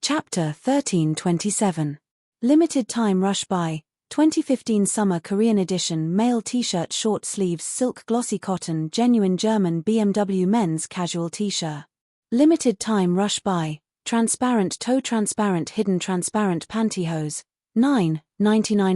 Chapter 1327. Limited Time Rush By, 2015 Summer Korean Edition Male T-shirt Short sleeves Silk Glossy Cotton Genuine German BMW Men's Casual T-shirt. Limited Time Rush By, Transparent Toe Transparent Hidden Transparent Pantyhose, 9.99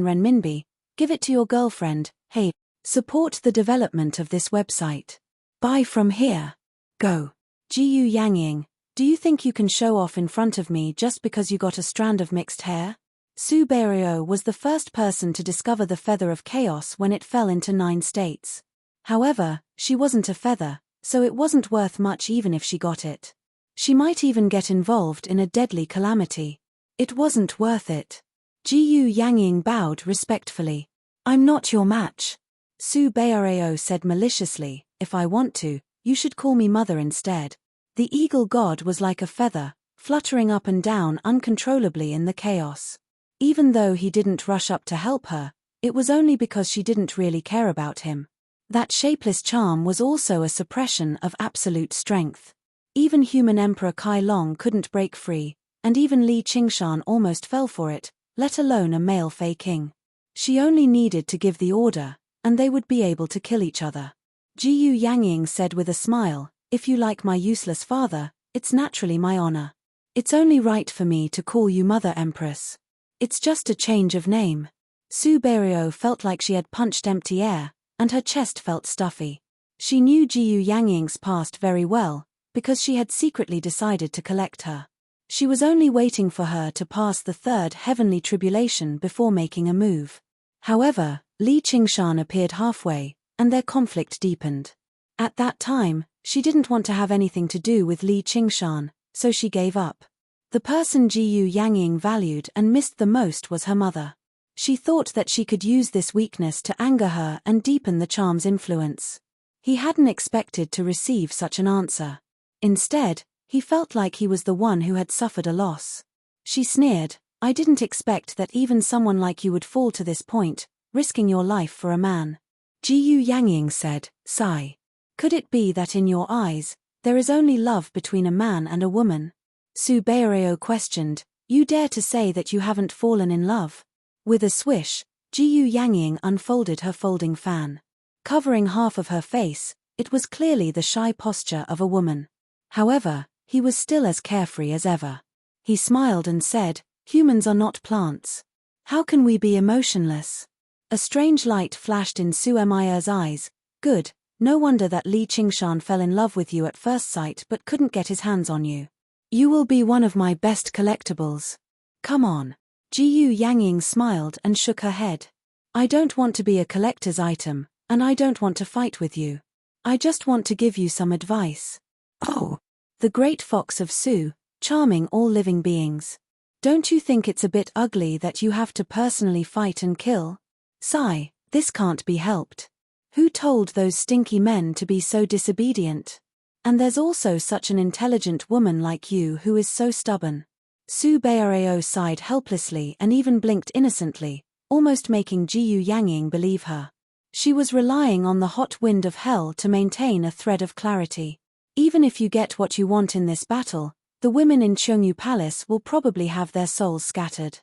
renminbi, give it to your girlfriend, hey, support the development of this website. Buy from here. Go. Jiyu Yangying, do you think you can show off in front of me just because you got a strand of mixed hair? Su Beiryo was the first person to discover the feather of chaos when it fell into 9 states. However, she wasn't a feather, so it wasn't worth much even if she got it. She might even get involved in a deadly calamity. It wasn't worth it. Jiyu Yangying bowed respectfully. I'm not your match. Su Beiryo said maliciously, if I want to, you should call me mother instead. The eagle god was like a feather, fluttering up and down uncontrollably in the chaos. Even though he didn't rush up to help her, it was only because she didn't really care about him. That shapeless charm was also a suppression of absolute strength. Even human Emperor Kai Long couldn't break free, and even Li Qingshan almost fell for it, let alone a male Fey king. She only needed to give the order, and they would be able to kill each other. Jiyu Yangying said with a smile, if you like my useless father, it's naturally my honor. It's only right for me to call you Mother Empress. It's just a change of name. Su Beiryo felt like she had punched empty air, and her chest felt stuffy. She knew Jiyu Yangying's past very well, because she had secretly decided to collect her. She was only waiting for her to pass the 3rd heavenly tribulation before making a move. However, Li Qingshan appeared halfway, and their conflict deepened. At that time, she didn't want to have anything to do with Li Qingshan, so she gave up. The person Jiyu Yangying valued and missed the most was her mother. She thought that she could use this weakness to anger her and deepen the charm's influence. He hadn't expected to receive such an answer. Instead, he felt like he was the one who had suffered a loss. She sneered, I didn't expect that even someone like you would fall to this point, risking your life for a man. Jiyu Yangying said, sigh. Could it be that in your eyes, there is only love between a man and a woman? Su Beiryo questioned, you dare to say that you haven't fallen in love? With a swish, Jiyu Yangying unfolded her folding fan. Covering half of her face, it was clearly the shy posture of a woman. However, he was still as carefree as ever. He smiled and said, humans are not plants. How can we be emotionless? A strange light flashed in Su Beiryo's eyes. Good, no wonder that Li Qingshan fell in love with you at first sight but couldn't get his hands on you. You will be one of my best collectibles. Come on. Jiyu Yangying smiled and shook her head. I don't want to be a collector's item, and I don't want to fight with you. I just want to give you some advice. Oh. The great fox of Su, charming all living beings. Don't you think it's a bit ugly that you have to personally fight and kill? Sigh, this can't be helped. Who told those stinky men to be so disobedient? And there's also such an intelligent woman like you who is so stubborn. Su Beiryo sighed helplessly and even blinked innocently, almost making Jiyu Yangying believe her. She was relying on the hot wind of hell to maintain a thread of clarity. Even if you get what you want in this battle, the women in Cheongju Palace will probably have their souls scattered.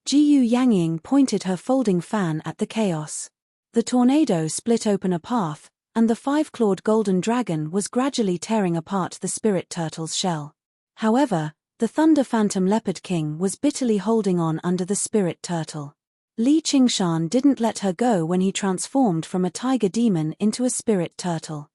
Jiyu Yangying pointed her folding fan at the chaos. The tornado split open a path, and the 5-clawed golden dragon was gradually tearing apart the spirit turtle's shell. However, the Thunder Phantom Leopard King was bitterly holding on under the spirit turtle. Li Qingshan didn't let her go when he transformed from a tiger demon into a spirit turtle.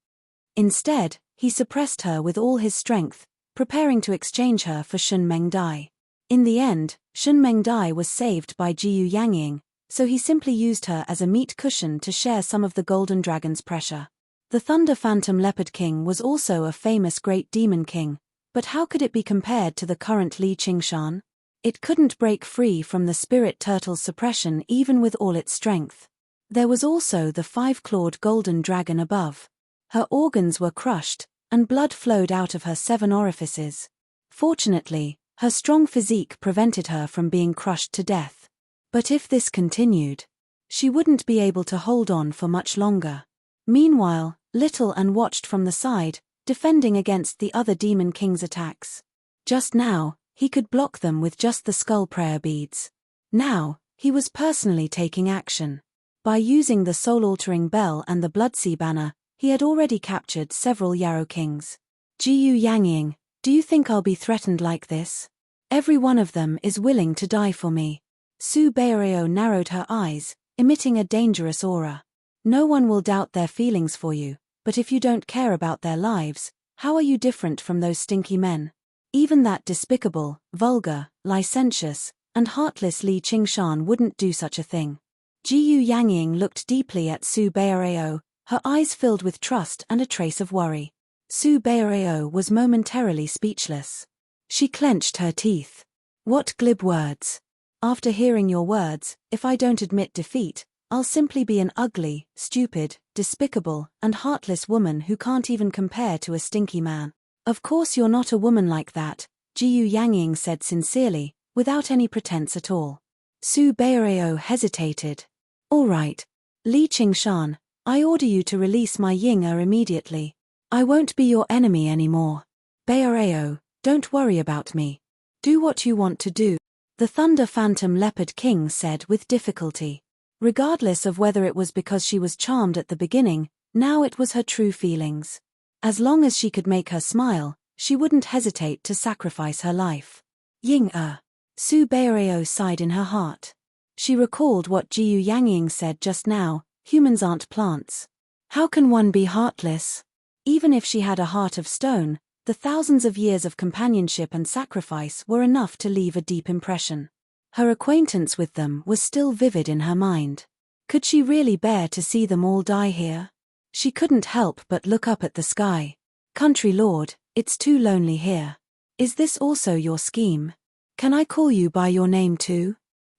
Instead, he suppressed her with all his strength, preparing to exchange her for Shun Mengdai. In the end, Shun Mengdai was saved by Jiyu Yangying, so he simply used her as a meat cushion to share some of the golden dragon's pressure. The Thunder Phantom Leopard King was also a famous great demon king, but how could it be compared to the current Li Qingshan? It couldn't break free from the spirit turtle's suppression even with all its strength. There was also the 5-clawed golden dragon above. Her organs were crushed, and blood flowed out of her 7 orifices. Fortunately, her strong physique prevented her from being crushed to death. But if this continued, she wouldn't be able to hold on for much longer. Meanwhile, Little An watched from the side, defending against the other Demon King's attacks. Just now, He could block them with just the skull prayer beads. Now, he was personally taking action. By using the soul-altering bell and the Bloodsea banner, he had already captured several Yarrow kings. Jiyu Yangying, do you think I'll be threatened like this? Every one of them is willing to die for me. Su Beireo narrowed her eyes, emitting a dangerous aura. No one will doubt their feelings for you, but if you don't care about their lives, how are you different from those stinky men? Even that despicable, vulgar, licentious, and heartless Li Qingshan wouldn't do such a thing. Jiyu Yangying looked deeply at Su Beireo, her eyes filled with trust and a trace of worry. Su Beireo was momentarily speechless. She clenched her teeth. What glib words! After hearing your words, if I don't admit defeat, I'll simply be an ugly, stupid, despicable, and heartless woman who can't even compare to a stinky man. Of course you're not a woman like that, Jiyu Yangying said sincerely, without any pretense at all. Su Beireo hesitated. All right. Li Qingshan, I order you to release my Ying-er immediately. I won't be your enemy anymore. Beireo, don't worry about me. Do what you want to do. The Thunder Phantom Leopard King said with difficulty. Regardless of whether it was because she was charmed at the beginning, now it was her true feelings. As long as she could make her smile, she wouldn't hesitate to sacrifice her life. Ying-er. Su Beireo sighed in her heart. She recalled what Jiyu Yangying said just now, humans aren't plants. How can one be heartless? Even if she had a heart of stone, the thousands of years of companionship and sacrifice were enough to leave a deep impression. Her acquaintance with them was still vivid in her mind. Could she really bear to see them all die here? She couldn't help but look up at the sky. Country lord, it's too lonely here. Is this also your scheme? Can I call you by your name too?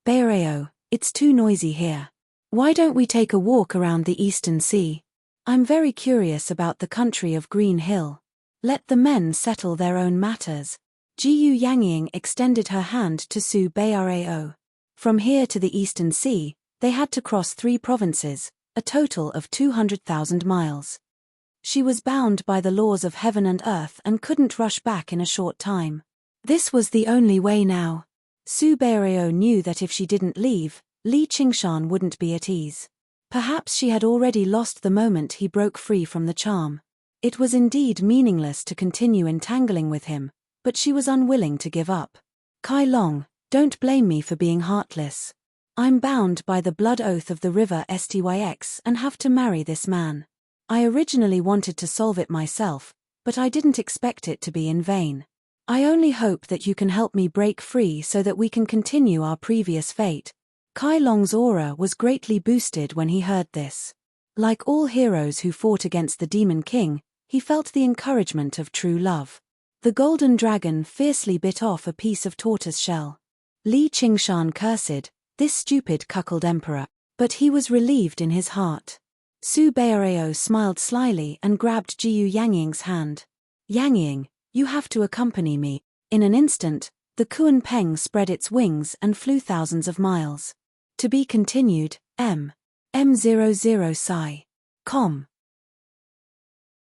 Beireo, it's too noisy here. Why don't we take a walk around the Eastern Sea? I'm very curious about the country of Green Hill. Let the men settle their own matters. Jiyu Yangying extended her hand to Su Beireo. From here to the Eastern Sea, they had to cross 3 provinces, a total of 200,000 miles. She was bound by the laws of heaven and earth and couldn't rush back in a short time. This was the only way now. Su Beireo knew that if she didn't leave, Li Qingshan wouldn't be at ease. Perhaps she had already lost the moment he broke free from the charm. It was indeed meaningless to continue entangling with him, but she was unwilling to give up. Kai Long, don't blame me for being heartless. I'm bound by the blood oath of the river Styx and have to marry this man. I originally wanted to solve it myself, but I didn't expect it to be in vain. I only hope that you can help me break free so that we can continue our previous fate. Kai Long's aura was greatly boosted when he heard this. Like all heroes who fought against the Demon King, he felt the encouragement of true love. The golden dragon fiercely bit off a piece of tortoise shell. Li Qingshan cursed, this stupid cuckold emperor, but he was relieved in his heart. Su Beireo smiled slyly and grabbed Jiyu Yangying's hand. Yangying, you have to accompany me. In an instant, the Kuan Peng spread its wings and flew thousands of miles. To be continued, M00 Psi. Com.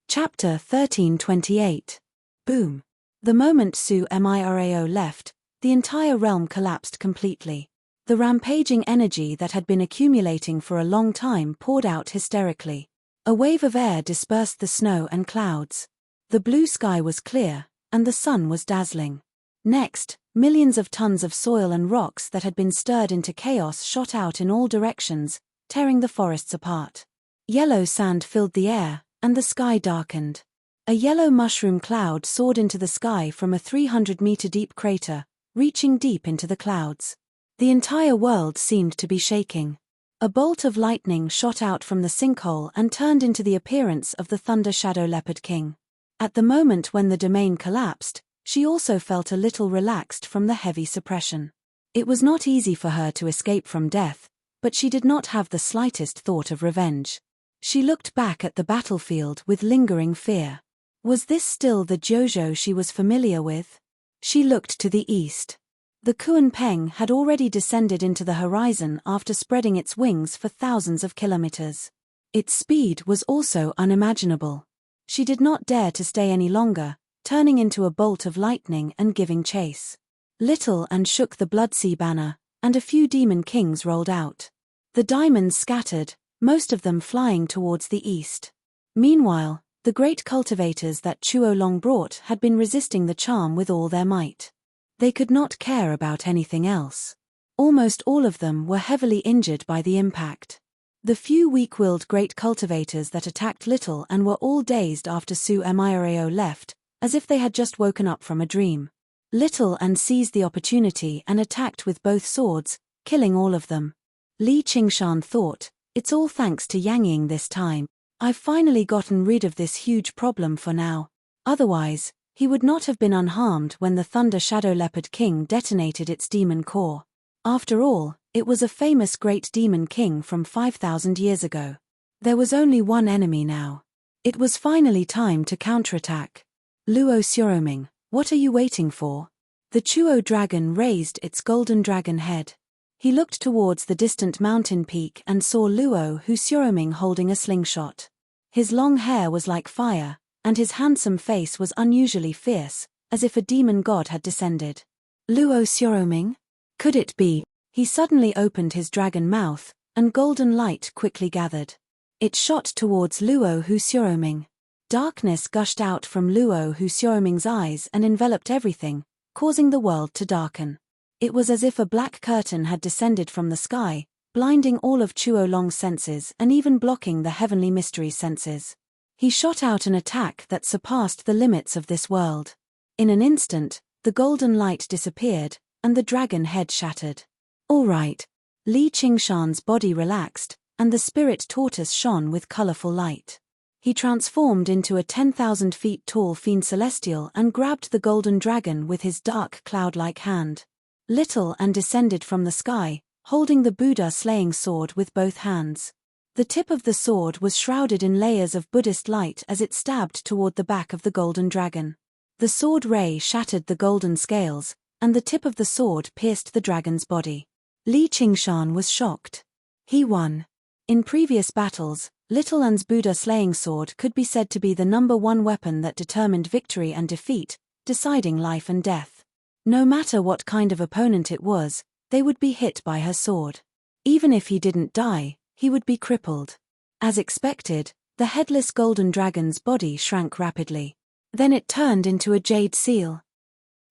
Chapter 1328. Boom. The moment Su Mirao left, the entire realm collapsed completely. The rampaging energy that had been accumulating for a long time poured out hysterically. A wave of air dispersed the snow and clouds. The blue sky was clear, and the sun was dazzling. Next, millions of tons of soil and rocks that had been stirred into chaos shot out in all directions, tearing the forests apart. Yellow sand filled the air, and the sky darkened. A yellow mushroom cloud soared into the sky from a 300-meter-deep crater, reaching deep into the clouds. The entire world seemed to be shaking. A bolt of lightning shot out from the sinkhole and turned into the appearance of the Thunder Shadow Leopard King. At the moment when the domain collapsed, she also felt a little relaxed from the heavy suppression. It was not easy for her to escape from death, but she did not have the slightest thought of revenge. She looked back at the battlefield with lingering fear. Was this still the Jojo she was familiar with? She looked to the east. The Kuan Peng had already descended into the horizon after spreading its wings for thousands of kilometers. Its speed was also unimaginable. She did not dare to stay any longer, turning into a bolt of lightning and giving chase. Little and shook the Bloodsea banner, and a few demon kings rolled out. The diamonds scattered, most of them flying towards the east. Meanwhile, the great cultivators that Chuo Long brought had been resisting the charm with all their might. They could not care about anything else. Almost all of them were heavily injured by the impact. The few weak-willed great cultivators that attacked Little and were all dazed after Su Mirao left, as if they had just woken up from a dream. Little and seized the opportunity and attacked with both swords, killing all of them. Li Qingshan thought, "It's all thanks to Yang Ying this time. I've finally gotten rid of this huge problem for now." Otherwise, he would not have been unharmed when the Thunder Shadow Leopard King detonated its demon core. After all, it was a famous great demon king from 5,000 years ago. There was only one enemy now. It was finally time to counterattack. Luo Xiaoming, what are you waiting for? The Chuo dragon raised its golden dragon head. He looked towards the distant mountain peak and saw Luo Xiaoming holding a slingshot. His long hair was like fire, and his handsome face was unusually fierce, as if a demon god had descended. Luo Xiaoming? Could it be? He suddenly opened his dragon mouth, and golden light quickly gathered. It shot towards Luo Xiaoming. Darkness gushed out from Luo Xiaoming's eyes and enveloped everything, causing the world to darken. It was as if a black curtain had descended from the sky, blinding all of Chuo Long's senses and even blocking the heavenly mystery's senses. He shot out an attack that surpassed the limits of this world. In an instant, the golden light disappeared, and the dragon head shattered. All right. Li Qingshan's body relaxed, and the spirit tortoise shone with colorful light. He transformed into a 10,000 feet tall fiend celestial and grabbed the golden dragon with his dark cloud-like hand. Little and descended from the sky, holding the Buddha slaying sword with both hands. The tip of the sword was shrouded in layers of Buddhist light as it stabbed toward the back of the golden dragon. The sword ray shattered the golden scales, and the tip of the sword pierced the dragon's body. Li Qingshan was shocked. He won. In previous battles, Little Un's Buddha slaying sword could be said to be the #1 weapon that determined victory and defeat, deciding life and death. No matter what kind of opponent it was, they would be hit by her sword. Even if he didn't die, he would be crippled. As expected, the headless golden dragon's body shrank rapidly. Then it turned into a jade seal.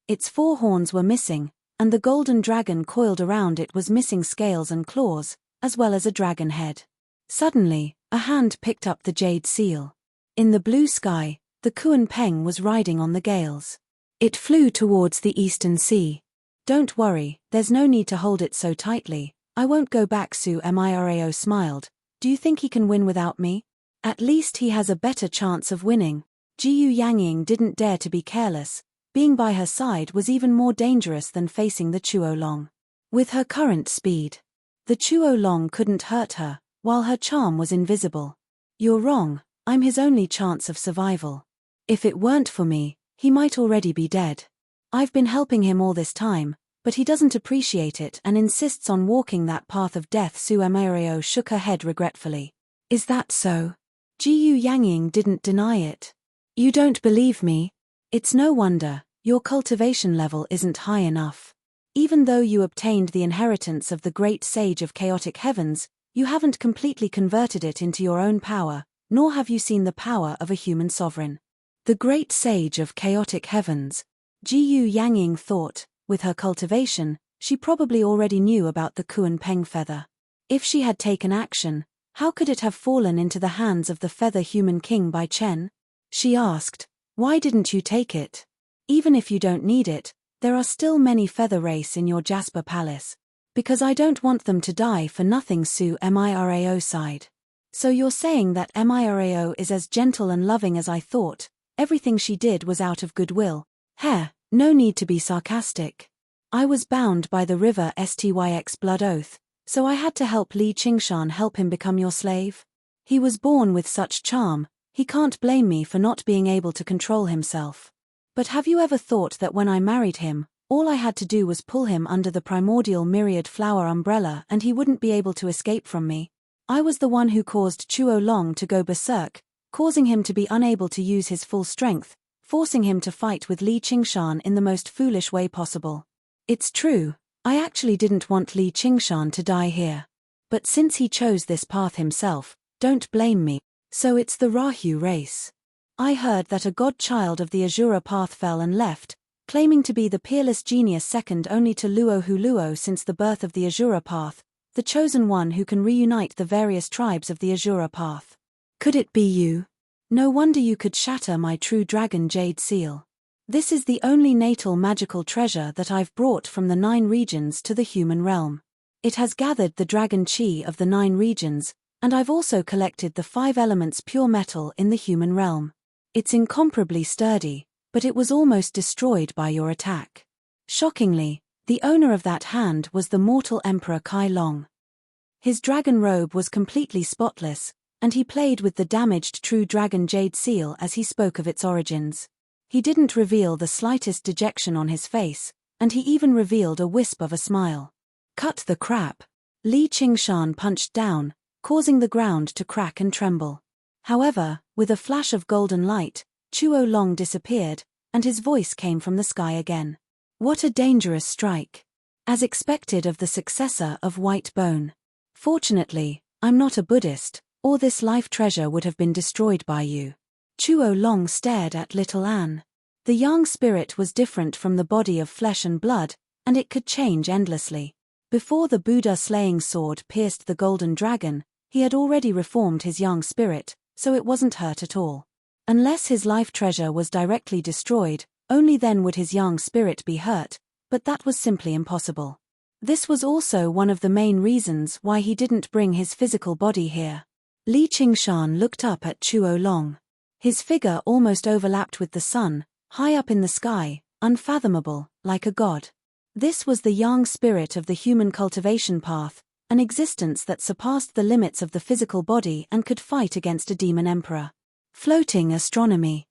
Its 4 horns were missing, and the golden dragon coiled around it was missing scales and claws, as well as a dragon head. Suddenly, a hand picked up the jade seal. In the blue sky, the Kuan Peng was riding on the gales. It flew towards the eastern sea. "Don't worry, there's no need to hold it so tightly. I won't go back." Su Mirao smiled. "Do you think he can win without me? At least he has a better chance of winning." Jiyu Yangying didn't dare to be careless. Being by her side was even more dangerous than facing the Chuo Long. With her current speed, the Chuo Long couldn't hurt her, while her charm was invisible. "You're wrong, I'm his only chance of survival. If it weren't for me, he might already be dead. I've been helping him all this time, but he doesn't appreciate it and insists on walking that path of death." Su Mirao shook her head regretfully. "Is that so?" Jiyu Yangying didn't deny it. "You don't believe me? It's no wonder, your cultivation level isn't high enough. Even though you obtained the inheritance of the great sage of chaotic heavens, you haven't completely converted it into your own power, nor have you seen the power of a human sovereign." The great sage of chaotic heavens. Jiyu Yangying thought, with her cultivation, she probably already knew about the Kuan Peng feather. If she had taken action, how could it have fallen into the hands of the feather human king by Chen? She asked, "Why didn't you take it? Even if you don't need it, there are still many feather race in your Jasper Palace." "Because I don't want them to die for nothing." Su Mirao sighed. "So you're saying that Mirao is as gentle and loving as I thought? Everything she did was out of goodwill." "Heh, no need to be sarcastic. I was bound by the river Styx blood oath, so I had to help Li Qingshan help him become your slave. He was born with such charm, he can't blame me for not being able to control himself. But have you ever thought that when I married him, all I had to do was pull him under the primordial myriad flower umbrella and he wouldn't be able to escape from me? I was the one who caused Chuo Long to go berserk, causing him to be unable to use his full strength, forcing him to fight with Li Qingshan in the most foolish way possible. It's true, I actually didn't want Li Qingshan to die here. But since he chose this path himself, don't blame me. So it's the Rahu race. I heard that a godchild of the Azura path fell and left, claiming to be the peerless genius second only to Luo Huluo since the birth of the Azura path, the chosen one who can reunite the various tribes of the Azura path. Could it be you? No wonder you could shatter my true dragon jade seal. This is the only natal magical treasure that I've brought from the 9 regions to the human realm. It has gathered the dragon chi of the 9 regions, and I've also collected the 5 elements pure metal in the human realm. It's incomparably sturdy, but it was almost destroyed by your attack. Shockingly, the owner of that hand was the mortal Emperor Kai Long. His dragon robe was completely spotless, and he played with the damaged true dragon jade seal as he spoke of its origins. He didn't reveal the slightest dejection on his face, and he even revealed a wisp of a smile. Cut the crap. Li Qingshan punched down, causing the ground to crack and tremble. However, with a flash of golden light, Chuo Long disappeared, and his voice came from the sky again. What a dangerous strike. As expected of the successor of White Bone. Fortunately, I'm not a Buddhist, or this life treasure would have been destroyed by you. Chuo Long stared at little Anne. The young spirit was different from the body of flesh and blood, and it could change endlessly. Before the Buddha slaying sword pierced the golden dragon, he had already reformed his young spirit, so it wasn't hurt at all. Unless his life treasure was directly destroyed, only then would his young spirit be hurt, but that was simply impossible. This was also one of the main reasons why he didn't bring his physical body here. Li Qingshan looked up at Chuo Long. His figure almost overlapped with the sun, high up in the sky, unfathomable, like a god. This was the young spirit of the human cultivation path, an existence that surpassed the limits of the physical body and could fight against a demon emperor. Floating astronomy.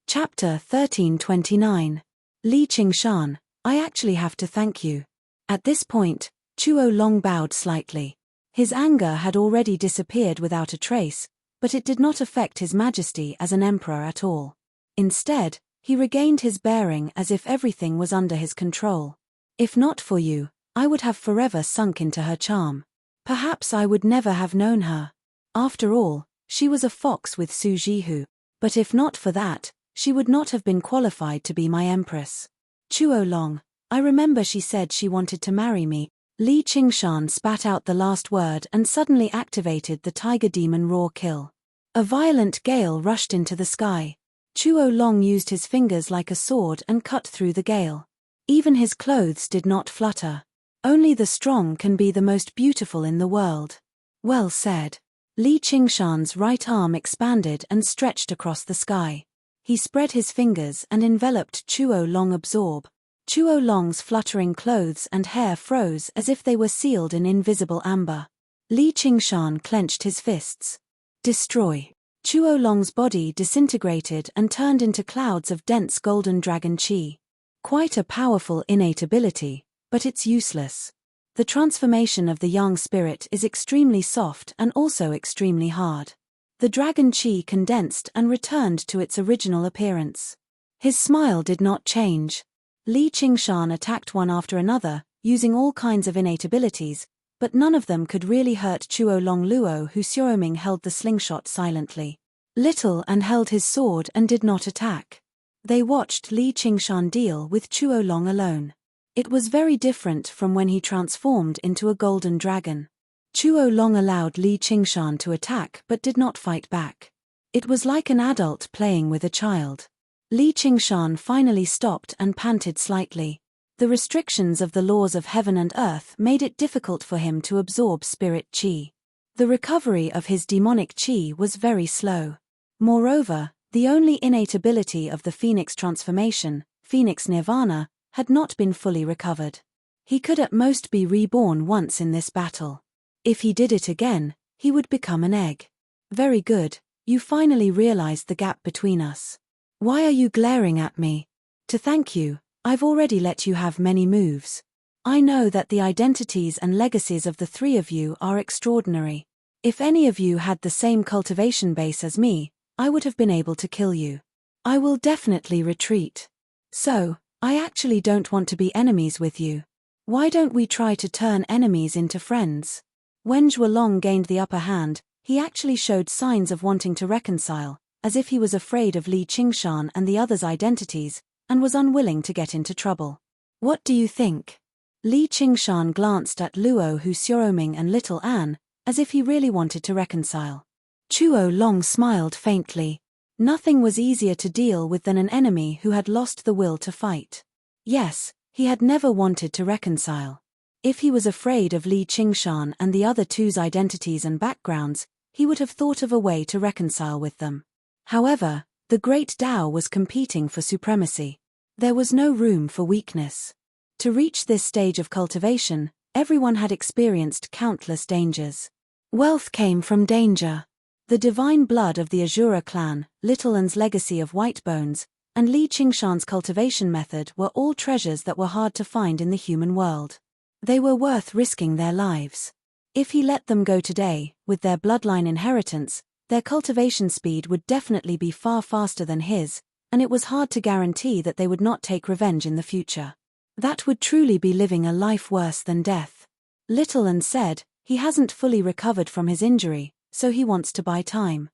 Chapter 1329. Li Qingshan, I actually have to thank you. At this point, Chuo Long bowed slightly. His anger had already disappeared without a trace, but it did not affect his majesty as an emperor at all. Instead, he regained his bearing as if everything was under his control. If not for you, I would have forever sunk into her charm. Perhaps I would never have known her. After all, she was a fox with Su Jihu. But if not for that, she would not have been qualified to be my empress. Chuo Long, I remember she said she wanted to marry me. Li Qingshan spat out the last word and suddenly activated the tiger demon raw kill. A violent gale rushed into the sky. Chuo Long used his fingers like a sword and cut through the gale. Even his clothes did not flutter. Only the strong can be the most beautiful in the world. Well said. Li Qingshan's right arm expanded and stretched across the sky. He spread his fingers and enveloped Chuo Long absorb. Chuo Long's fluttering clothes and hair froze as if they were sealed in invisible amber. Li Qingshan clenched his fists. Destroy. Chuo Long's body disintegrated and turned into clouds of dense golden dragon chi. Quite a powerful innate ability, but it's useless. The transformation of the young spirit is extremely soft and also extremely hard. The dragon chi condensed and returned to its original appearance. His smile did not change. Li Qingshan attacked one after another, using all kinds of innate abilities, but none of them could really hurt Chuo Long Luo, who Xiaoming held the slingshot silently. Little and held his sword and did not attack. They watched Li Qingshan deal with Chuo Long alone. It was very different from when he transformed into a golden dragon. Chuo Long allowed Li Qingshan to attack but did not fight back. It was like an adult playing with a child. Li Qingshan finally stopped and panted slightly. The restrictions of the laws of heaven and earth made it difficult for him to absorb spirit chi. The recovery of his demonic chi was very slow. Moreover, the only innate ability of the Phoenix transformation, Phoenix Nirvana, had not been fully recovered. He could at most be reborn once in this battle. If he did it again, he would become an egg. Very good, you finally realized the gap between us. Why are you glaring at me? To thank you, I've already let you have many moves. I know that the identities and legacies of the three of you are extraordinary. If any of you had the same cultivation base as me, I would have been able to kill you. I will definitely retreat. So, I actually don't want to be enemies with you. Why don't we try to turn enemies into friends? When Zhuo Long gained the upper hand, he actually showed signs of wanting to reconcile, as if he was afraid of Li Qingshan and the others' identities, and was unwilling to get into trouble. What do you think? Li Qingshan glanced at Luo Hu Xiaoming and Little Anne, as if he really wanted to reconcile. Zhuo Long smiled faintly. Nothing was easier to deal with than an enemy who had lost the will to fight. Yes, he had never wanted to reconcile. If he was afraid of Li Qingshan and the other two's identities and backgrounds, he would have thought of a way to reconcile with them. However, the Great Tao was competing for supremacy. There was no room for weakness. To reach this stage of cultivation, everyone had experienced countless dangers. Wealth came from danger. The divine blood of the Azura clan, Little An's legacy of white bones, and Li Qingshan's cultivation method were all treasures that were hard to find in the human world. They were worth risking their lives. If he let them go today, with their bloodline inheritance, their cultivation speed would definitely be far faster than his, and it was hard to guarantee that they would not take revenge in the future. That would truly be living a life worse than death. Little An said, he hasn't fully recovered from his injury, so he wants to buy time.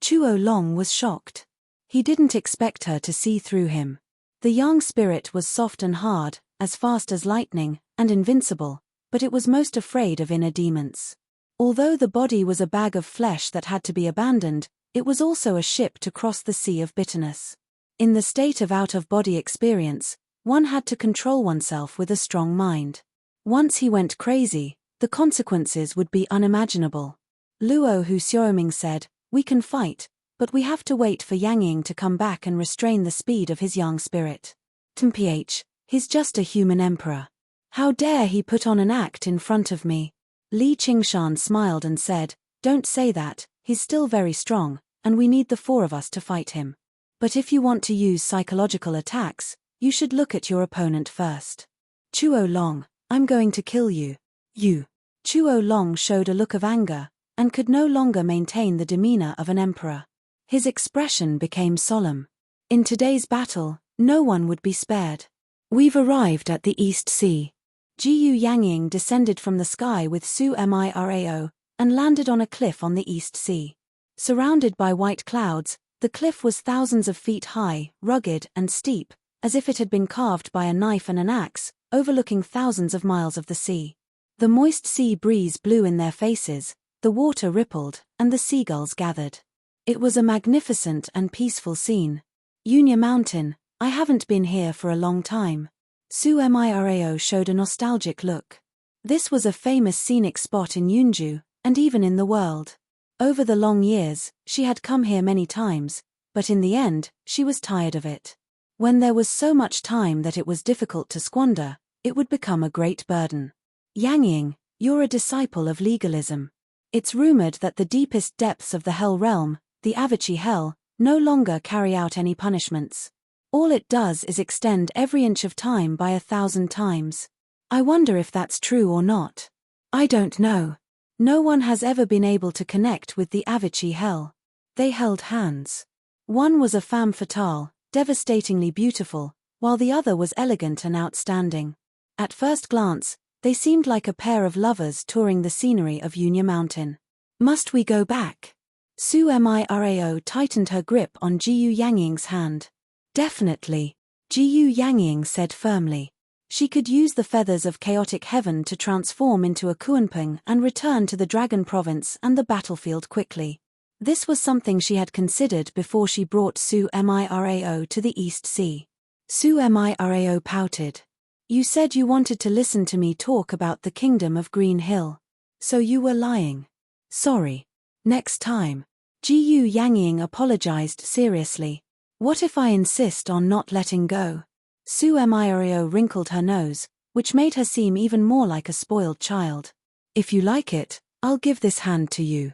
Zhuo Long was shocked. He didn't expect her to see through him. The Yang spirit was soft and hard, as fast as lightning, and invincible, but it was most afraid of inner demons. Although the body was a bag of flesh that had to be abandoned, it was also a ship to cross the sea of bitterness. In the state of out-of-body experience, one had to control oneself with a strong mind. Once he went crazy, the consequences would be unimaginable. Luo Hu Xiaoming said, we can fight, but we have to wait for Yang Ying to come back and restrain the speed of his Yang spirit. Mph, he's just a human emperor. How dare he put on an act in front of me? Li Qingshan smiled and said, don't say that, he's still very strong, and we need the four of us to fight him. But if you want to use psychological attacks, you should look at your opponent first. Zhuo Long, I'm going to kill you. You. Zhuo Long showed a look of anger, and could no longer maintain the demeanor of an emperor. His expression became solemn. In today's battle, no one would be spared. We've arrived at the East Sea. Jiyu Yangying descended from the sky with Su Mirao, and landed on a cliff on the East Sea. Surrounded by white clouds, the cliff was thousands of feet high, rugged and steep, as if it had been carved by a knife and an axe, overlooking thousands of miles of the sea. The moist sea breeze blew in their faces, the water rippled, and the seagulls gathered. It was a magnificent and peaceful scene. Yunya Mountain, I haven't been here for a long time. Su Mirao showed a nostalgic look. This was a famous scenic spot in Yunju, and even in the world. Over the long years, she had come here many times, but in the end, she was tired of it. When there was so much time that it was difficult to squander, it would become a great burden. Yang Ying, you're a disciple of legalism. It's rumored that the deepest depths of the Hell Realm, the Avachi Hell, no longer carry out any punishments. All it does is extend every inch of time by 1,000 times. I wonder if that's true or not. I don't know. No one has ever been able to connect with the Avachi Hell. They held hands. One was a femme fatale, devastatingly beautiful, while the other was elegant and outstanding. At first glance, they seemed like a pair of lovers touring the scenery of Yunya Mountain. Must we go back? Su Mirao tightened her grip on Jiyu Yangying's hand. Definitely, Jiyu Yangying said firmly. She could use the feathers of chaotic heaven to transform into a Kuanping and return to the Dragon Province and the battlefield quickly. This was something she had considered before she brought Su Mirao to the East Sea. Su Mirao pouted. You said you wanted to listen to me talk about the kingdom of Green Hill. So you were lying. Sorry. Next time. Jiyu Yangying apologized seriously. What if I insist on not letting go? Su Mirao wrinkled her nose, which made her seem even more like a spoiled child. If you like it, I'll give this hand to you.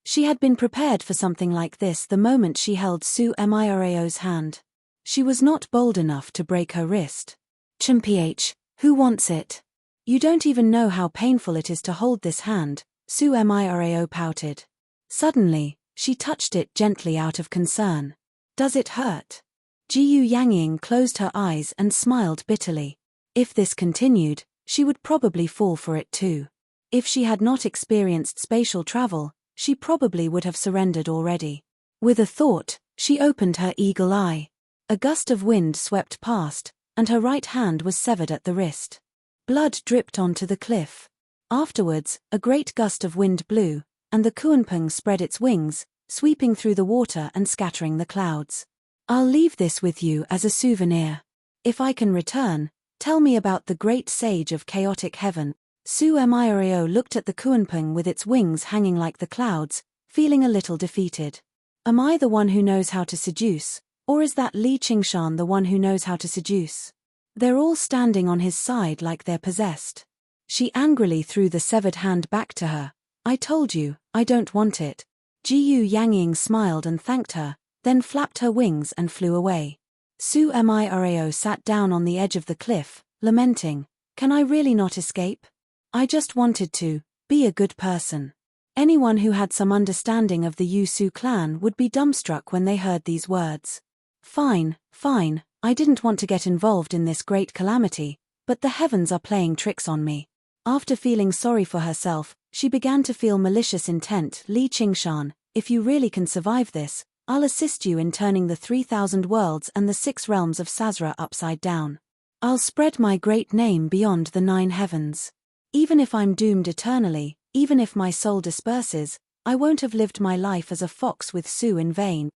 She had been prepared for something like this the moment she held Su Mirao's hand. She was not bold enough to break her wrist. Mph, who wants it? You don't even know how painful it is to hold this hand, Su Mirao pouted. Suddenly, she touched it gently out of concern. Does it hurt? Jiyu Yangying closed her eyes and smiled bitterly. If this continued, she would probably fall for it too. If she had not experienced spatial travel, she probably would have surrendered already. With a thought, she opened her eagle eye. A gust of wind swept past, and her right hand was severed at the wrist. Blood dripped onto the cliff. Afterwards, a great gust of wind blew, and the Kuanping spread its wings, sweeping through the water and scattering the clouds. I'll leave this with you as a souvenir. If I can return, tell me about the great sage of chaotic heaven. Su Mirio looked at the Kuanping with its wings hanging like the clouds, feeling a little defeated. Am I the one who knows how to seduce, or is that Li Qingshan the one who knows how to seduce? They're all standing on his side like they're possessed. She angrily threw the severed hand back to her. I told you, I don't want it. Jiyu Yangying smiled and thanked her, then flapped her wings and flew away. Su Mirio sat down on the edge of the cliff, lamenting, can I really not escape? I just wanted to be a good person. Anyone who had some understanding of the Yu Su clan would be dumbstruck when they heard these words. Fine, I didn't want to get involved in this great calamity, but the heavens are playing tricks on me. After feeling sorry for herself, she began to feel malicious intent. Li Qingshan, if you really can survive this, I'll assist you in turning the 3,000 worlds and the 6 realms of Sazra upside down. I'll spread my great name beyond the 9 heavens. Even if I'm doomed eternally, even if my soul disperses, I won't have lived my life as a fox with Su in vain.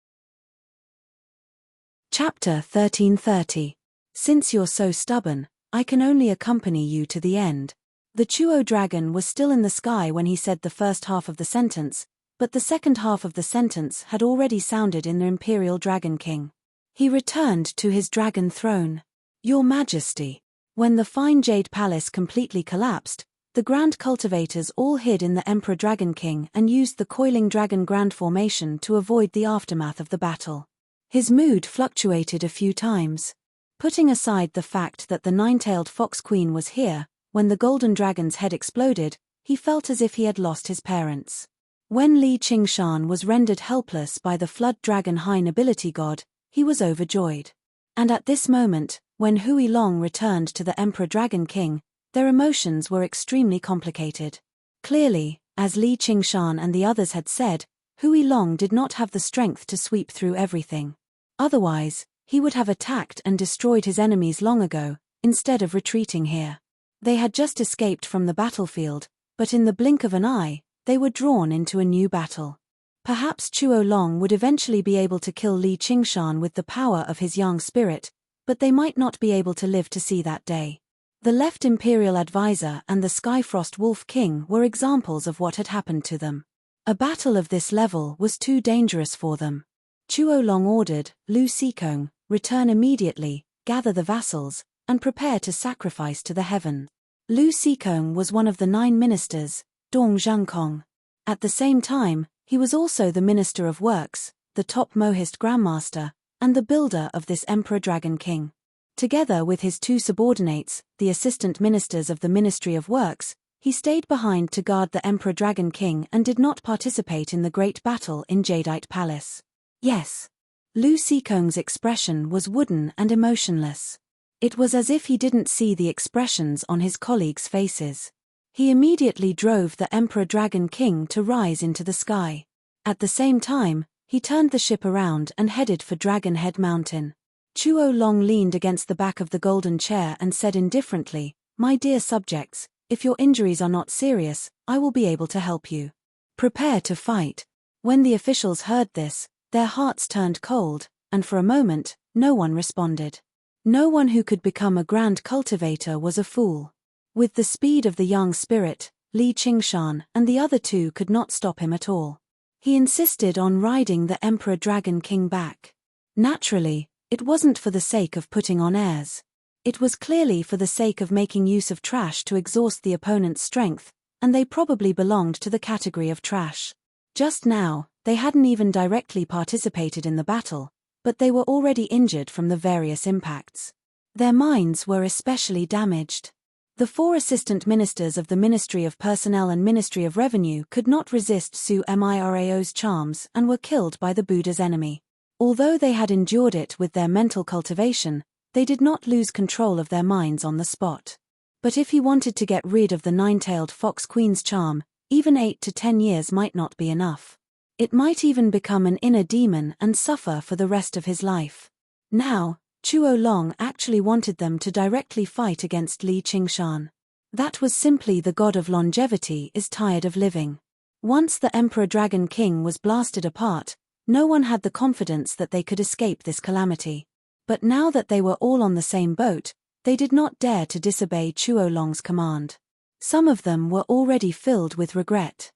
Chapter 1330. Since you're so stubborn, I can only accompany you to the end. The Chuo dragon was still in the sky when he said the first half of the sentence, but the second half of the sentence had already sounded in the Imperial Dragon King. He returned to his dragon throne. Your Majesty. When the fine jade palace completely collapsed, the Grand Cultivators all hid in the Emperor Dragon King and used the Coiling Dragon Grand Formation to avoid the aftermath of the battle. His mood fluctuated a few times. Putting aside the fact that the 9-tailed fox queen was here, when the golden dragon's head exploded, he felt as if he had lost his parents. When Li Qingshan was rendered helpless by the flood dragon high nobility god, he was overjoyed. And at this moment, when Hui Long returned to the Emperor Dragon King, their emotions were extremely complicated. Clearly, as Li Qingshan and the others had said, Hui Long did not have the strength to sweep through everything. Otherwise, he would have attacked and destroyed his enemies long ago, instead of retreating here. They had just escaped from the battlefield, but in the blink of an eye, they were drawn into a new battle. Perhaps Chuo Long would eventually be able to kill Li Qingshan with the power of his young spirit, but they might not be able to live to see that day. The left Imperial Advisor and the Skyfrost Wolf King were examples of what had happened to them. A battle of this level was too dangerous for them. Chuo Long ordered, Lu Sikong, return immediately, gather the vassals, and prepare to sacrifice to the heaven. Lu Sikong was one of the 9 ministers, Dong Zhengkong. At the same time, he was also the Minister of Works, the top Mohist Grandmaster, and the builder of this Emperor Dragon King. Together with his 2 subordinates, the assistant ministers of the Ministry of Works, he stayed behind to guard the Emperor Dragon King and did not participate in the great battle in Jadeite Palace. Yes. Lu Sikong's expression was wooden and emotionless. It was as if he didn't see the expressions on his colleagues' faces. He immediately drove the Emperor Dragon King to rise into the sky. At the same time, he turned the ship around and headed for Dragon Head Mountain. Chuo Long leaned against the back of the golden chair and said indifferently, My dear subjects, if your injuries are not serious, I will be able to help you. Prepare to fight. When the officials heard this, their hearts turned cold, and for a moment, no one responded. No one who could become a grand cultivator was a fool. With the speed of the young spirit, Li Qingshan and the other 2 could not stop him at all. He insisted on riding the Emperor Dragon King back. Naturally, it wasn't for the sake of putting on airs. It was clearly for the sake of making use of trash to exhaust the opponent's strength, and they probably belonged to the category of trash. Just now, they hadn't even directly participated in the battle, but they were already injured from the various impacts. Their minds were especially damaged. The 4 assistant ministers of the Ministry of Personnel and Ministry of Revenue could not resist Su Mirao's charms and were killed by the Buddha's enemy. Although they had endured it with their mental cultivation, they did not lose control of their minds on the spot. But if he wanted to get rid of the nine-tailed fox queen's charm, even 8 to 10 years might not be enough. It might even become an inner demon and suffer for the rest of his life. Now, Chuo Long actually wanted them to directly fight against Li Qingshan. That was simply the god of longevity is tired of living. Once the Emperor Dragon King was blasted apart, no one had the confidence that they could escape this calamity. But now that they were all on the same boat, they did not dare to disobey Chuo Long's command. Some of them were already filled with regret.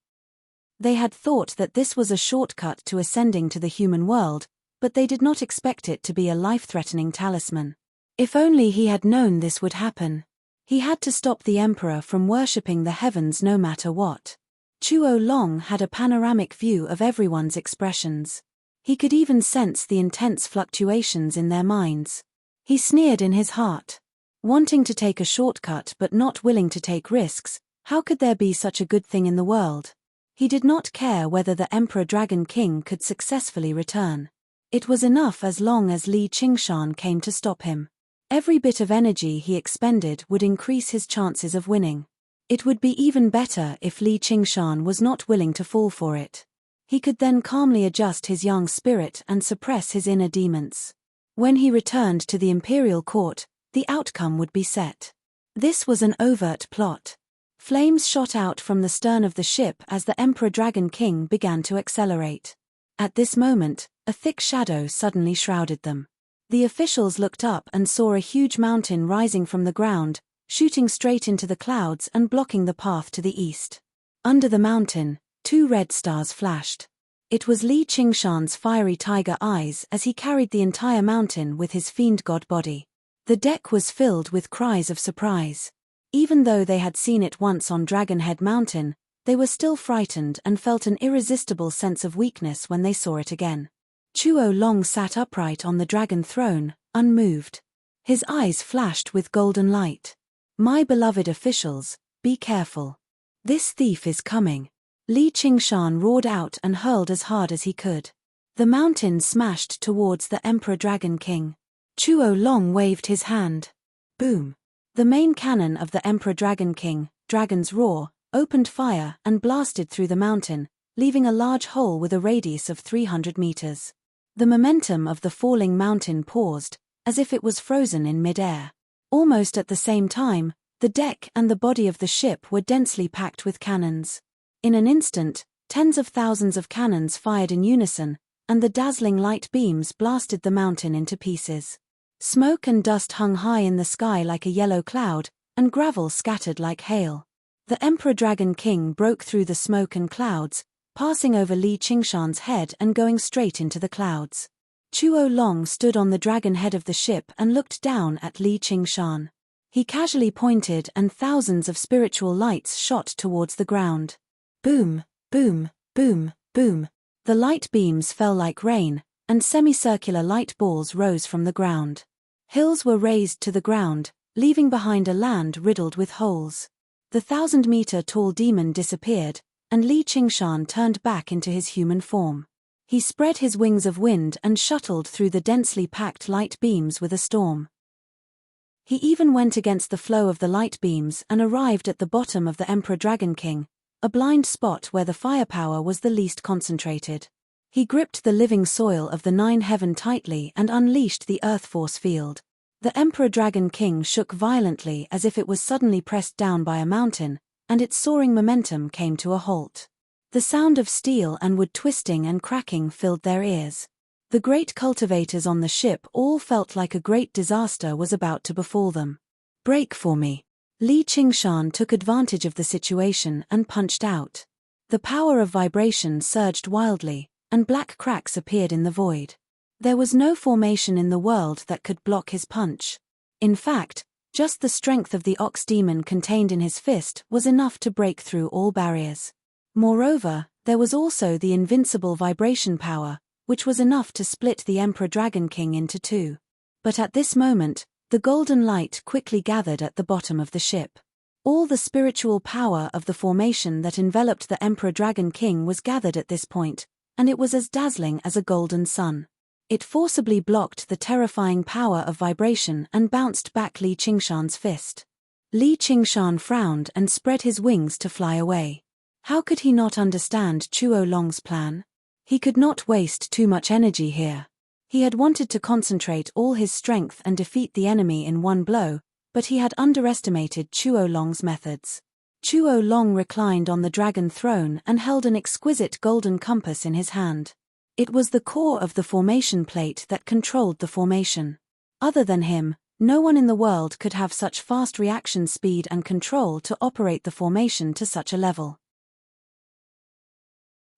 They had thought that this was a shortcut to ascending to the human world, but they did not expect it to be a life-threatening talisman. If only he had known this would happen. He had to stop the emperor from worshipping the heavens no matter what. Chuo Long had a panoramic view of everyone's expressions. He could even sense the intense fluctuations in their minds. He sneered in his heart. Wanting to take a shortcut but not willing to take risks, how could there be such a good thing in the world? He did not care whether the Emperor Dragon King could successfully return. It was enough as long as Li Qingshan came to stop him. Every bit of energy he expended would increase his chances of winning. It would be even better if Li Qingshan was not willing to fall for it. He could then calmly adjust his young spirit and suppress his inner demons. When he returned to the imperial court, the outcome would be set. This was an overt plot. Flames shot out from the stern of the ship as the Emperor Dragon King began to accelerate. At this moment, a thick shadow suddenly shrouded them. The officials looked up and saw a huge mountain rising from the ground, shooting straight into the clouds and blocking the path to the east. Under the mountain, 2 red stars flashed. It was Li Qingshan's fiery tiger eyes as he carried the entire mountain with his fiend god body. The deck was filled with cries of surprise. Even though they had seen it once on Dragonhead Mountain, they were still frightened and felt an irresistible sense of weakness when they saw it again. Chuo Long sat upright on the dragon throne, unmoved. His eyes flashed with golden light. "My beloved officials, be careful. This thief is coming." Li Qingshan roared out and hurled as hard as he could. The mountain smashed towards the Emperor Dragon King. Chuo Long waved his hand. Boom! The main cannon of the Emperor Dragon King, Dragon's Roar, opened fire and blasted through the mountain, leaving a large hole with a radius of 300 meters. The momentum of the falling mountain paused, as if it was frozen in mid-air. Almost at the same time, the deck and the body of the ship were densely packed with cannons. In an instant, tens of thousands of cannons fired in unison, and the dazzling light beams blasted the mountain into pieces. Smoke and dust hung high in the sky like a yellow cloud, and gravel scattered like hail. The Emperor Dragon King broke through the smoke and clouds, passing over Li Qingshan's head and going straight into the clouds. Chuo Long stood on the dragon head of the ship and looked down at Li Qingshan. He casually pointed and thousands of spiritual lights shot towards the ground. Boom, boom, boom, boom. The light beams fell like rain, and semicircular light balls rose from the ground. Hills were razed to the ground, leaving behind a land riddled with holes. The 1,000-meter-tall demon disappeared, and Li Qingshan turned back into his human form. He spread his wings of wind and shuttled through the densely packed light beams with a storm. He even went against the flow of the light beams and arrived at the bottom of the Emperor Dragon King, a blind spot where the firepower was the least concentrated. He gripped the living soil of the Nine Heaven tightly and unleashed the Earth Force field. The Emperor Dragon King shook violently as if it was suddenly pressed down by a mountain, and its soaring momentum came to a halt. The sound of steel and wood twisting and cracking filled their ears. The great cultivators on the ship all felt like a great disaster was about to befall them. "Break for me." Li Qingshan took advantage of the situation and punched out. The power of vibration surged wildly, and black cracks appeared in the void. There was no formation in the world that could block his punch. In fact, just the strength of the ox demon contained in his fist was enough to break through all barriers. Moreover, there was also the invincible vibration power, which was enough to split the Emperor Dragon King into 2. But at this moment, the golden light quickly gathered at the bottom of the ship. All the spiritual power of the formation that enveloped the Emperor Dragon King was gathered at this point, and it was as dazzling as a golden sun. It forcibly blocked the terrifying power of vibration and bounced back Li Qingshan's fist. Li Qingshan frowned and spread his wings to fly away. How could he not understand Chuo Long's plan? He could not waste too much energy here. He had wanted to concentrate all his strength and defeat the enemy in one blow, but he had underestimated Chuo Long's methods. Chuo Long reclined on the dragon throne and held an exquisite golden compass in his hand. It was the core of the formation plate that controlled the formation. Other than him, no one in the world could have such fast reaction speed and control to operate the formation to such a level.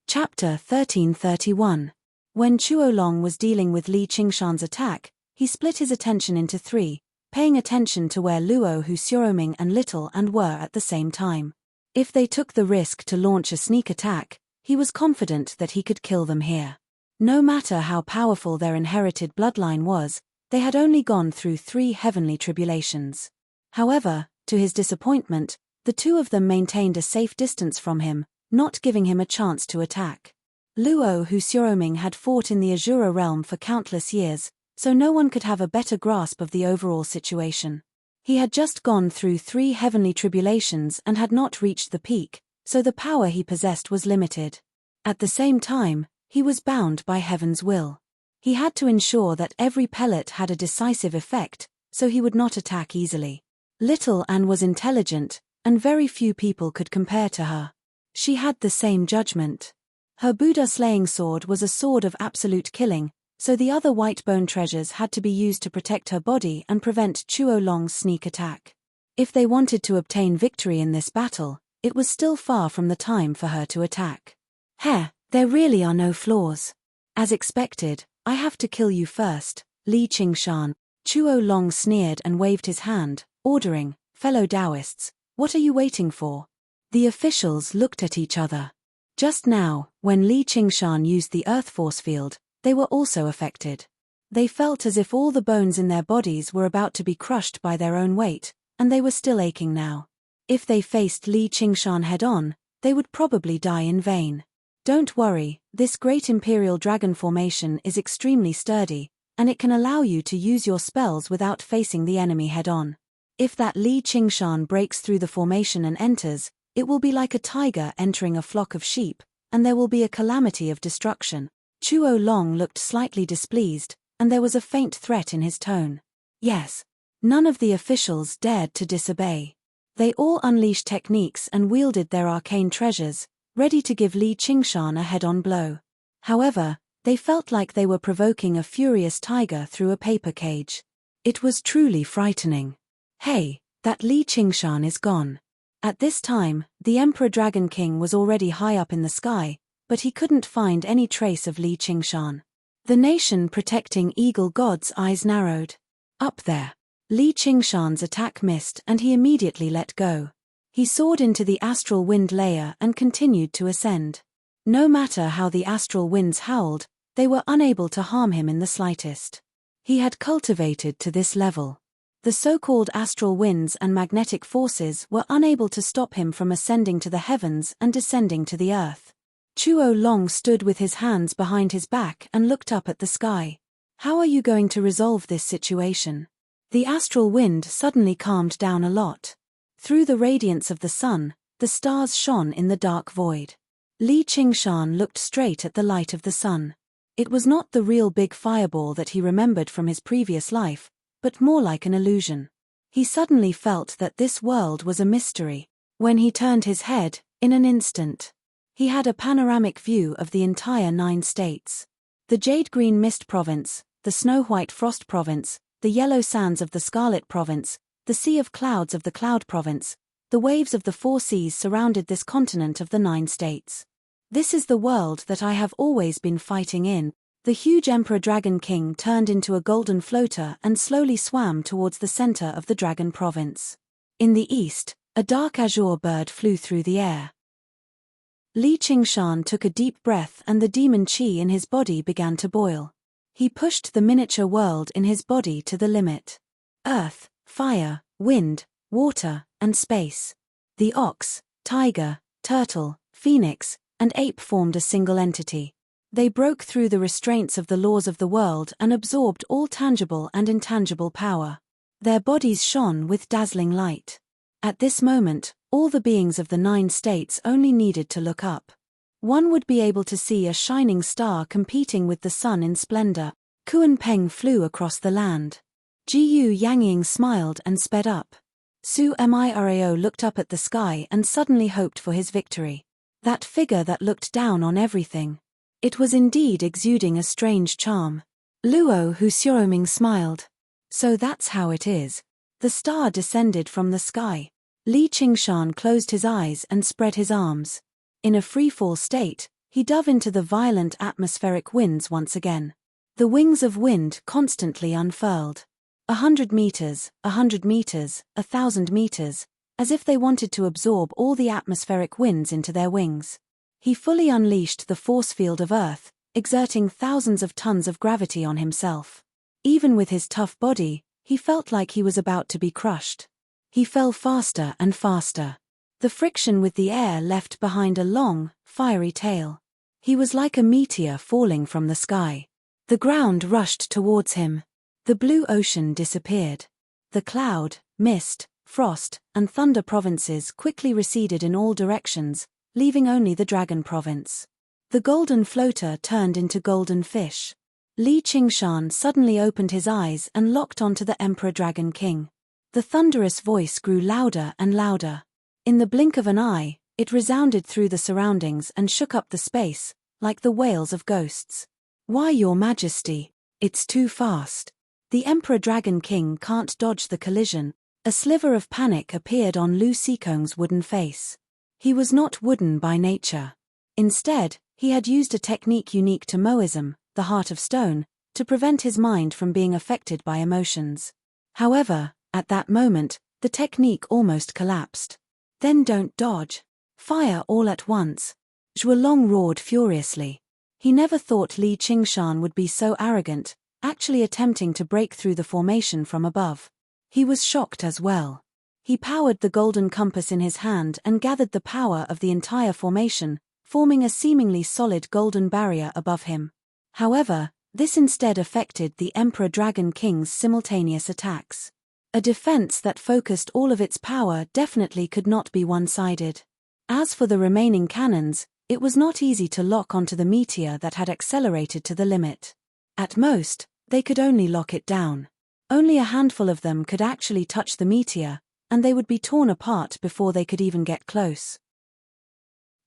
Chapter 1331. When Chuo Long was dealing with Li Qingshan's attack, he split his attention into three, paying attention to where Luo Hu Xiaoming and Little and were at the same time. If they took the risk to launch a sneak attack, he was confident that he could kill them here. No matter how powerful their inherited bloodline was, they had only gone through 3 heavenly tribulations. However, to his disappointment, the two of them maintained a safe distance from him, not giving him a chance to attack. Luo Hu Xiaoming had fought in the Azura realm for countless years, so no one could have a better grasp of the overall situation. He had just gone through 3 heavenly tribulations and had not reached the peak, so the power he possessed was limited. At the same time, he was bound by heaven's will. He had to ensure that every pellet had a decisive effect, so he would not attack easily. Little Anne was intelligent, and very few people could compare to her. She had the same judgment. Her Buddha slaying sword was a sword of absolute killing, so the other white bone treasures had to be used to protect her body and prevent Chuo Long's sneak attack. If they wanted to obtain victory in this battle, it was still far from the time for her to attack. There really are no flaws. As expected, I have to kill you first, Li Qingshan. Chuo Long sneered and waved his hand, ordering, fellow Taoists, what are you waiting for? The officials looked at each other. Just now, when Li Qingshan used the earth force field, they were also affected. They felt as if all the bones in their bodies were about to be crushed by their own weight, and they were still aching now. If they faced Li Qingshan head-on, they would probably die in vain. Don't worry, this great imperial dragon formation is extremely sturdy, and it can allow you to use your spells without facing the enemy head-on. If that Li Qingshan breaks through the formation and enters, it will be like a tiger entering a flock of sheep, and there will be a calamity of destruction. Chuo Long looked slightly displeased, and there was a faint threat in his tone. Yes. None of the officials dared to disobey. They all unleashed techniques and wielded their arcane treasures, ready to give Li Qingshan a head-on blow. However, they felt like they were provoking a furious tiger through a paper cage. It was truly frightening. Hey, that Li Qingshan is gone. At this time, the Emperor Dragon King was already high up in the sky, but he couldn't find any trace of Li Qingshan. The nation protecting Eagle God's eyes narrowed. Up there. Li Qingshan's attack missed and he immediately let go. He soared into the astral wind layer and continued to ascend. No matter how the astral winds howled, they were unable to harm him in the slightest. He had cultivated to this level. The so-called astral winds and magnetic forces were unable to stop him from ascending to the heavens and descending to the earth. Chuo Long stood with his hands behind his back and looked up at the sky. How are you going to resolve this situation? The astral wind suddenly calmed down a lot. Through the radiance of the sun, the stars shone in the dark void. Li Qingshan looked straight at the light of the sun. It was not the real big fireball that he remembered from his previous life, but more like an illusion. He suddenly felt that this world was a mystery. When he turned his head, in an instant, he had a panoramic view of the entire 9 states. The jade-green mist province, the snow-white frost province, the yellow sands of the scarlet province, the sea of clouds of the cloud province, the waves of the 4 seas surrounded this continent of the 9 states. This is the world that I have always been fighting in. The huge Emperor Dragon King turned into a golden floater and slowly swam towards the center of the Dragon Province. In the east, a dark azure bird flew through the air. Li Qingshan took a deep breath and the demon qi in his body began to boil. He pushed the miniature world in his body to the limit. Earth, fire, wind, water, and space. The ox, tiger, turtle, phoenix, and ape formed a single entity. They broke through the restraints of the laws of the world and absorbed all tangible and intangible power. Their bodies shone with dazzling light. At this moment, all the beings of the 9 states only needed to look up. One would be able to see a shining star competing with the sun in splendor. Kuan Peng flew across the land. Jiyu Yangying smiled and sped up. Su Mirao looked up at the sky and suddenly hoped for his victory. That figure that looked down on everything. It was indeed exuding a strange charm. Luo Hu Xiaoming smiled. So that's how it is. The star descended from the sky. Li Qingshan closed his eyes and spread his arms. In a free-fall state, he dove into the violent atmospheric winds once again. The wings of wind constantly unfurled. 100 meters, 100 meters, 1,000 meters, as if they wanted to absorb all the atmospheric winds into their wings. He fully unleashed the force field of Earth, exerting thousands of tons of gravity on himself. Even with his tough body, he felt like he was about to be crushed. He fell faster and faster. The friction with the air left behind a long, fiery tail. He was like a meteor falling from the sky. The ground rushed towards him. The blue ocean disappeared. The cloud, mist, frost, and thunder provinces quickly receded in all directions, leaving only the dragon province. The golden floater turned into golden fish. Li Qingshan suddenly opened his eyes and locked onto the Emperor Dragon King. The thunderous voice grew louder and louder. In the blink of an eye, it resounded through the surroundings and shook up the space, like the wails of ghosts. "Why, Your Majesty? It's too fast. The Emperor Dragon King can't dodge the collision." A sliver of panic appeared on Lu Xikong's wooden face. He was not wooden by nature. Instead, he had used a technique unique to Moism, the heart of stone, to prevent his mind from being affected by emotions. However, at that moment, the technique almost collapsed. "Then don't dodge. Fire all at once." Zhuolong roared furiously. He never thought Li Qingshan would be so arrogant, actually attempting to break through the formation from above. He was shocked as well. He powered the golden compass in his hand and gathered the power of the entire formation, forming a seemingly solid golden barrier above him. However, this instead affected the Emperor Dragon King's simultaneous attacks. A defense that focused all of its power definitely could not be one-sided. As for the remaining cannons, it was not easy to lock onto the meteor that had accelerated to the limit. At most, they could only lock it down. Only a handful of them could actually touch the meteor, and they would be torn apart before they could even get close.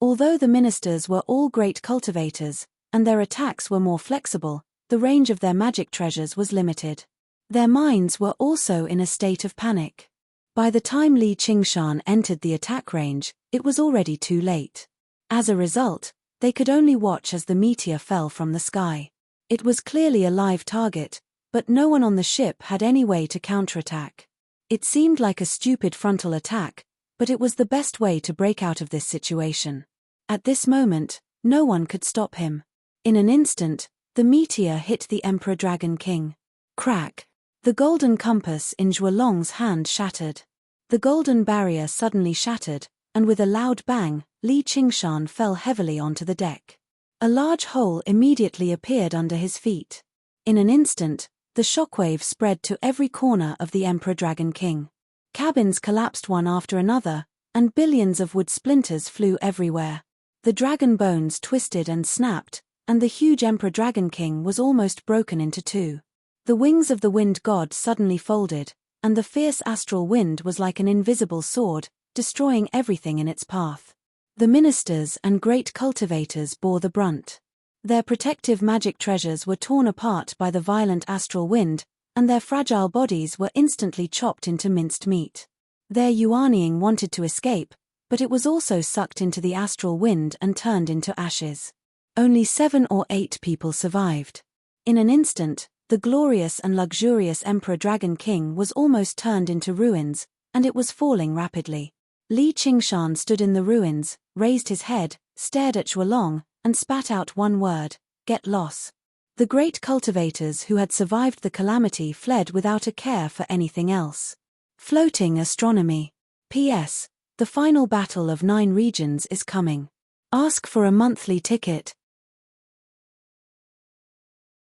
Although the ministers were all great cultivators, and their attacks were more flexible, the range of their magic treasures was limited. Their minds were also in a state of panic. By the time Li Qingshan entered the attack range, it was already too late. As a result, they could only watch as the meteor fell from the sky. It was clearly a live target, but no one on the ship had any way to counterattack. It seemed like a stupid frontal attack, but it was the best way to break out of this situation. At this moment, no one could stop him. In an instant, the meteor hit the Emperor Dragon King. Crack! The golden compass in Zhuolong's hand shattered. The golden barrier suddenly shattered, and with a loud bang, Li Qingshan fell heavily onto the deck. A large hole immediately appeared under his feet. In an instant, the shockwave spread to every corner of the Emperor Dragon King. Cabins collapsed one after another, and billions of wood splinters flew everywhere. The dragon bones twisted and snapped, and the huge Emperor Dragon King was almost broken into two. The wings of the wind god suddenly folded, and the fierce astral wind was like an invisible sword, destroying everything in its path. The ministers and great cultivators bore the brunt. Their protective magic treasures were torn apart by the violent astral wind, and their fragile bodies were instantly chopped into minced meat. Their Yuanying wanted to escape, but it was also sucked into the astral wind and turned into ashes. Only 7 or 8 people survived. In an instant, the glorious and luxurious Emperor Dragon King was almost turned into ruins, and it was falling rapidly. Li Qingshan stood in the ruins, raised his head, stared at Zhuolong, and spat out one word: "Get lost." The great cultivators who had survived the calamity fled without a care for anything else. Floating astronomy. P.S. The final battle of 9 regions is coming. Ask for a monthly ticket.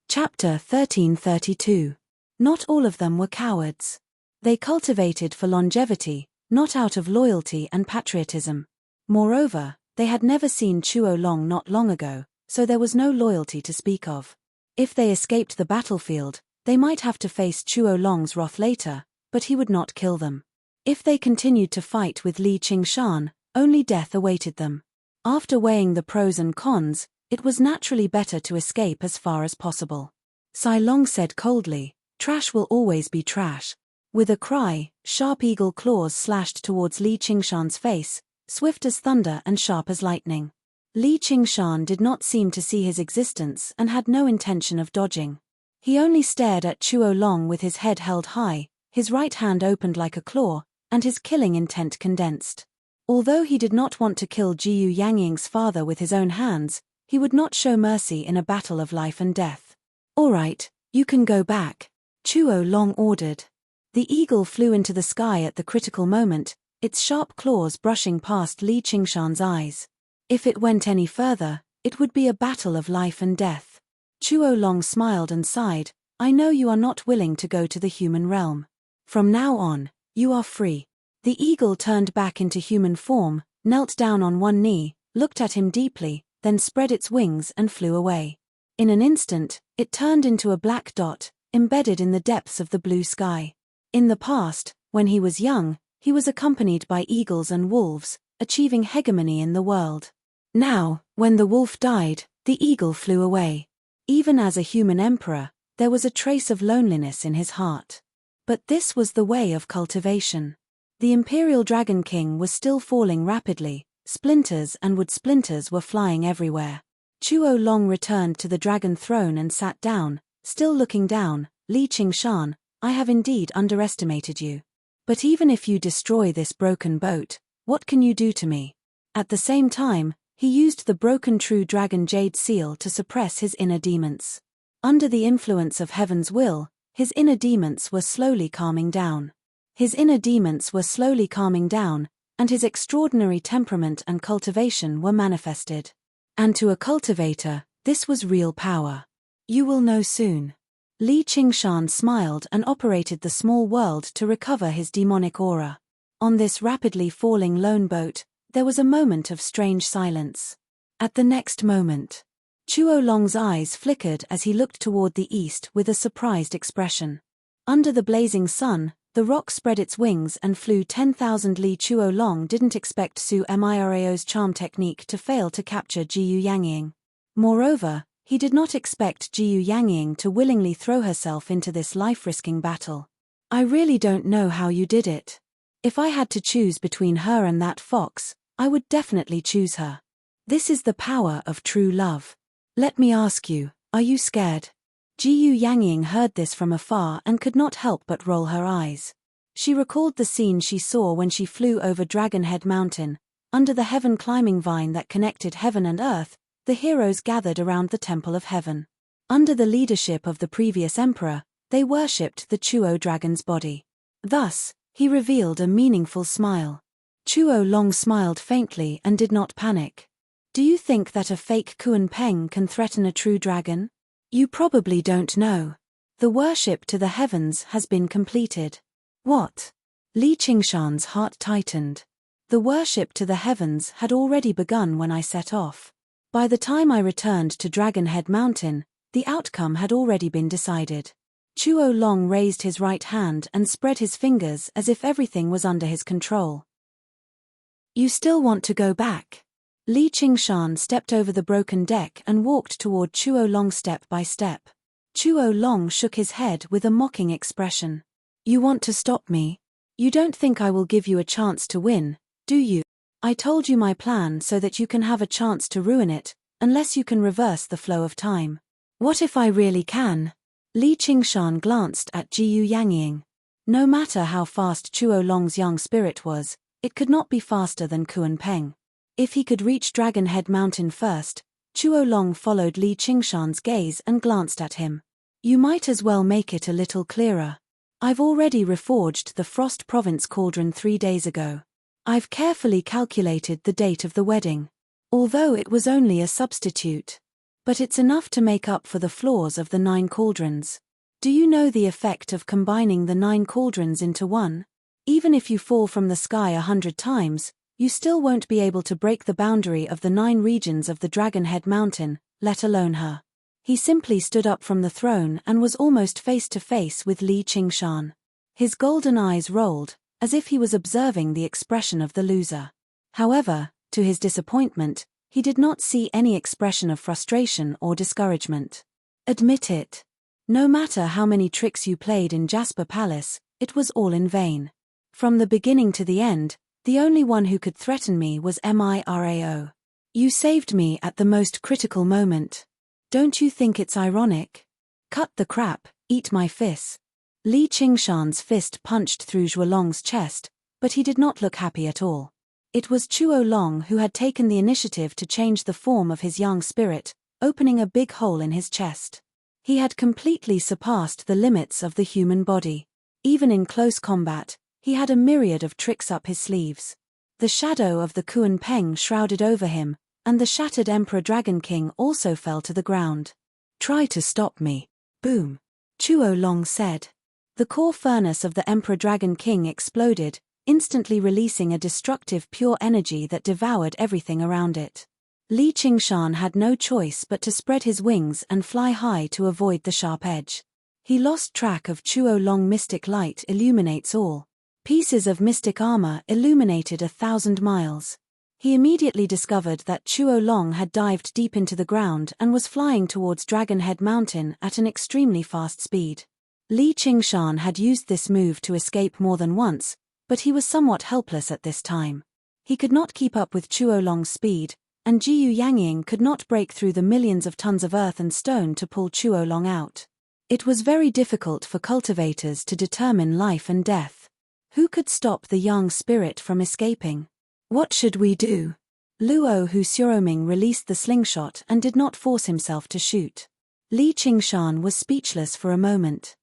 Chapter 1332. Not all of them were cowards. They cultivated for longevity, not out of loyalty and patriotism. Moreover, they had never seen Chuo Long not long ago, so there was no loyalty to speak of. If they escaped the battlefield, they might have to face Chuo Long's wrath later, but he would not kill them. If they continued to fight with Li Qingshan, only death awaited them. After weighing the pros and cons, it was naturally better to escape as far as possible. Sai Long said coldly, "Trash will always be trash." With a cry, sharp eagle claws slashed towards Li Qingshan's face, swift as thunder and sharp as lightning. Li Qingshan did not seem to see his existence and had no intention of dodging. He only stared at Chuo Long with his head held high, his right hand opened like a claw, and his killing intent condensed. Although he did not want to kill Jiyu Yangying's father with his own hands, he would not show mercy in a battle of life and death. "All right, you can go back," Chuo Long ordered. The eagle flew into the sky at the critical moment, its sharp claws brushing past Li Qingshan's eyes. If it went any further, it would be a battle of life and death. Chuo Long smiled and sighed, "I know you are not willing to go to the human realm. From now on, you are free." The eagle turned back into human form, knelt down on one knee, looked at him deeply, then spread its wings and flew away. In an instant, it turned into a black dot, embedded in the depths of the blue sky. In the past, when he was young, he was accompanied by eagles and wolves, achieving hegemony in the world. Now, when the wolf died, the eagle flew away. Even as a human emperor, there was a trace of loneliness in his heart. But this was the way of cultivation. The Imperial Dragon King was still falling rapidly, splinters and wood splinters were flying everywhere. Chuo Long returned to the dragon throne and sat down, still looking down. "Li Qingshan, I have indeed underestimated you. But even if you destroy this broken boat, what can you do to me?" At the same time, he used the broken true dragon jade seal to suppress his inner demons. Under the influence of heaven's will, his inner demons were slowly calming down. And his extraordinary temperament and cultivation were manifested. And to a cultivator, this was real power. "You will know soon." Li Qingshan smiled and operated the small world to recover his demonic aura. On this rapidly falling lone boat, there was a moment of strange silence. At the next moment, Chuo Long's eyes flickered as he looked toward the east with a surprised expression. Under the blazing sun, the rock spread its wings and flew 10,000 li. Chuo Long didn't expect Su Mirao's charm technique to fail to capture Jiyu Yangying. Moreover, he did not expect Jiyu Yangying to willingly throw herself into this life-risking battle. "I really don't know how you did it. If I had to choose between her and that fox, I would definitely choose her. This is the power of true love. Let me ask you, are you scared?" Jiyu Yangying heard this from afar and could not help but roll her eyes. She recalled the scene she saw when she flew over Dragonhead Mountain. Under the heaven climbing vine that connected heaven and earth, the heroes gathered around the Temple of Heaven. Under the leadership of the previous emperor, they worshipped the Chuo dragon's body. Thus, he revealed a meaningful smile. Chuo Long smiled faintly and did not panic. "Do you think that a fake Kuan Peng can threaten a true dragon? You probably don't know. The worship to the heavens has been completed." "What?" Li Qingshan's heart tightened. "The worship to the heavens had already begun when I set off. By the time I returned to Dragonhead Mountain, the outcome had already been decided." Chuo Long raised his right hand and spread his fingers as if everything was under his control. "You still want to go back?" Li Qingshan stepped over the broken deck and walked toward Chuo Long step by step. Chuo Long shook his head with a mocking expression. "You want to stop me? You don't think I will give you a chance to win, do you? I told you my plan so that you can have a chance to ruin it, unless you can reverse the flow of time. What if I really can?" Li Qingshan glanced at Jiyu Yangying. No matter how fast Chuo Long's young spirit was, it could not be faster than Kuan Peng. If he could reach Dragonhead Mountain first, Chuo Long followed Li Qingshan's gaze and glanced at him. "You might as well make it a little clearer. I've already reforged the Frost Province cauldron 3 days ago. I've carefully calculated the date of the wedding. Although it was only a substitute. But it's enough to make up for the flaws of the 9 cauldrons. Do you know the effect of combining the 9 cauldrons into one? Even if you fall from the sky 100 times, you still won't be able to break the boundary of the 9 regions of the Dragonhead Mountain, let alone her. He simply stood up from the throne and was almost face to face with Li Qingshan. His golden eyes rolled, as if he was observing the expression of the loser. However, to his disappointment, he did not see any expression of frustration or discouragement. Admit it. No matter how many tricks you played in Jasper Palace, it was all in vain. From the beginning to the end, the only one who could threaten me was Mirao. You saved me at the most critical moment. Don't you think it's ironic? Cut the crap, eat my fist. Li Qingshan's fist punched through Zhuolong's chest, but he did not look happy at all. It was Zhuolong who had taken the initiative to change the form of his young spirit, opening a big hole in his chest. He had completely surpassed the limits of the human body. Even in close combat, he had a myriad of tricks up his sleeves. The shadow of the Kuan Peng shrouded over him, and the shattered Emperor Dragon King also fell to the ground. Try to stop me. Boom. Zhuolong said. The core furnace of the Emperor Dragon King exploded, instantly releasing a destructive pure energy that devoured everything around it. Li Qingshan had no choice but to spread his wings and fly high to avoid the sharp edge. He lost track of Zhuolong. Mystic light illuminates all. Pieces of mystic armor illuminated 1,000 miles. He immediately discovered that Zhuolong had dived deep into the ground and was flying towards Dragonhead Mountain at an extremely fast speed. Li Qingshan had used this move to escape more than once, but he was somewhat helpless at this time. He could not keep up with Zhuolong's speed, and Jiyu Yangying could not break through the millions of tons of earth and stone to pull Zhuolong out. It was very difficult for cultivators to determine life and death. Who could stop the young spirit from escaping? What should we do? Luo Hu Xiaoming released the slingshot and did not force himself to shoot. Li Qingshan was speechless for a moment.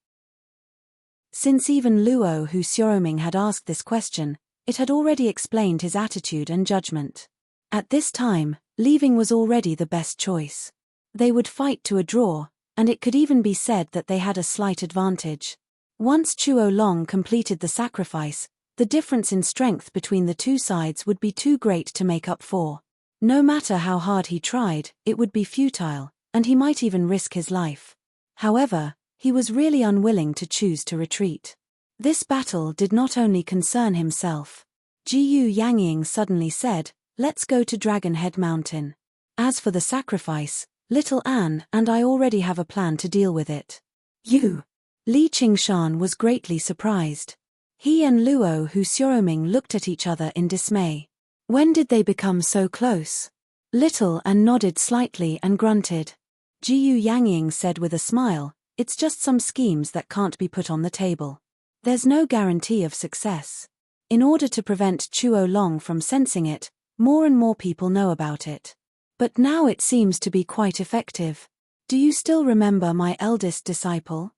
Since even Luo Hu Xiaoming had asked this question, it had already explained his attitude and judgment. At this time, leaving was already the best choice. They would fight to a draw, and it could even be said that they had a slight advantage. Once Zhuolong completed the sacrifice, the difference in strength between the two sides would be too great to make up for. No matter how hard he tried, it would be futile, and he might even risk his life. However, he was really unwilling to choose to retreat. This battle did not only concern himself. Jiyu Yangying suddenly said, "Let's go to Dragonhead Mountain. As for the sacrifice, little Anne and I already have a plan to deal with it." You! Li Qingshan was greatly surprised. He and Luo Hu Xiaoming looked at each other in dismay. When did they become so close? Little Anne nodded slightly and grunted. Jiyu Yangying said with a smile, "It's just some schemes that can't be put on the table. There's no guarantee of success. In order to prevent Zhuolong from sensing it, more and more people know about it. But now it seems to be quite effective. Do you still remember my eldest disciple?"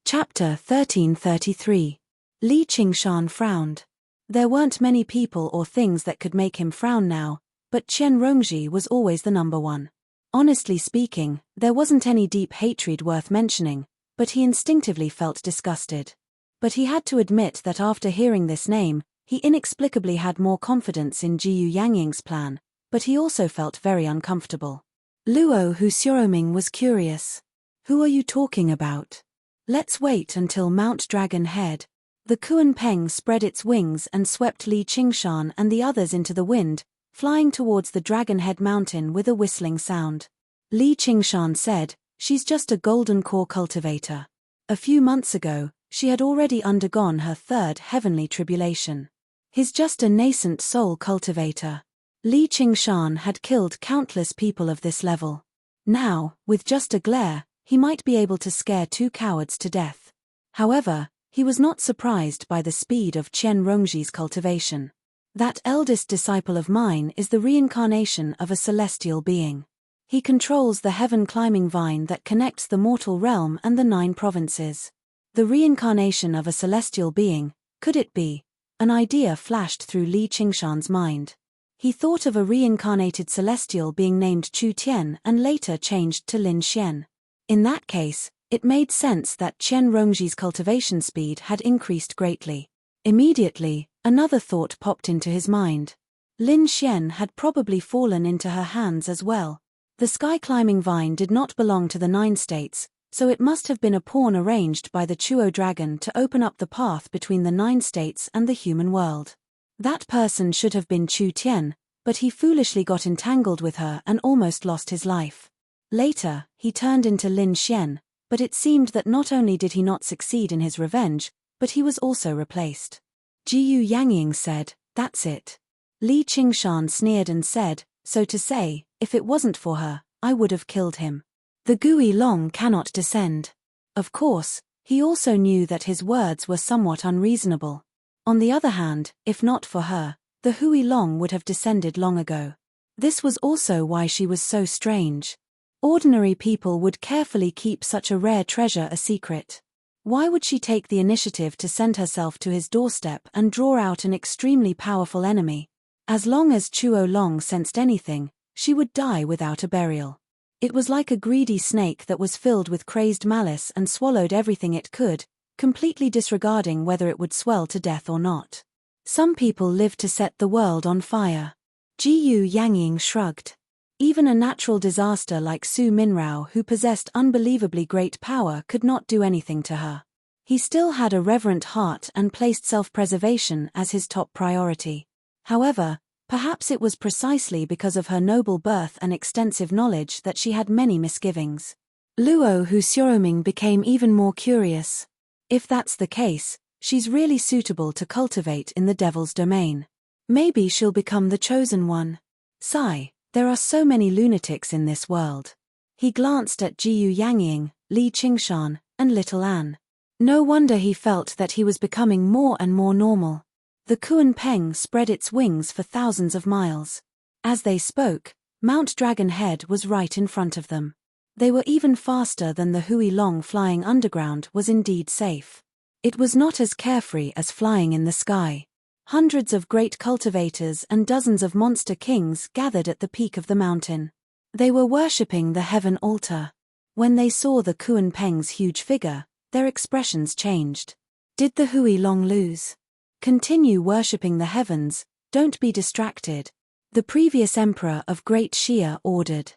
Chapter 1333. Li Qingshan frowned. There weren't many people or things that could make him frown now, but Qian Rongji was always the number one. Honestly speaking, there wasn't any deep hatred worth mentioning, but he instinctively felt disgusted. But he had to admit that after hearing this name, he inexplicably had more confidence in Jiyu Yangying's plan, but he also felt very uncomfortable. Luo Hu Xiaoming was curious. "Who are you talking about?" "Let's wait until Mount Dragon Head." The Kuan Peng spread its wings and swept Li Qingshan and the others into the wind, flying towards the Dragonhead Mountain with a whistling sound. Li Qingshan said, "She's just a golden core cultivator. A few months ago, she had already undergone her 3rd heavenly tribulation. He's just a nascent soul cultivator." Li Qingshan had killed countless people of this level. Now, with just a glare, he might be able to scare 2 cowards to death. However, he was not surprised by the speed of Qian Rongji's cultivation. That eldest disciple of mine is the reincarnation of a celestial being. He controls the heaven-climbing vine that connects the mortal realm and the 9 provinces. The reincarnation of a celestial being, could it be? An idea flashed through Li Qingshan's mind. He thought of a reincarnated celestial being named Chu Tian and later changed to Lin Xian. In that case, it made sense that Qian Rongji's cultivation speed had increased greatly. Immediately, another thought popped into his mind. Lin Xian had probably fallen into her hands as well. The sky-climbing vine did not belong to the 9 states, so it must have been a pawn arranged by the Chuo dragon to open up the path between the 9 states and the human world. That person should have been Chu Tian, but he foolishly got entangled with her and almost lost his life. Later, he turned into Lin Xian, but it seemed that not only did he not succeed in his revenge, but he was also replaced. Jiyu Yangying said, "That's it." Li Qingshan sneered and said, "So to say, if it wasn't for her, I would have killed him. The Gui Long cannot descend." Of course, he also knew that his words were somewhat unreasonable. On the other hand, if not for her, the Hui Long would have descended long ago. This was also why she was so strange. Ordinary people would carefully keep such a rare treasure a secret. Why would she take the initiative to send herself to his doorstep and draw out an extremely powerful enemy? As long as Chuo Long sensed anything, she would die without a burial. It was like a greedy snake that was filled with crazed malice and swallowed everything it could, completely disregarding whether it would swell to death or not. Some people live to set the world on fire. Jiyu Yangying shrugged. Even a natural disaster like Su Minrao, who possessed unbelievably great power, could not do anything to her. He still had a reverent heart and placed self-preservation as his top priority. However, perhaps it was precisely because of her noble birth and extensive knowledge that she had many misgivings. Luo Hu Xiaoming became even more curious. If that's the case, she's really suitable to cultivate in the devil's domain. Maybe she'll become the chosen one. Sigh, there are so many lunatics in this world. He glanced at Jiyu Yangying, Li Qingshan, and Little Anne. No wonder he felt that he was becoming more and more normal. The Kuan Peng spread its wings for thousands of miles. As they spoke, Mount Dragon Head was right in front of them. They were even faster than the Hui Long. Flying underground was indeed safe. It was not as carefree as flying in the sky. Hundreds of great cultivators and dozens of monster kings gathered at the peak of the mountain. They were worshipping the heaven altar. When they saw the Kuan Peng's huge figure, their expressions changed. Did the Hui Long lose? Continue worshipping the heavens, don't be distracted, the previous emperor of Great Xia ordered.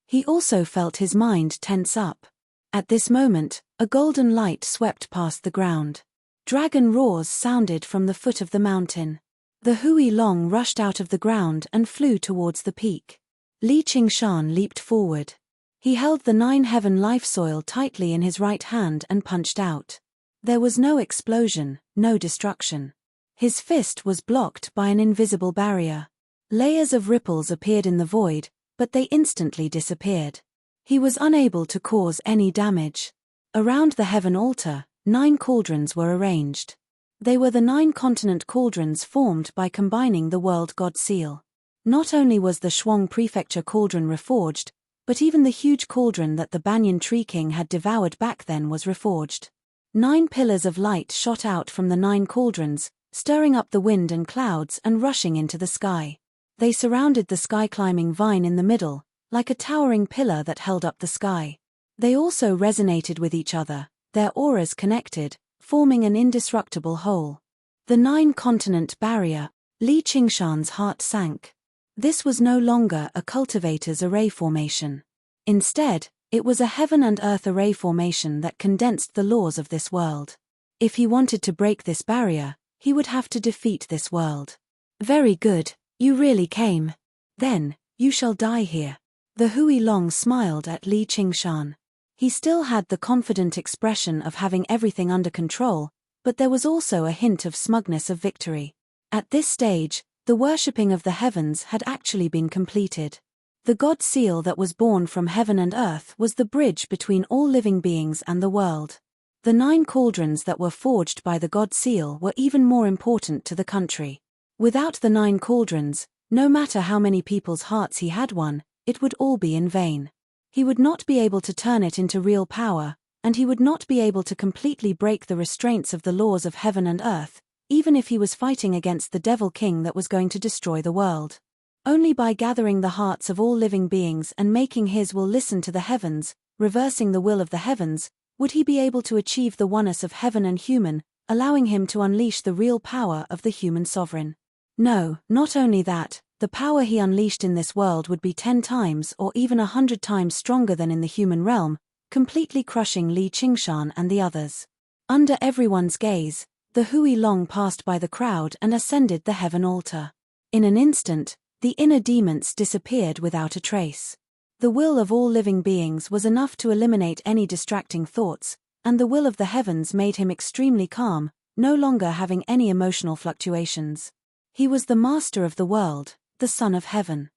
He also felt his mind tense up. At this moment, a golden light swept past the ground. Dragon roars sounded from the foot of the mountain. The Hui Long rushed out of the ground and flew towards the peak. Li Qingshan leaped forward. He held the 9 heaven life soil tightly in his right hand and punched out. There was no explosion, no destruction. His fist was blocked by an invisible barrier. Layers of ripples appeared in the void, but they instantly disappeared. He was unable to cause any damage. Around the heaven altar, 9 cauldrons were arranged. They were the 9 continent cauldrons formed by combining the world god seal. Not only was the Shuang Prefecture cauldron reforged, but even the huge cauldron that the Banyan Tree King had devoured back then was reforged. 9 pillars of light shot out from the 9 cauldrons, stirring up the wind and clouds and rushing into the sky. They surrounded the sky-climbing vine in the middle, like a towering pillar that held up the sky. They also resonated with each other, their auras connected, forming an indestructible whole. The 9-continent barrier. Li Qingshan's heart sank. This was no longer a cultivator's array formation. Instead, it was a heaven and earth array formation that condensed the laws of this world. If he wanted to break this barrier, he would have to defeat this world. Very good, you really came. Then, you shall die here. The Hui Long smiled at Li Qingshan. He still had the confident expression of having everything under control, but there was also a hint of smugness of victory. At this stage, the worshipping of the heavens had actually been completed. The god seal that was born from heaven and earth was the bridge between all living beings and the world. The 9 cauldrons that were forged by the god seal were even more important to the country. Without the 9 cauldrons, no matter how many people's hearts he had won, it would all be in vain. He would not be able to turn it into real power, and he would not be able to completely break the restraints of the laws of heaven and earth, even if he was fighting against the Devil King that was going to destroy the world. Only by gathering the hearts of all living beings and making his will listen to the heavens, reversing the will of the heavens, would he be able to achieve the oneness of heaven and human, allowing him to unleash the real power of the human sovereign. No, not only that, the power he unleashed in this world would be 10 times or even 100 times stronger than in the human realm, completely crushing Li Qingshan and the others. Under everyone's gaze, the Hui Long passed by the crowd and ascended the heaven altar. In an instant, the inner demons disappeared without a trace. The will of all living beings was enough to eliminate any distracting thoughts, and the will of the heavens made him extremely calm, no longer having any emotional fluctuations. He was the master of the world, the Son of Heaven.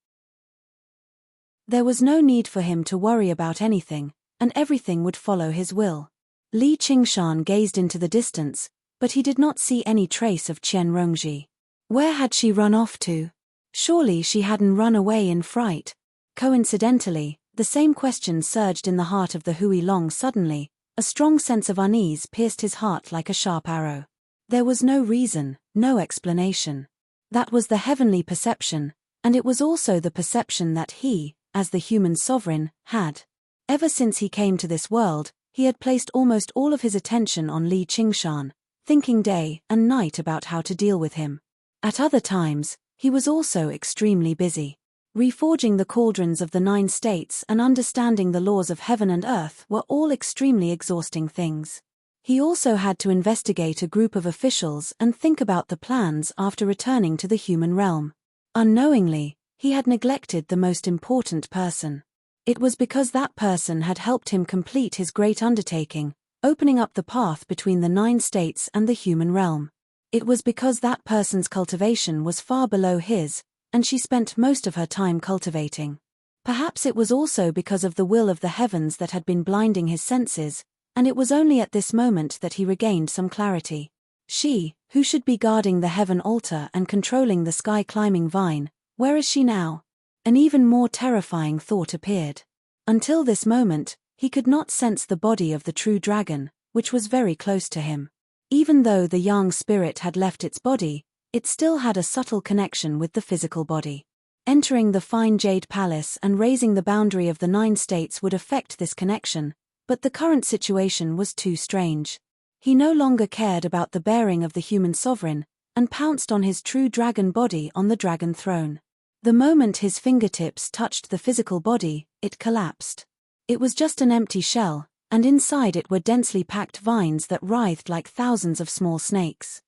There was no need for him to worry about anything, and everything would follow his will. Li Qingshan gazed into the distance, but he did not see any trace of Qian Rongji. Where had she run off to? Surely she hadn't run away in fright. Coincidentally, the same question surged in the heart of the Hui Long suddenly. A strong sense of unease pierced his heart like a sharp arrow. There was no reason, no explanation. That was the heavenly perception, and it was also the perception that he, as the human sovereign, had. Ever since he came to this world, he had placed almost all of his attention on Li Qingshan, thinking day and night about how to deal with him. At other times, he was also extremely busy. Reforging the cauldrons of the 9 states and understanding the laws of heaven and earth were all extremely exhausting things. He also had to investigate a group of officials and think about the plans after returning to the human realm. Unknowingly, he had neglected the most important person. It was because that person had helped him complete his great undertaking, opening up the path between the 9 states and the human realm. It was because that person's cultivation was far below his, and she spent most of her time cultivating. Perhaps it was also because of the will of the heavens that had been blinding his senses, and it was only at this moment that he regained some clarity. She, who should be guarding the heaven altar and controlling the sky-climbing vine, where is she now? An even more terrifying thought appeared. Until this moment, he could not sense the body of the true dragon, which was very close to him. Even though the yang spirit had left its body, it still had a subtle connection with the physical body. Entering the fine jade palace and raising the boundary of the 9 states would affect this connection, but the current situation was too strange. He no longer cared about the bearing of the human sovereign, and pounced on his true dragon body on the dragon throne. The moment his fingertips touched the physical body, it collapsed. It was just an empty shell, and inside it were densely packed vines that writhed like thousands of small snakes.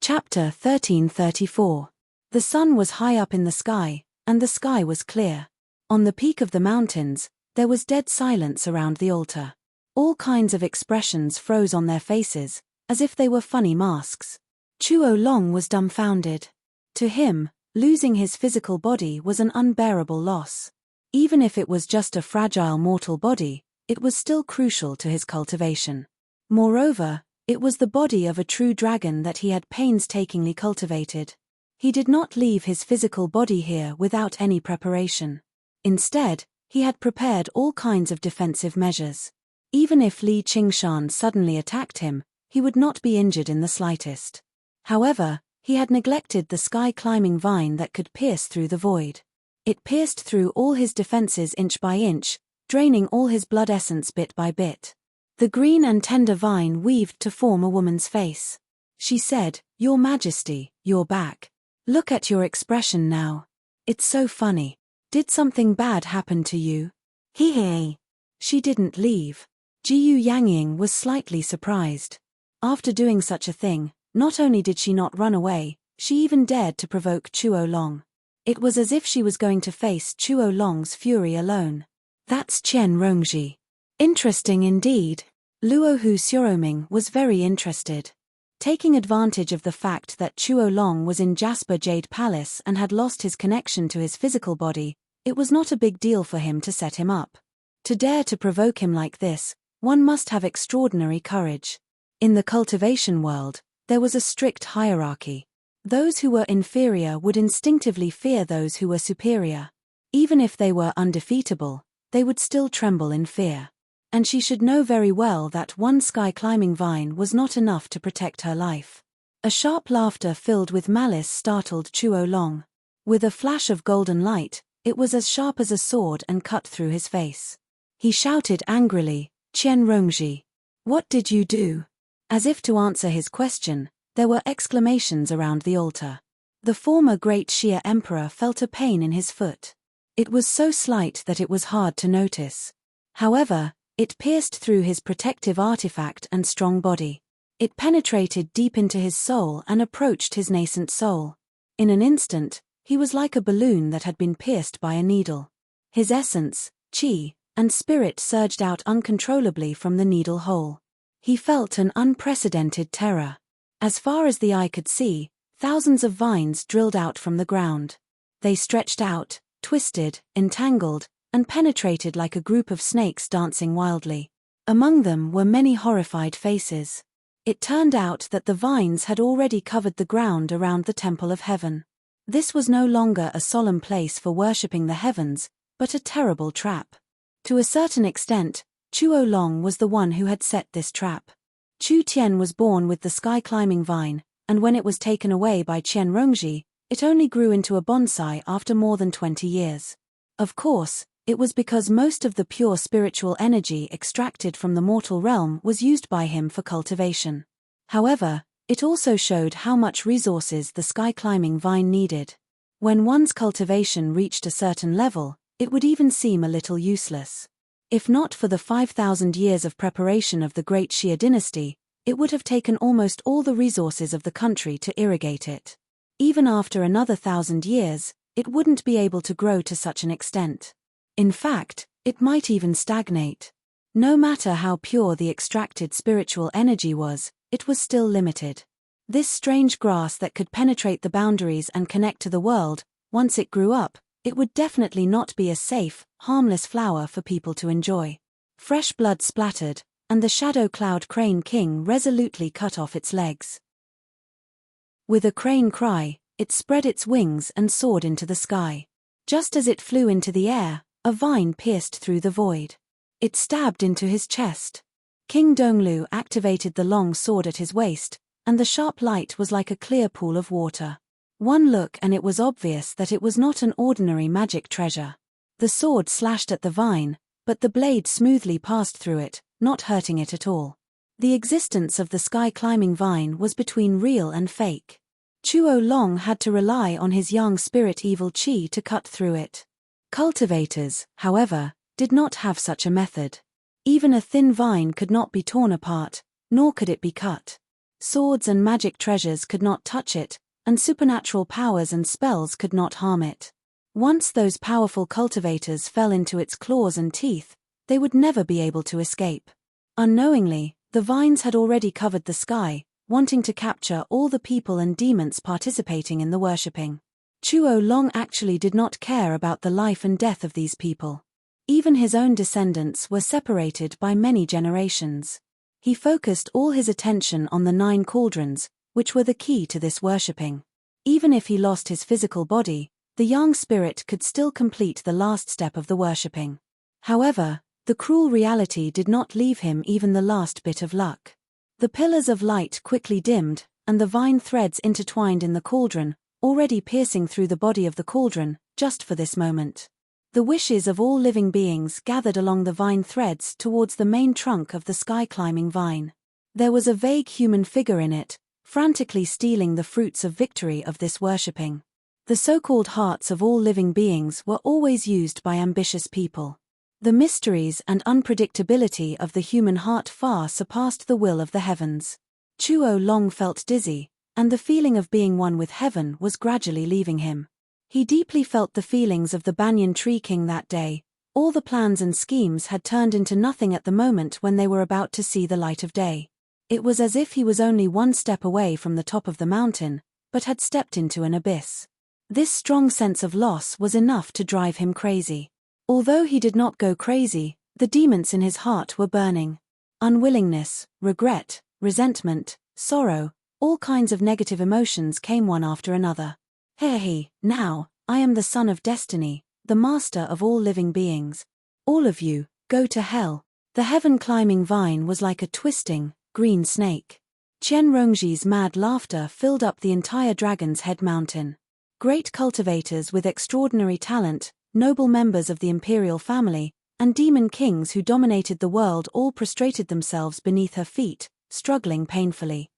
Chapter 1334. The sun was high up in the sky, and the sky was clear. On the peak of the mountains, there was dead silence around the altar. All kinds of expressions froze on their faces, as if they were funny masks. Chuo Long was dumbfounded. To him, losing his physical body was an unbearable loss. Even if it was just a fragile mortal body, it was still crucial to his cultivation. Moreover, it was the body of a true dragon that he had painstakingly cultivated. He did not leave his physical body here without any preparation. Instead, he had prepared all kinds of defensive measures. Even if Li Qingshan suddenly attacked him, he would not be injured in the slightest. However, he had neglected the sky-climbing vine that could pierce through the void. It pierced through all his defenses inch by inch, draining all his blood essence bit by bit. The green and tender vine weaved to form a woman's face. She said, "Your Majesty, you're back. Look at your expression now. It's so funny. Did something bad happen to you?" Hee. She didn't leave. Jiyu Yangying was slightly surprised. After doing such a thing, not only did she not run away, she even dared to provoke Chuo Long. It was as if she was going to face Chuo Long's fury alone. That's Qian Rongji. Interesting indeed. Luohu Xiaoming was very interested. Taking advantage of the fact that Chuo Long was in Jasper Jade Palace and had lost his connection to his physical body, it was not a big deal for him to set him up. To dare to provoke him like this, one must have extraordinary courage. In the cultivation world, there was a strict hierarchy. Those who were inferior would instinctively fear those who were superior. Even if they were undefeatable, they would still tremble in fear. and she should know very well that one sky-climbing vine was not enough to protect her life. A sharp laughter filled with malice startled Chuo Long. With a flash of golden light, it was as sharp as a sword and cut through his face. He shouted angrily, "Qian Rongji, what did you do?" As if to answer his question, there were exclamations around the altar. The former great Xia emperor felt a pain in his foot. It was so slight that it was hard to notice. However, it pierced through his protective artifact and strong body. It penetrated deep into his soul and approached his nascent soul. In an instant, he was like a balloon that had been pierced by a needle. His essence, qi, and spirit surged out uncontrollably from the needle hole. He felt an unprecedented terror. As far as the eye could see, thousands of vines drilled out from the ground. They stretched out, twisted, entangled, and penetrated like a group of snakes dancing wildly. Among them were many horrified faces. It turned out that the vines had already covered the ground around the Temple of Heaven. This was no longer a solemn place for worshipping the heavens, but a terrible trap. To a certain extent, Chuo Long was the one who had set this trap. Chu Tian was born with the sky-climbing vine, and when it was taken away by Qian Rongji, it only grew into a bonsai after more than 20 years. Of course, it was because most of the pure spiritual energy extracted from the mortal realm was used by him for cultivation. However, it also showed how much resources the sky-climbing vine needed. When one's cultivation reached a certain level, it would even seem a little useless. If not for the 5,000 years of preparation of the great Xia dynasty, it would have taken almost all the resources of the country to irrigate it. Even after another 1,000 years, it wouldn't be able to grow to such an extent. In fact, it might even stagnate. No matter how pure the extracted spiritual energy was, it was still limited. This strange grass that could penetrate the boundaries and connect to the world, once it grew up, it would definitely not be a safe, harmless flower for people to enjoy. Fresh blood splattered, and the shadow cloud crane king resolutely cut off its legs. With a crane cry, it spread its wings and soared into the sky. Just as it flew into the air, a vine pierced through the void. It stabbed into his chest. King Donglu activated the long sword at his waist, and the sharp light was like a clear pool of water. One look and it was obvious that it was not an ordinary magic treasure. The sword slashed at the vine, but the blade smoothly passed through it, not hurting it at all. The existence of the sky-climbing vine was between real and fake. Chuo Long had to rely on his young spirit evil qi to cut through it. Cultivators, however, did not have such a method. Even a thin vine could not be torn apart, nor could it be cut. Swords and magic treasures could not touch it, and supernatural powers and spells could not harm it. Once those powerful cultivators fell into its claws and teeth, they would never be able to escape. Unknowingly, the vines had already covered the sky, wanting to capture all the people and demons participating in the worshipping. Chuo Long actually did not care about the life and death of these people. Even his own descendants were separated by many generations. He focused all his attention on the 9 cauldrons, which were the key to this worshipping. Even if he lost his physical body, the young spirit could still complete the last step of the worshipping. However, the cruel reality did not leave him even the last bit of luck. The pillars of light quickly dimmed, and the vine threads intertwined in the cauldron, already piercing through the body of the cauldron, just for this moment. The wishes of all living beings gathered along the vine threads towards the main trunk of the sky-climbing vine. There was a vague human figure in it, frantically stealing the fruits of victory of this worshipping. The so-called hearts of all living beings were always used by ambitious people. The mysteries and unpredictability of the human heart far surpassed the will of the heavens. Chuo Long felt dizzy, and the feeling of being one with heaven was gradually leaving him. He deeply felt the feelings of the banyan tree king that day. All the plans and schemes had turned into nothing at the moment when they were about to see the light of day. It was as if he was only one step away from the top of the mountain, but had stepped into an abyss. This strong sense of loss was enough to drive him crazy. Although he did not go crazy, the demons in his heart were burning. Unwillingness, regret, resentment, sorrow, all kinds of negative emotions came one after another. Hey, now, I am the son of destiny, the master of all living beings. All of you, go to hell. The heaven-climbing vine was like a twisting, green snake. Qianrongji's mad laughter filled up the entire Dragon's Head mountain. Great cultivators with extraordinary talent, noble members of the imperial family, and demon kings who dominated the world all prostrated themselves beneath her feet, struggling painfully.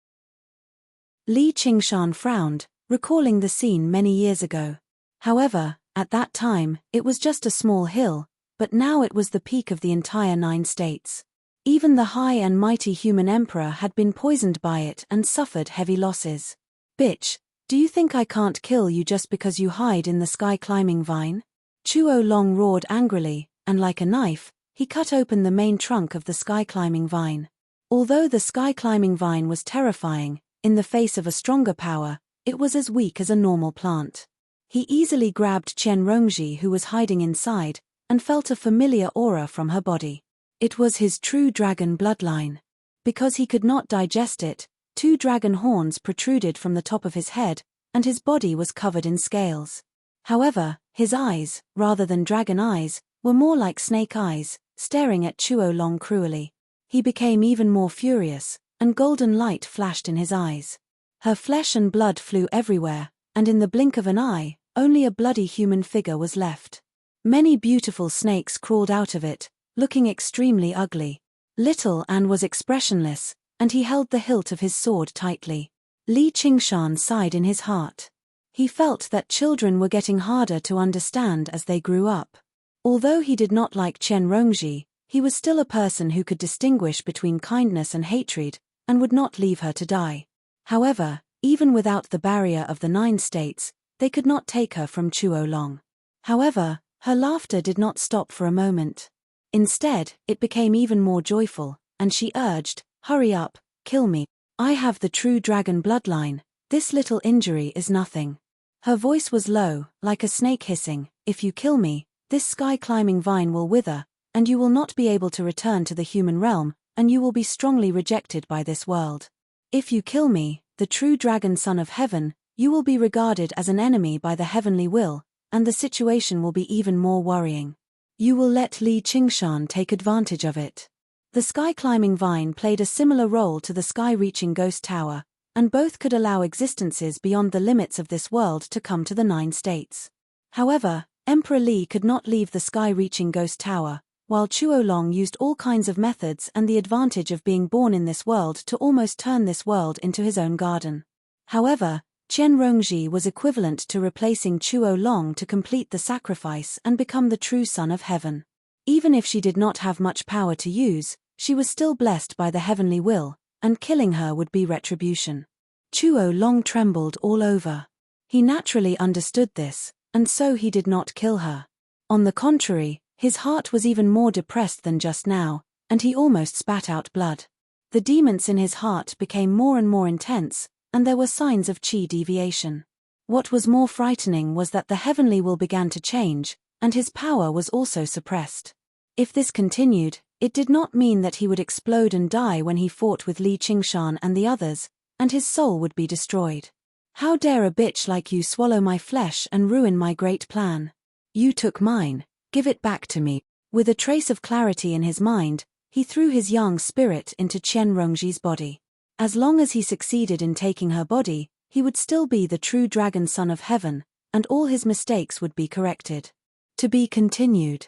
Li Qingshan frowned, recalling the scene many years ago. However, at that time, it was just a small hill, but now it was the peak of the entire 9 states. Even the high and mighty human emperor had been poisoned by it and suffered heavy losses. Bitch, do you think I can't kill you just because you hide in the sky-climbing vine? Chuo Long roared angrily, and like a knife, he cut open the main trunk of the sky-climbing vine. Although the sky-climbing vine was terrifying, in the face of a stronger power, it was as weak as a normal plant. He easily grabbed Qianrongji, who was hiding inside, and felt a familiar aura from her body. It was his true dragon bloodline. Because he could not digest it, 2 dragon horns protruded from the top of his head, and his body was covered in scales. However, his eyes, rather than dragon eyes, were more like snake eyes, staring at Chuo Long cruelly. He became even more furious, and golden light flashed in his eyes. Her flesh and blood flew everywhere, and in the blink of an eye, only a bloody human figure was left. Many beautiful snakes crawled out of it, looking extremely ugly. Little An was expressionless, and he held the hilt of his sword tightly. Li Qingshan sighed in his heart. He felt that children were getting harder to understand as they grew up. Although he did not like Qianrongji, he was still a person who could distinguish between kindness and hatred, and would not leave her to die. However, even without the barrier of the 9 states, they could not take her from Chuo Long. However, her laughter did not stop for a moment. Instead, it became even more joyful, and she urged, "Hurry up, kill me. I have the true dragon bloodline. This little injury is nothing." Her voice was low, like a snake hissing, "If you kill me, this sky-climbing vine will wither, and you will not be able to return to the human realm, and you will be strongly rejected by this world. If you kill me, the true dragon son of heaven, you will be regarded as an enemy by the heavenly will, and the situation will be even more worrying. You will let Li Qingshan take advantage of it." The sky-climbing vine played a similar role to the sky-reaching ghost tower, and both could allow existences beyond the limits of this world to come to the 9 states. However, Emperor Li could not leave the sky-reaching ghost tower, while Chuo Long used all kinds of methods and the advantage of being born in this world to almost turn this world into his own garden. However, Qianrongji was equivalent to replacing Chuo Long to complete the sacrifice and become the true son of heaven. Even if she did not have much power to use, she was still blessed by the heavenly will, and killing her would be retribution. Chuo Long trembled all over. He naturally understood this, and so he did not kill her. On the contrary, his heart was even more depressed than just now, and he almost spat out blood. The demons in his heart became more and more intense, and there were signs of qi deviation. What was more frightening was that the heavenly will began to change, and his power was also suppressed. If this continued, it did not mean that he would explode and die when he fought with Li Qingshan and the others, and his soul would be destroyed. "How dare a bitch like you swallow my flesh and ruin my great plan? You took mine, give it back to me." With a trace of clarity in his mind, he threw his young spirit into Qianrongji's body. As long as he succeeded in taking her body, he would still be the true dragon son of heaven, and all his mistakes would be corrected. To be continued.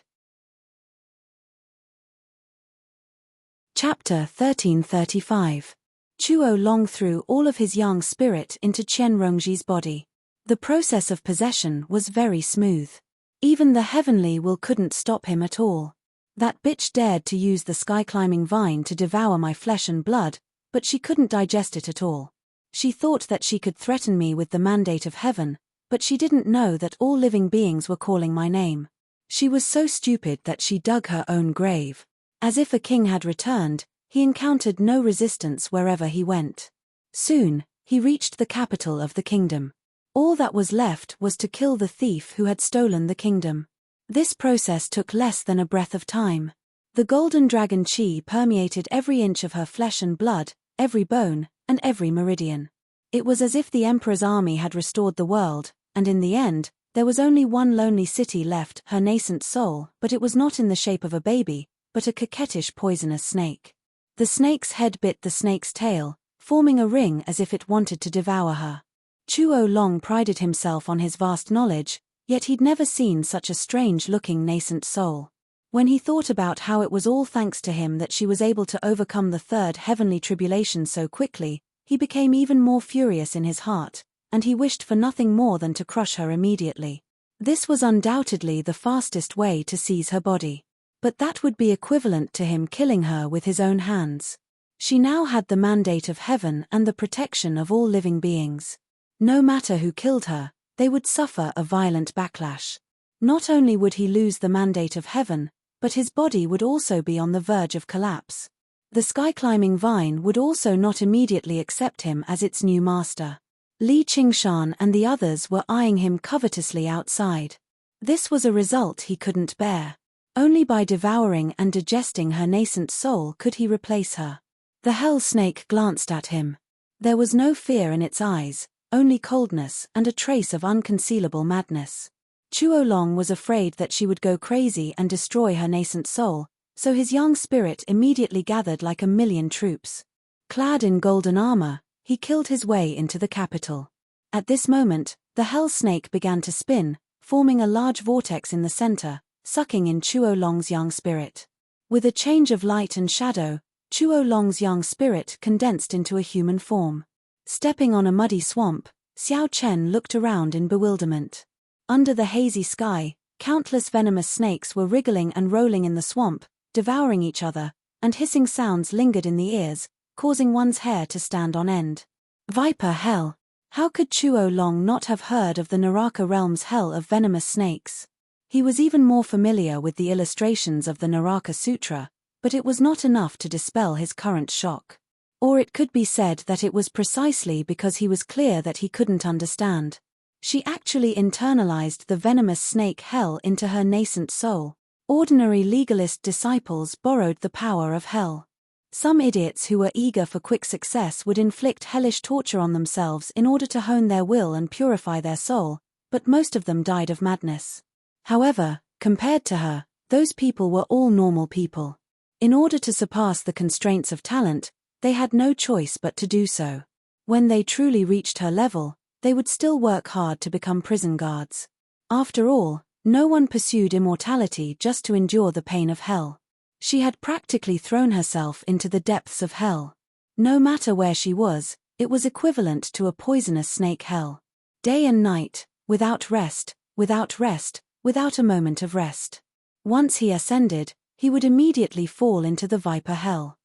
Chapter 1335. Chuo Long threw all of his young spirit into Qianrongji's body. The process of possession was very smooth. Even the heavenly will couldn't stop him at all. That bitch dared to use the sky-climbing vine to devour my flesh and blood, but she couldn't digest it at all. She thought that she could threaten me with the mandate of heaven, but she didn't know that all living beings were calling my name. She was so stupid that she dug her own grave. As if a king had returned, he encountered no resistance wherever he went. Soon, he reached the capital of the kingdom. All that was left was to kill the thief who had stolen the kingdom. This process took less than a breath of time. The golden dragon qi permeated every inch of her flesh and blood, every bone, and every meridian. It was as if the emperor's army had restored the world, and in the end, there was only one lonely city left, her nascent soul, but it was not in the shape of a baby, but a coquettish poisonous snake. The snake's head bit the snake's tail, forming a ring as if it wanted to devour her. Chuo Long prided himself on his vast knowledge, yet he'd never seen such a strange-looking nascent soul. When he thought about how it was all thanks to him that she was able to overcome the third heavenly tribulation so quickly, he became even more furious in his heart, and he wished for nothing more than to crush her immediately. This was undoubtedly the fastest way to seize her body. But that would be equivalent to him killing her with his own hands. She now had the mandate of heaven and the protection of all living beings. No matter who killed her, they would suffer a violent backlash. Not only would he lose the mandate of heaven, but his body would also be on the verge of collapse. The sky-climbing vine would also not immediately accept him as its new master. Li Qingshan and the others were eyeing him covetously outside. This was a result he couldn't bear. Only by devouring and digesting her nascent soul could he replace her. The hell snake glanced at him. There was no fear in its eyes, only coldness and a trace of unconcealable madness. Chuo Long was afraid that she would go crazy and destroy her nascent soul, so his young spirit immediately gathered like a million troops. Clad in golden armor, he killed his way into the capital. At this moment, the hell snake began to spin, forming a large vortex in the center, sucking in Chuo Long's young spirit. With a change of light and shadow, Chuo Long's young spirit condensed into a human form. Stepping on a muddy swamp, Xiao Chen looked around in bewilderment. Under the hazy sky, countless venomous snakes were wriggling and rolling in the swamp, devouring each other, and hissing sounds lingered in the ears, causing one's hair to stand on end. Viper hell! How could Chuo Long not have heard of the Naraka realm's hell of venomous snakes? He was even more familiar with the illustrations of the Naraka Sutra, but it was not enough to dispel his current shock. Or it could be said that it was precisely because he was clear that he couldn't understand. She actually internalized the venomous snake hell into her nascent soul. Ordinary legalist disciples borrowed the power of hell. Some idiots who were eager for quick success would inflict hellish torture on themselves in order to hone their will and purify their soul, but most of them died of madness. However, compared to her, those people were all normal people. In order to surpass the constraints of talent, they had no choice but to do so. When they truly reached her level, they would still work hard to become prison guards. After all, no one pursued immortality just to endure the pain of hell. She had practically thrown herself into the depths of hell. No matter where she was, it was equivalent to a poisonous snake hell. Day and night, without rest, without a moment of rest. Once he ascended, he would immediately fall into the viper hell.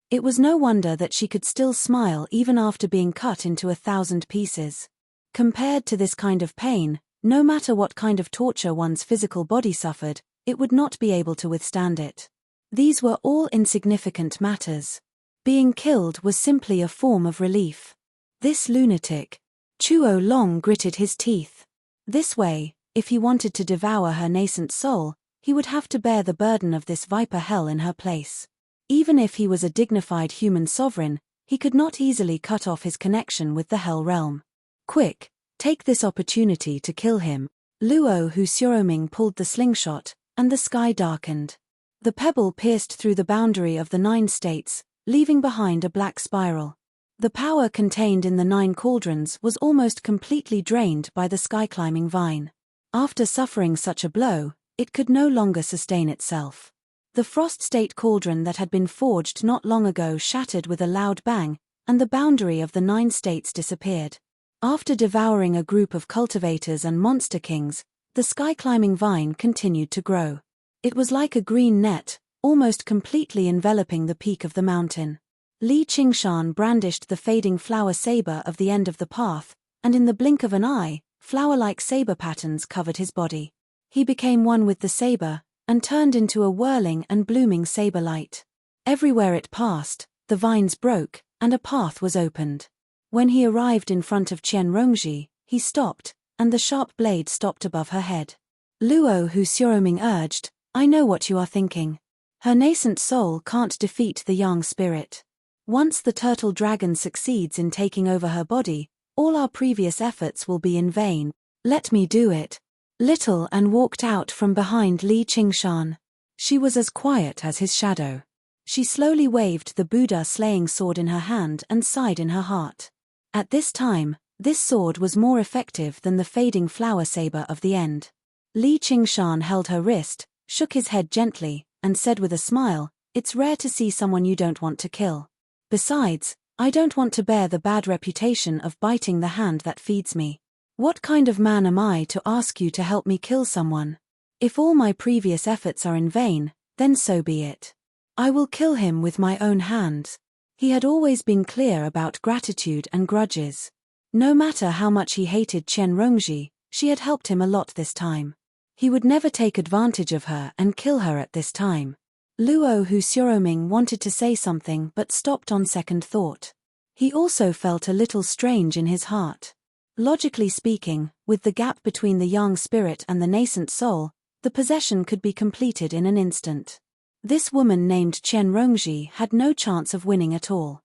It was no wonder that she could still smile even after being cut into 1,000 pieces. Compared to this kind of pain, no matter what kind of torture one's physical body suffered, it would not be able to withstand it. These were all insignificant matters. Being killed was simply a form of relief. This lunatic. Chuo Long gritted his teeth. This way, if he wanted to devour her nascent soul, he would have to bear the burden of this viper hell in her place. Even if he was a dignified human sovereign, he could not easily cut off his connection with the hell realm. Quick, take this opportunity to kill him. Luo Hu Xiaoming pulled the slingshot, and the sky darkened. The pebble pierced through the boundary of the 9 states, leaving behind a black spiral. The power contained in the 9 cauldrons was almost completely drained by the sky-climbing vine. After suffering such a blow, it could no longer sustain itself. The frost state cauldron that had been forged not long ago shattered with a loud bang, and the boundary of the 9 states disappeared. After devouring a group of cultivators and monster kings, the sky-climbing vine continued to grow. It was like a green net, almost completely enveloping the peak of the mountain. Li Qingshan brandished the fading flower saber of the end of the path, and in the blink of an eye, flower-like saber patterns covered his body. He became one with the saber, and turned into a whirling and blooming saber light. Everywhere it passed, the vines broke, and a path was opened. When he arrived in front of Qian Rongji, he stopped, and the sharp blade stopped above her head. Luo Hu Xiaoming urged, "I know what you are thinking. Her nascent soul can't defeat the young spirit. Once the turtle dragon succeeds in taking over her body, all our previous efforts will be in vain. Let me do it." Little An walked out from behind Li Qingshan. She was as quiet as his shadow. She slowly waved the Buddha slaying sword in her hand and sighed in her heart. At this time, this sword was more effective than the fading flower saber of the end. Li Qingshan held her wrist, shook his head gently, and said with a smile, "It's rare to see someone you don't want to kill. Besides, I don't want to bear the bad reputation of biting the hand that feeds me. What kind of man am I to ask you to help me kill someone? If all my previous efforts are in vain, then so be it. I will kill him with my own hands." He had always been clear about gratitude and grudges. No matter how much he hated Chen Rongji, she had helped him a lot this time. He would never take advantage of her and kill her at this time. Luo Hu Xiaoming wanted to say something but stopped on second thought. He also felt a little strange in his heart. Logically speaking, with the gap between the young spirit and the nascent soul, the possession could be completed in an instant. This woman named Chen Rongji had no chance of winning at all.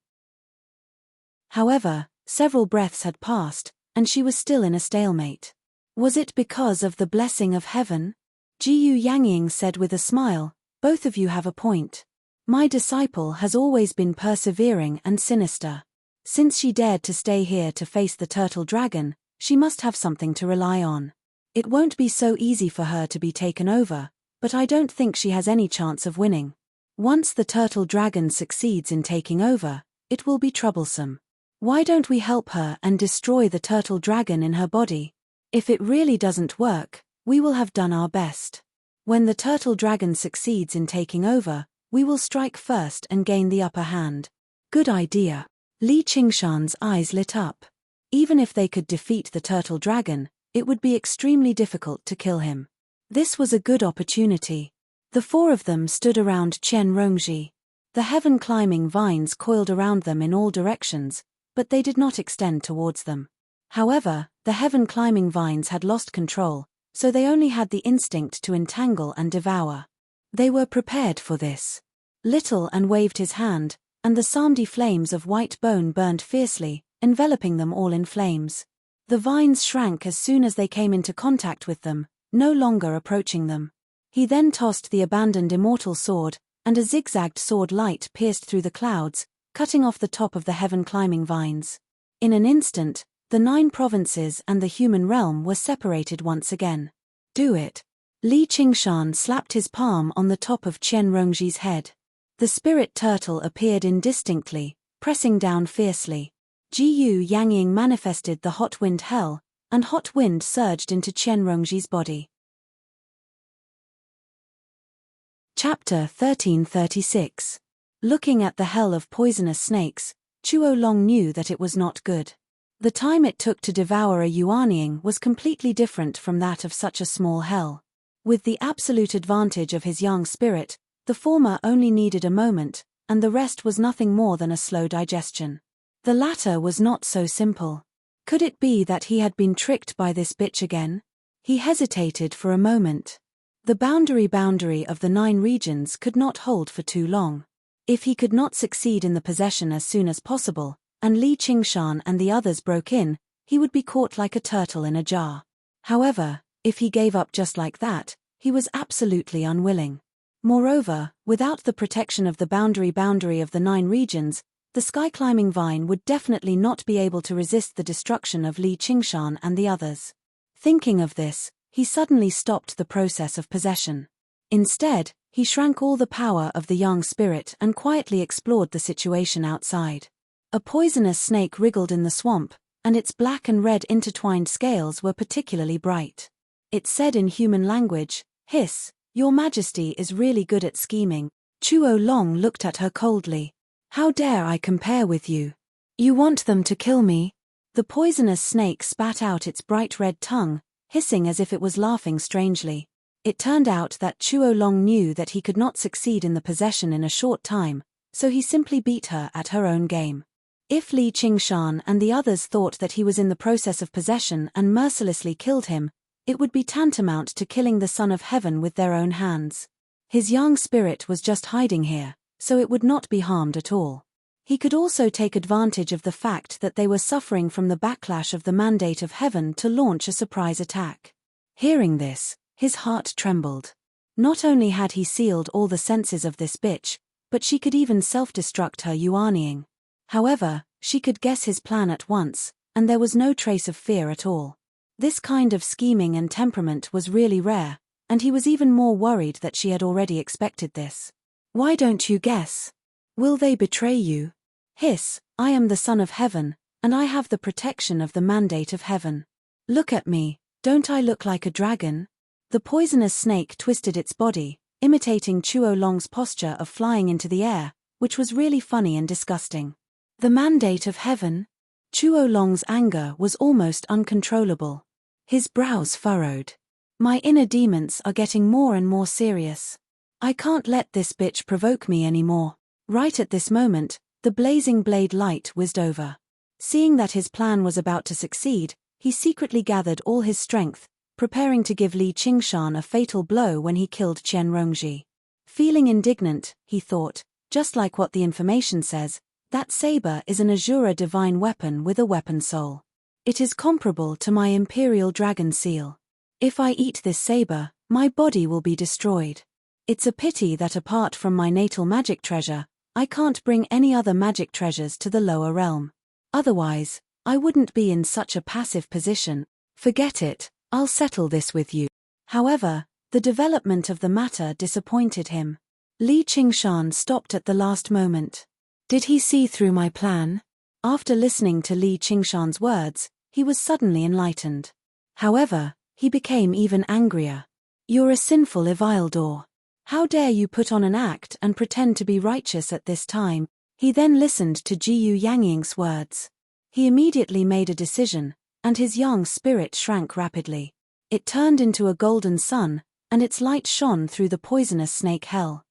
However, several breaths had passed, and she was still in a stalemate. Was it because of the blessing of heaven? Jiyu Yangying said with a smile, "Both of you have a point. My disciple has always been persevering and sinister. Since she dared to stay here to face the turtle dragon, she must have something to rely on. It won't be so easy for her to be taken over, but I don't think she has any chance of winning. Once the turtle dragon succeeds in taking over, it will be troublesome. Why don't we help her and destroy the turtle dragon in her body? If it really doesn't work, we will have done our best. When the turtle dragon succeeds in taking over, we will strike first and gain the upper hand." Good idea. Li Qingshan's eyes lit up. Even if they could defeat the turtle dragon, it would be extremely difficult to kill him. This was a good opportunity. The four of them stood around Chen Rongji. The heaven-climbing vines coiled around them in all directions, but they did not extend towards them. However, the heaven-climbing vines had lost control, so they only had the instinct to entangle and devour. They were prepared for this. Little An waved his hand, and the Samdi flames of white bone burned fiercely, enveloping them all in flames. The vines shrank as soon as they came into contact with them, no longer approaching them. He then tossed the abandoned immortal sword, and a zigzagged sword light pierced through the clouds, cutting off the top of the heaven-climbing vines. In an instant, the 9 provinces and the human realm were separated once again. "Do it." Li Qingshan slapped his palm on the top of Chen Rongji's head. The spirit turtle appeared indistinctly, pressing down fiercely. Jiyu Yangying manifested the hot wind hell, and hot wind surged into Chen Rongji's body. Chapter 1336. Looking at the hell of poisonous snakes, Chuo Long knew that it was not good. The time it took to devour a Yuanying was completely different from that of such a small hell. With the absolute advantage of his young spirit, the former only needed a moment, and the rest was nothing more than a slow digestion. The latter was not so simple. Could it be that he had been tricked by this bitch again? He hesitated for a moment. The boundary of the 9 regions could not hold for too long. If he could not succeed in the possession as soon as possible, and Li Qingshan and the others broke in, he would be caught like a turtle in a jar. However, if he gave up just like that, he was absolutely unwilling. Moreover, without the protection of the boundary of the 9 regions, the sky-climbing vine would definitely not be able to resist the destruction of Li Qingshan and the others. Thinking of this, he suddenly stopped the process of possession. Instead, he shrank all the power of the young spirit and quietly explored the situation outside. A poisonous snake wriggled in the swamp, and its black and red intertwined scales were particularly bright. It said in human language, "Hiss, Your Majesty is really good at scheming." Chuo Long looked at her coldly. "How dare I compare with you? You want them to kill me?" The poisonous snake spat out its bright red tongue, hissing as if it was laughing strangely. It turned out that Chuo Long knew that he could not succeed in the possession in a short time, so he simply beat her at her own game. If Li Qingshan and the others thought that he was in the process of possession and mercilessly killed him, it would be tantamount to killing the Son of Heaven with their own hands. His young spirit was just hiding here, so it would not be harmed at all. He could also take advantage of the fact that they were suffering from the backlash of the mandate of heaven to launch a surprise attack. Hearing this, his heart trembled. Not only had he sealed all the senses of this bitch, but she could even self-destruct her yuanying. However, she could guess his plan at once, and there was no trace of fear at all. This kind of scheming and temperament was really rare, and he was even more worried that she had already expected this. Why don't you guess? Will they betray you? Hiss, I am the son of heaven, and I have the protection of the mandate of heaven. Look at me, don't I look like a dragon? The poisonous snake twisted its body, imitating Chuo Long's posture of flying into the air, which was really funny and disgusting. The mandate of heaven? Chuo Long's anger was almost uncontrollable. His brows furrowed. My inner demons are getting more and more serious. I can't let this bitch provoke me anymore. Right at this moment, the blazing blade light whizzed over. Seeing that his plan was about to succeed, he secretly gathered all his strength, preparing to give Li Qingshan a fatal blow when he killed Qian Rongji. Feeling indignant, he thought, just like what the information says, that saber is an Azura divine weapon with a weapon soul. It is comparable to my imperial dragon seal. If I eat this saber, my body will be destroyed. It's a pity that apart from my natal magic treasure, I can't bring any other magic treasures to the lower realm. Otherwise, I wouldn't be in such a passive position. Forget it, I'll settle this with you. However, the development of the matter disappointed him. Li Qingshan stopped at the last moment. Did he see through my plan? After listening to Li Qingshan's words, he was suddenly enlightened. However, he became even angrier. You're a sinful Evildor. How dare you put on an act and pretend to be righteous at this time? He then listened to Jiyu Yangying's words. He immediately made a decision, and his young spirit shrank rapidly. It turned into a golden sun, and its light shone through the poisonous snake hell.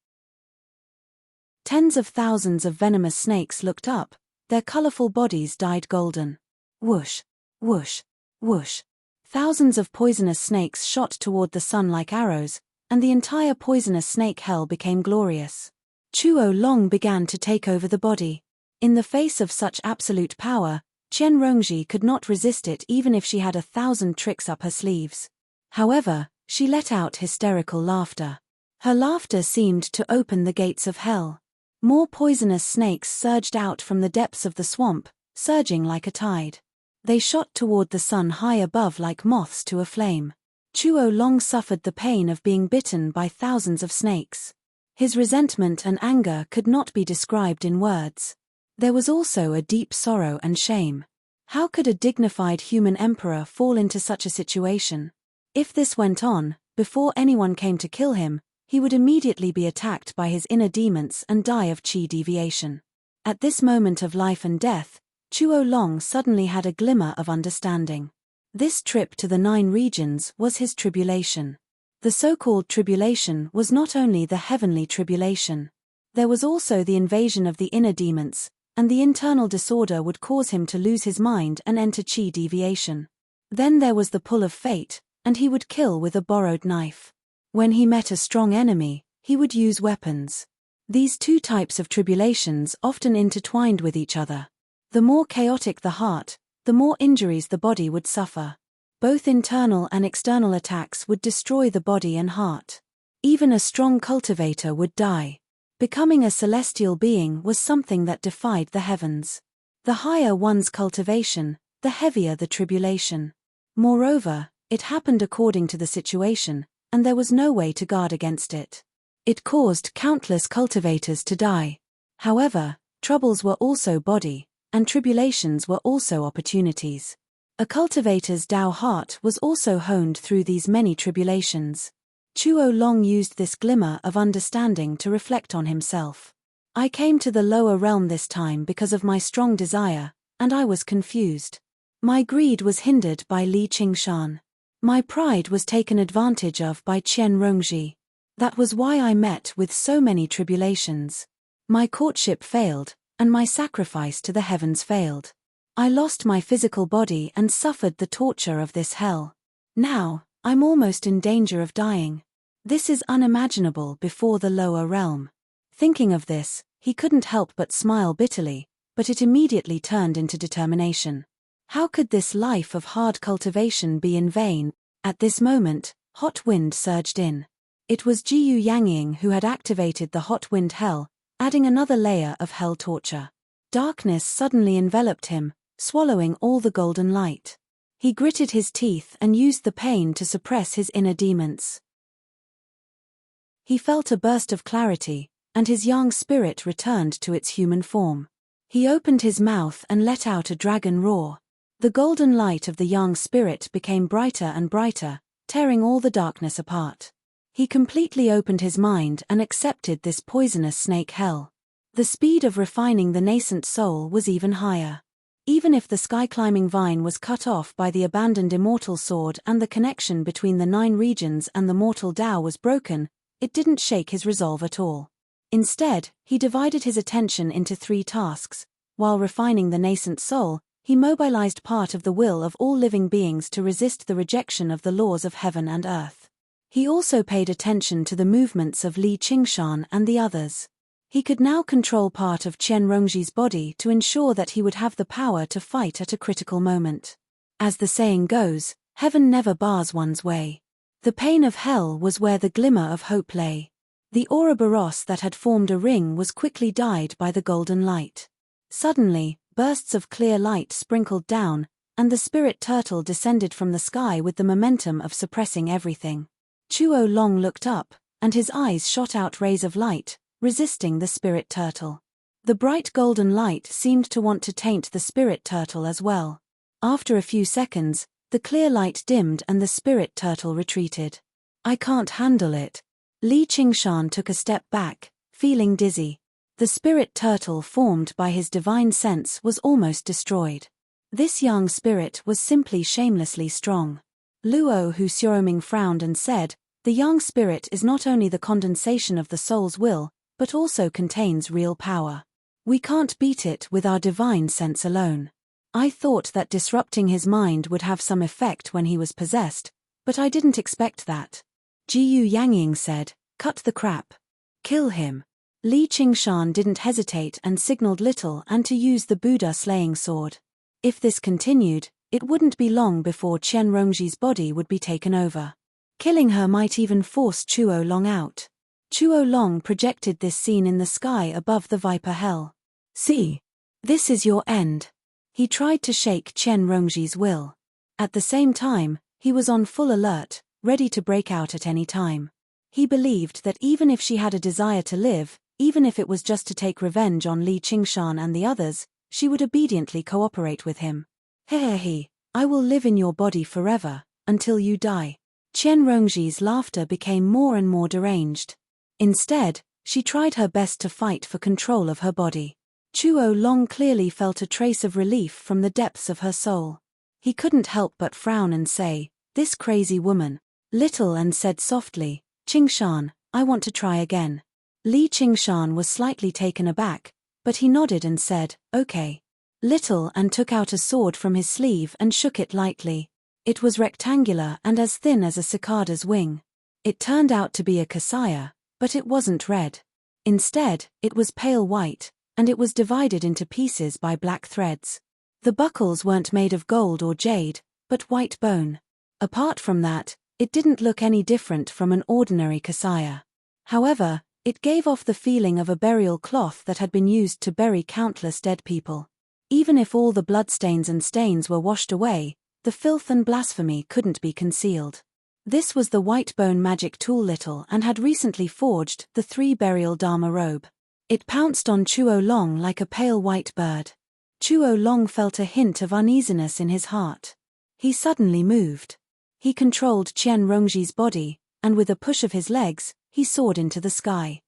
Tens of thousands of venomous snakes looked up, their colorful bodies dyed golden. Whoosh, whoosh, whoosh. Thousands of poisonous snakes shot toward the sun like arrows, and the entire poisonous snake hell became glorious. Chuo Long began to take over the body. In the face of such absolute power, Qian Rongji could not resist it even if she had 1,000 tricks up her sleeves. However, she let out hysterical laughter. Her laughter seemed to open the gates of hell. More poisonous snakes surged out from the depths of the swamp, surging like a tide. They shot toward the sun high above like moths to a flame. Chuo Long suffered the pain of being bitten by thousands of snakes. His resentment and anger could not be described in words. There was also a deep sorrow and shame. How could a dignified human emperor fall into such a situation? If this went on, before anyone came to kill him, he would immediately be attacked by his inner demons and die of qi deviation. At this moment of life and death, Chuo Long suddenly had a glimmer of understanding. This trip to the 9 regions was his tribulation. The so-called tribulation was not only the heavenly tribulation. There was also the invasion of the inner demons, and the internal disorder would cause him to lose his mind and enter qi deviation. Then there was the pull of fate, and he would kill with a borrowed knife. When he met a strong enemy, he would use weapons. These two types of tribulations often intertwined with each other. The more chaotic the heart, the more injuries the body would suffer. Both internal and external attacks would destroy the body and heart. Even a strong cultivator would die. Becoming a celestial being was something that defied the heavens. The higher one's cultivation, the heavier the tribulation. Moreover, it happened according to the situation, and there was no way to guard against it. It caused countless cultivators to die. However, troubles were also body, and tribulations were also opportunities. A cultivator's Tao heart was also honed through these many tribulations. Chuo Long used this glimmer of understanding to reflect on himself. I came to the lower realm this time because of my strong desire, and I was confused. My greed was hindered by Li Qingshan. My pride was taken advantage of by Qian Rongji. That was why I met with so many tribulations. My courtship failed, and my sacrifice to the heavens failed. I lost my physical body and suffered the torture of this hell. Now, I'm almost in danger of dying. This is unimaginable before the lower realm. Thinking of this, he couldn't help but smile bitterly, but it immediately turned into determination. How could this life of hard cultivation be in vain? At this moment, hot wind surged in. It was Jiyu Yangying who had activated the hot wind hell, adding another layer of hell torture. Darkness suddenly enveloped him, swallowing all the golden light. He gritted his teeth and used the pain to suppress his inner demons. He felt a burst of clarity, and his yang spirit returned to its human form. He opened his mouth and let out a dragon roar. The golden light of the yang spirit became brighter and brighter, tearing all the darkness apart. He completely opened his mind and accepted this poisonous snake hell. The speed of refining the nascent soul was even higher. Even if the sky-climbing vine was cut off by the abandoned immortal sword and the connection between the 9 regions and the mortal Tao was broken, it didn't shake his resolve at all. Instead, he divided his attention into 3 tasks. While refining the nascent soul, he mobilized part of the will of all living beings to resist the rejection of the laws of heaven and earth. He also paid attention to the movements of Li Qingshan and the others. He could now control part of Qian Rongji's body to ensure that he would have the power to fight at a critical moment. As the saying goes, heaven never bars one's way. The pain of hell was where the glimmer of hope lay. The Ouroboros that had formed a ring was quickly dyed by the golden light. Suddenly, bursts of clear light sprinkled down, and the spirit turtle descended from the sky with the momentum of suppressing everything. Chuo Long looked up, and his eyes shot out rays of light, resisting the spirit turtle. The bright golden light seemed to want to taint the spirit turtle as well. After a few seconds, the clear light dimmed and the spirit turtle retreated. "I can't handle it." Li Qingshan took a step back, feeling dizzy. The spirit turtle formed by his divine sense was almost destroyed. This young spirit was simply shamelessly strong. Luo Hu Xiaoming frowned and said, "The young spirit is not only the condensation of the soul's will, but also contains real power. We can't beat it with our divine sense alone. I thought that disrupting his mind would have some effect when he was possessed, but I didn't expect that." Jiyu Yangying said, "Cut the crap. Kill him." Li Qingshan didn't hesitate and signaled Little and to use the Buddha slaying sword. If this continued, it wouldn't be long before Qian Rongji's body would be taken over. Killing her might even force Chuo Long out. Chuo Long projected this scene in the sky above the Viper Hell. "See? This is your end." He tried to shake Qian Rongji's will. At the same time, he was on full alert, ready to break out at any time. He believed that even if she had a desire to live, even if it was just to take revenge on Li Qingshan and the others, she would obediently cooperate with him. "Hehehe, I will live in your body forever, until you die." Qian Rongji's laughter became more and more deranged. Instead, she tried her best to fight for control of her body. Chuo Long clearly felt a trace of relief from the depths of her soul. He couldn't help but frown and say, "This crazy woman." Little and said softly, "Qingshan, I want to try again." Li Qingshan was slightly taken aback, but he nodded and said, "Okay." Little and took out a sword from his sleeve and shook it lightly. It was rectangular and as thin as a cicada's wing. It turned out to be a kasaya, but it wasn't red. Instead, it was pale white, and it was divided into pieces by black threads. The buckles weren't made of gold or jade, but white bone. Apart from that, it didn't look any different from an ordinary kasaya. However, it gave off the feeling of a burial cloth that had been used to bury countless dead people. Even if all the bloodstains and stains were washed away, the filth and blasphemy couldn't be concealed. This was the white bone magic tool Little and had recently forged the 3 burial Dharma robe. It pounced on Chuo Long like a pale white bird. Chuo Long felt a hint of uneasiness in his heart. He suddenly moved. He controlled Qian Rongji's body, and with a push of his legs, he soared into the sky.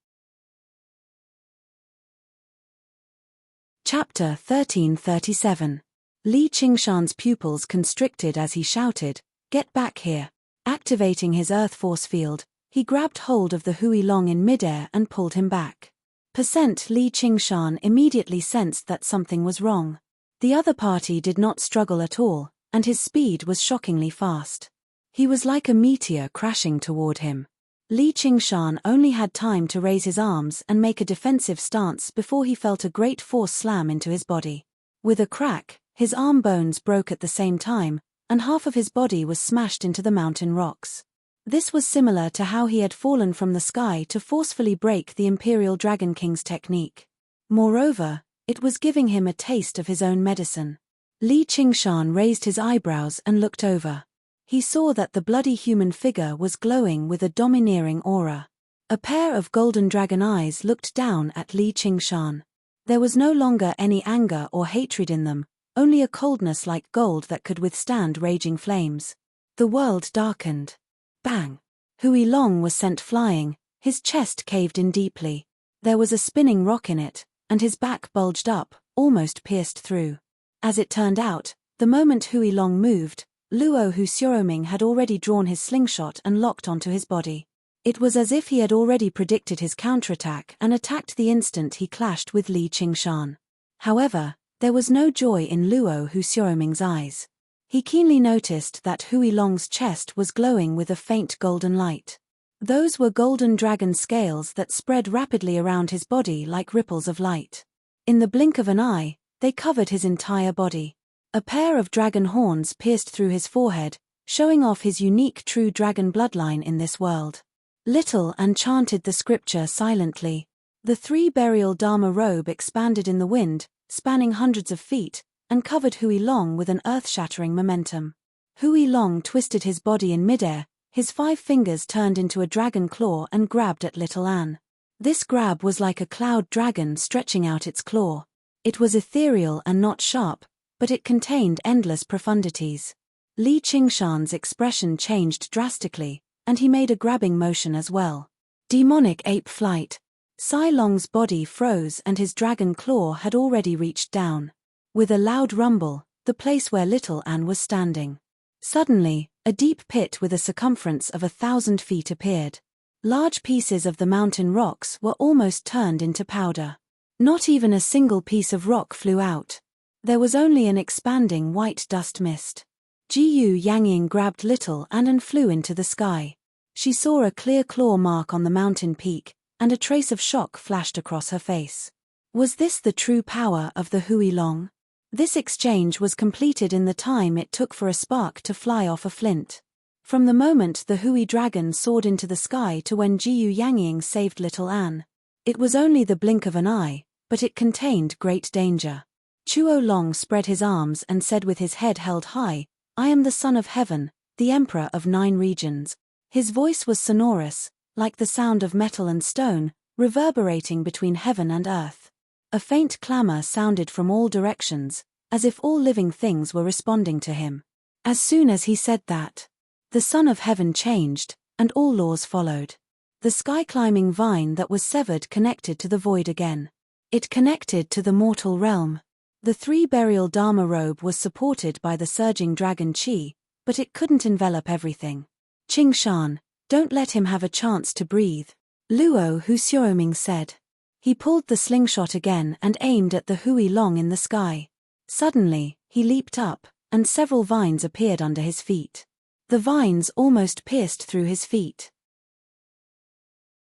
Chapter 1337. Li Qingshan's pupils constricted as he shouted, "Get back here." Activating his earth force field, he grabbed hold of the Hui Long in midair and pulled him back. Li Qingshan immediately sensed that something was wrong. The other party did not struggle at all, and his speed was shockingly fast. He was like a meteor crashing toward him. Li Qingshan only had time to raise his arms and make a defensive stance before he felt a great force slam into his body. With a crack, his arm bones broke at the same time, and half of his body was smashed into the mountain rocks. This was similar to how he had fallen from the sky to forcefully break the Imperial Dragon King's technique. Moreover, it was giving him a taste of his own medicine. Li Qingshan raised his eyebrows and looked over. He saw that the bloody human figure was glowing with a domineering aura. A pair of golden dragon eyes looked down at Li Qingshan. There was no longer any anger or hatred in them, only a coldness like gold that could withstand raging flames. The world darkened. Bang! Hui Long was sent flying, his chest caved in deeply. There was a spinning rock in it, and his back bulged up, almost pierced through. As it turned out, the moment Hui Long moved, Luo Hu Xiaoming had already drawn his slingshot and locked onto his body. It was as if he had already predicted his counterattack and attacked the instant he clashed with Li Qingshan. However, there was no joy in Luo Hu Xiaoming's eyes. He keenly noticed that Hui Long's chest was glowing with a faint golden light. Those were golden dragon scales that spread rapidly around his body like ripples of light. In the blink of an eye, they covered his entire body. A pair of dragon horns pierced through his forehead, showing off his unique true dragon bloodline in this world. Little An chanted the scripture silently. The 3-burial Dharma robe expanded in the wind, spanning hundreds of feet, and covered Hui Long with an earth-shattering momentum. Hui Long twisted his body in midair, his 5 fingers turned into a dragon claw and grabbed at Little An. This grab was like a cloud dragon stretching out its claw. It was ethereal and not sharp, but it contained endless profundities. Li Qingshan's expression changed drastically, and he made a grabbing motion as well. Demonic ape flight. Sai Long's body froze and his dragon claw had already reached down. With a loud rumble, the place where Little An was standing. Suddenly, a deep pit with a circumference of 1,000 feet appeared. Large pieces of the mountain rocks were almost turned into powder. Not even a single piece of rock flew out. There was only an expanding white dust mist. Jiyu Yangying grabbed Little An and flew into the sky. She saw a clear claw mark on the mountain peak, and a trace of shock flashed across her face. Was this the true power of the Hui Long? This exchange was completed in the time it took for a spark to fly off a flint. From the moment the Hui dragon soared into the sky to when Jiyu Yangying saved Little An. It was only the blink of an eye, but it contained great danger. Chuo Long spread his arms and said with his head held high, "I am the Son of Heaven, the Emperor of 9 regions." His voice was sonorous, like the sound of metal and stone, reverberating between heaven and earth. A faint clamor sounded from all directions, as if all living things were responding to him. As soon as he said that, the Son of Heaven changed, and all laws followed. The sky-climbing vine that was severed connected to the void again. It connected to the mortal realm. The 3-burial Dharma robe was supported by the surging dragon chi, but it couldn't envelop everything. "Qingshan, don't let him have a chance to breathe," Luo Hu Xiaoming said. He pulled the slingshot again and aimed at the Hui Long in the sky. Suddenly, he leaped up, and several vines appeared under his feet. The vines almost pierced through his feet.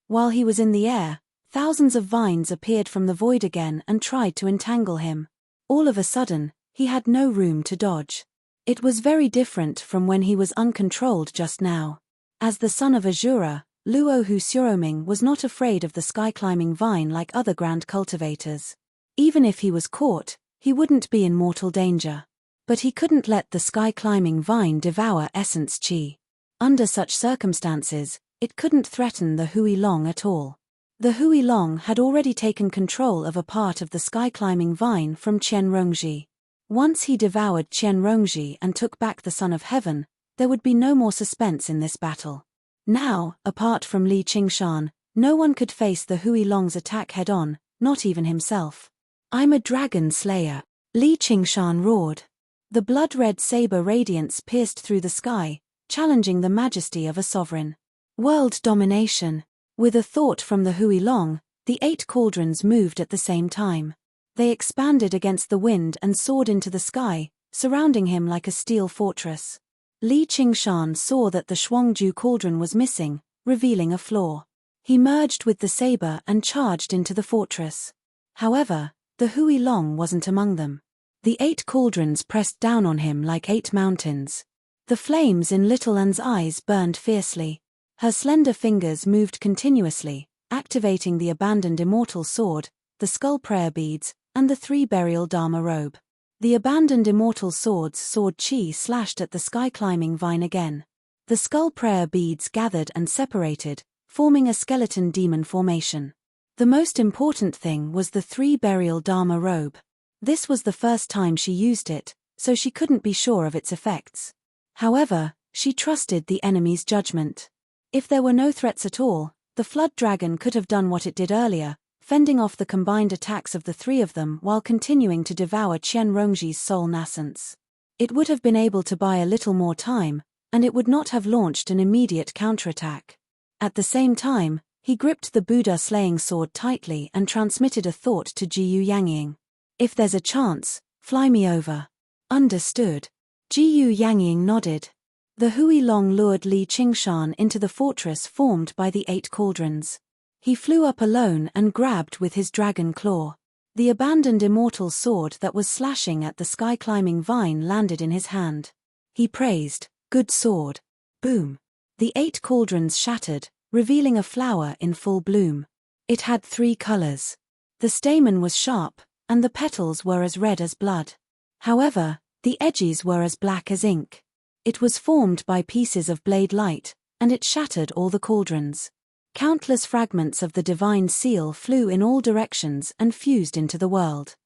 While he was in the air, thousands of vines appeared from the void again and tried to entangle him. All of a sudden, he had no room to dodge. It was very different from when he was uncontrolled just now. As the son of Azura, Luo Hu Xiaoming was not afraid of the sky-climbing vine like other grand cultivators. Even if he was caught, he wouldn't be in mortal danger. But he couldn't let the sky-climbing vine devour essence chi. Under such circumstances, it couldn't threaten the Hui Long at all. The Hui Long had already taken control of a part of the sky-climbing vine from Qian Rongji. Once he devoured Qian Rongji and took back the Son of Heaven, there would be no more suspense in this battle. Now, apart from Li Qingshan, no one could face the Hui Long's attack head-on, not even himself. "I'm a dragon slayer," Li Qingshan roared. The blood-red saber radiance pierced through the sky, challenging the majesty of a sovereign. World domination. With a thought from the Hui Long, the 8 cauldrons moved at the same time. They expanded against the wind and soared into the sky, surrounding him like a steel fortress. Li Qingshan saw that the Shuangju cauldron was missing, revealing a flaw. He merged with the saber and charged into the fortress. However, the Hui Long wasn't among them. The 8 cauldrons pressed down on him like 8 mountains. The flames in Little Anne's eyes burned fiercely. Her slender fingers moved continuously, activating the abandoned immortal sword, the skull prayer beads, and the 3 burial Dharma robe. The abandoned immortal sword's sword chi slashed at the sky-climbing vine again. The skull prayer beads gathered and separated, forming a skeleton demon formation. The most important thing was the 3 burial Dharma robe. This was the first time she used it, so she couldn't be sure of its effects. However, she trusted the enemy's judgment. If there were no threats at all, the flood dragon could have done what it did earlier, fending off the combined attacks of the 3 of them while continuing to devour Qian Rongji's soul nascence. It would have been able to buy a little more time, and it would not have launched an immediate counterattack. At the same time, he gripped the Buddha-slaying sword tightly and transmitted a thought to Jiyu Yangying. If there's a chance, fly me over. Understood. Jiyu Yangying nodded. The Hui Long lured Li Qingshan into the fortress formed by the 8 cauldrons. He flew up alone and grabbed with his dragon claw. The abandoned immortal sword that was slashing at the sky-climbing vine landed in his hand. He praised, "Good sword." Boom. The 8 cauldrons shattered, revealing a flower in full bloom. It had 3 colors. The stamen was sharp, and the petals were as red as blood. However, the edges were as black as ink. It was formed by pieces of blade light, and it shattered all the cauldrons. Countless fragments of the divine seal flew in all directions and fused into the world.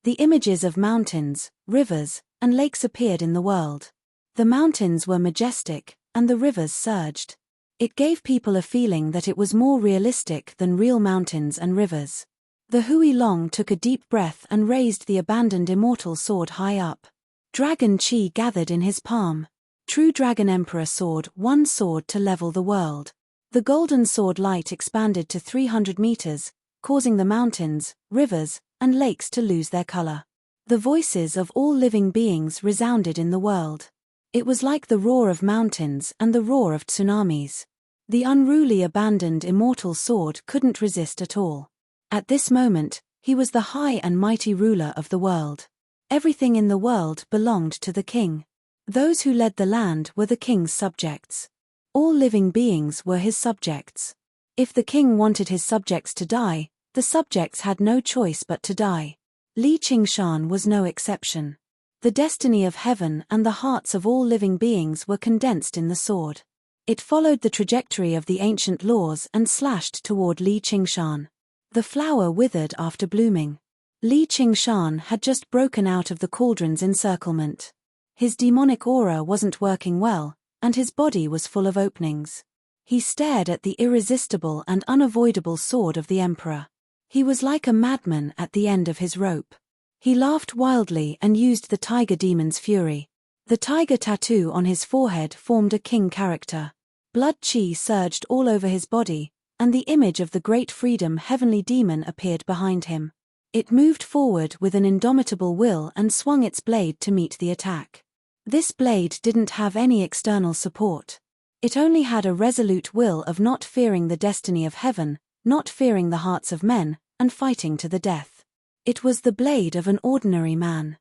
The images of mountains, rivers, and lakes appeared in the world. The mountains were majestic, and the rivers surged. It gave people a feeling that it was more realistic than real mountains and rivers. The Hui Long took a deep breath and raised the abandoned immortal sword high up. Dragon Chi gathered in his palm. True Dragon Emperor sword, one sword to level the world. The golden sword light expanded to 300 meters, causing the mountains, rivers, and lakes to lose their color. The voices of all living beings resounded in the world. It was like the roar of mountains and the roar of tsunamis. The unruly abandoned immortal sword couldn't resist at all. At this moment, he was the high and mighty ruler of the world. Everything in the world belonged to the king. Those who led the land were the king's subjects. All living beings were his subjects. If the king wanted his subjects to die, the subjects had no choice but to die. Li Qingshan was no exception. The destiny of heaven and the hearts of all living beings were condensed in the sword. It followed the trajectory of the ancient laws and slashed toward Li Qingshan. The flower withered after blooming. Li Qingshan had just broken out of the cauldron's encirclement. His demonic aura wasn't working well, and his body was full of openings. He stared at the irresistible and unavoidable sword of the emperor. He was like a madman at the end of his rope. He laughed wildly and used the tiger demon's fury. The tiger tattoo on his forehead formed a king character. Blood chi surged all over his body, and the image of the great freedom heavenly demon appeared behind him. It moved forward with an indomitable will and swung its blade to meet the attack. This blade didn't have any external support. It only had a resolute will of not fearing the destiny of heaven, not fearing the hearts of men, and fighting to the death. It was the blade of an ordinary man.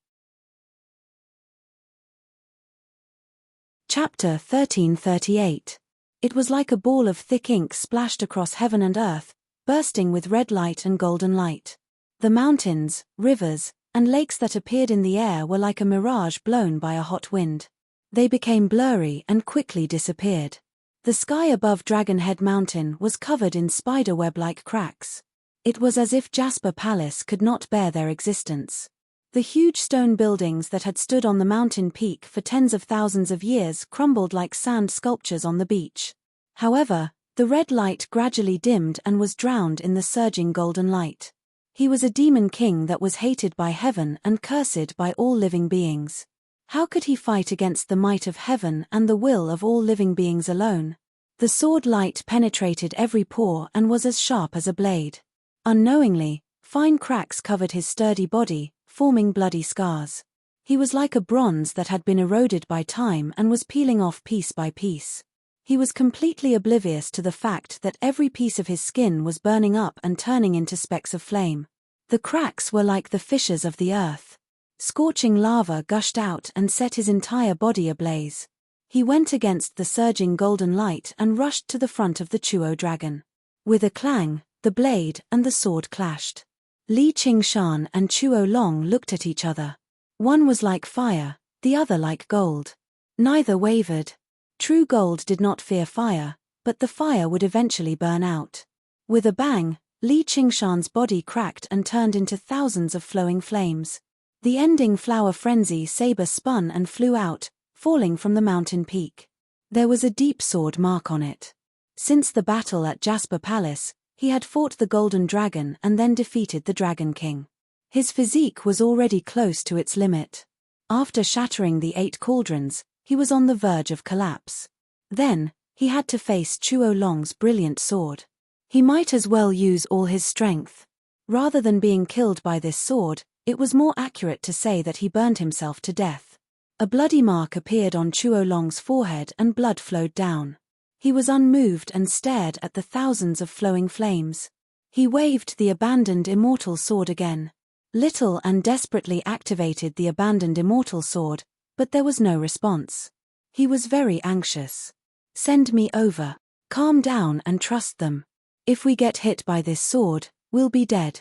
Chapter 1338. It was like a ball of thick ink splashed across heaven and earth, bursting with red light and golden light. The mountains, rivers, and lakes that appeared in the air were like a mirage blown by a hot wind. They became blurry and quickly disappeared. The sky above Dragonhead Mountain was covered in spiderweb-like cracks. It was as if Jasper Palace could not bear their existence. The huge stone buildings that had stood on the mountain peak for tens of thousands of years crumbled like sand sculptures on the beach. However, the red light gradually dimmed and was drowned in the surging golden light. He was a demon king that was hated by heaven and cursed by all living beings. How could he fight against the might of heaven and the will of all living beings alone? The sword light penetrated every pore and was as sharp as a blade. Unknowingly, fine cracks covered his sturdy body, forming bloody scars. He was like a bronze that had been eroded by time and was peeling off piece by piece. He was completely oblivious to the fact that every piece of his skin was burning up and turning into specks of flame. The cracks were like the fissures of the earth. Scorching lava gushed out and set his entire body ablaze. He went against the surging golden light and rushed to the front of the Chuo dragon. With a clang, the blade and the sword clashed. Li Qingshan and Chuo Long looked at each other. One was like fire, the other like gold. Neither wavered. True gold did not fear fire, but the fire would eventually burn out. With a bang, Li Qingshan's body cracked and turned into thousands of flowing flames. The ending flower frenzy saber spun and flew out, falling from the mountain peak. There was a deep sword mark on it. Since the battle at Jasper Palace, he had fought the Golden Dragon and then defeated the Dragon King. His physique was already close to its limit. After shattering the 8 cauldrons, he was on the verge of collapse. Then, he had to face Chuo Long's brilliant sword. He might as well use all his strength. Rather than being killed by this sword, it was more accurate to say that he burned himself to death. A bloody mark appeared on Chuo Long's forehead and blood flowed down. He was unmoved and stared at the thousands of flowing flames. He waved the abandoned immortal sword again. Little and desperately activated the abandoned immortal sword, but there was no response. He was very anxious. Send me over. Calm down and trust them. If we get hit by this sword, we'll be dead.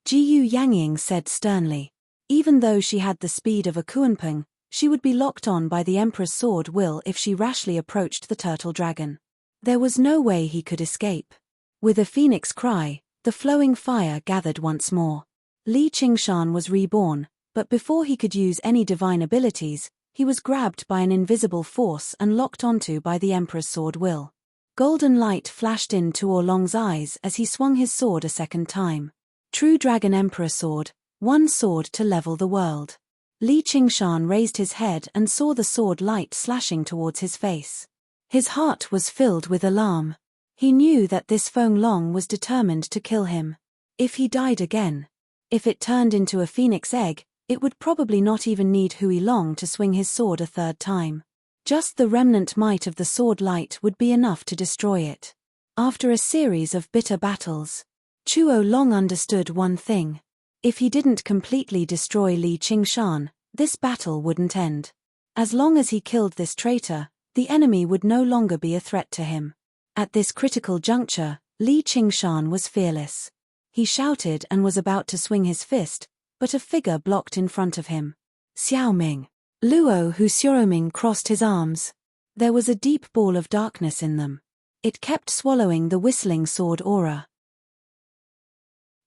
Jiyu Yangying said sternly. Even though she had the speed of a Kuanping, she would be locked on by the Emperor's sword will if she rashly approached the turtle dragon. There was no way he could escape. With a phoenix cry, the flowing fire gathered once more. Li Qingshan was reborn, but before he could use any divine abilities, he was grabbed by an invisible force and locked onto by the Emperor's sword will. Golden light flashed in Tuo Long's eyes as he swung his sword a second time. True Dragon Emperor sword, one sword to level the world. Li Qingshan raised his head and saw the sword light slashing towards his face. His heart was filled with alarm. He knew that this Feng Long was determined to kill him. If he died again, if it turned into a phoenix egg, it would probably not even need Hui Long to swing his sword a third time. Just the remnant might of the sword light would be enough to destroy it. After a series of bitter battles, Chuo Long understood one thing. If he didn't completely destroy Li Qingshan, this battle wouldn't end. As long as he killed this traitor, the enemy would no longer be a threat to him. At this critical juncture, Li Qingshan was fearless. He shouted and was about to swing his fist, but a figure blocked in front of him. Xiaoming. Luo Hu Xiaoming crossed his arms. There was a deep ball of darkness in them. It kept swallowing the whistling sword aura.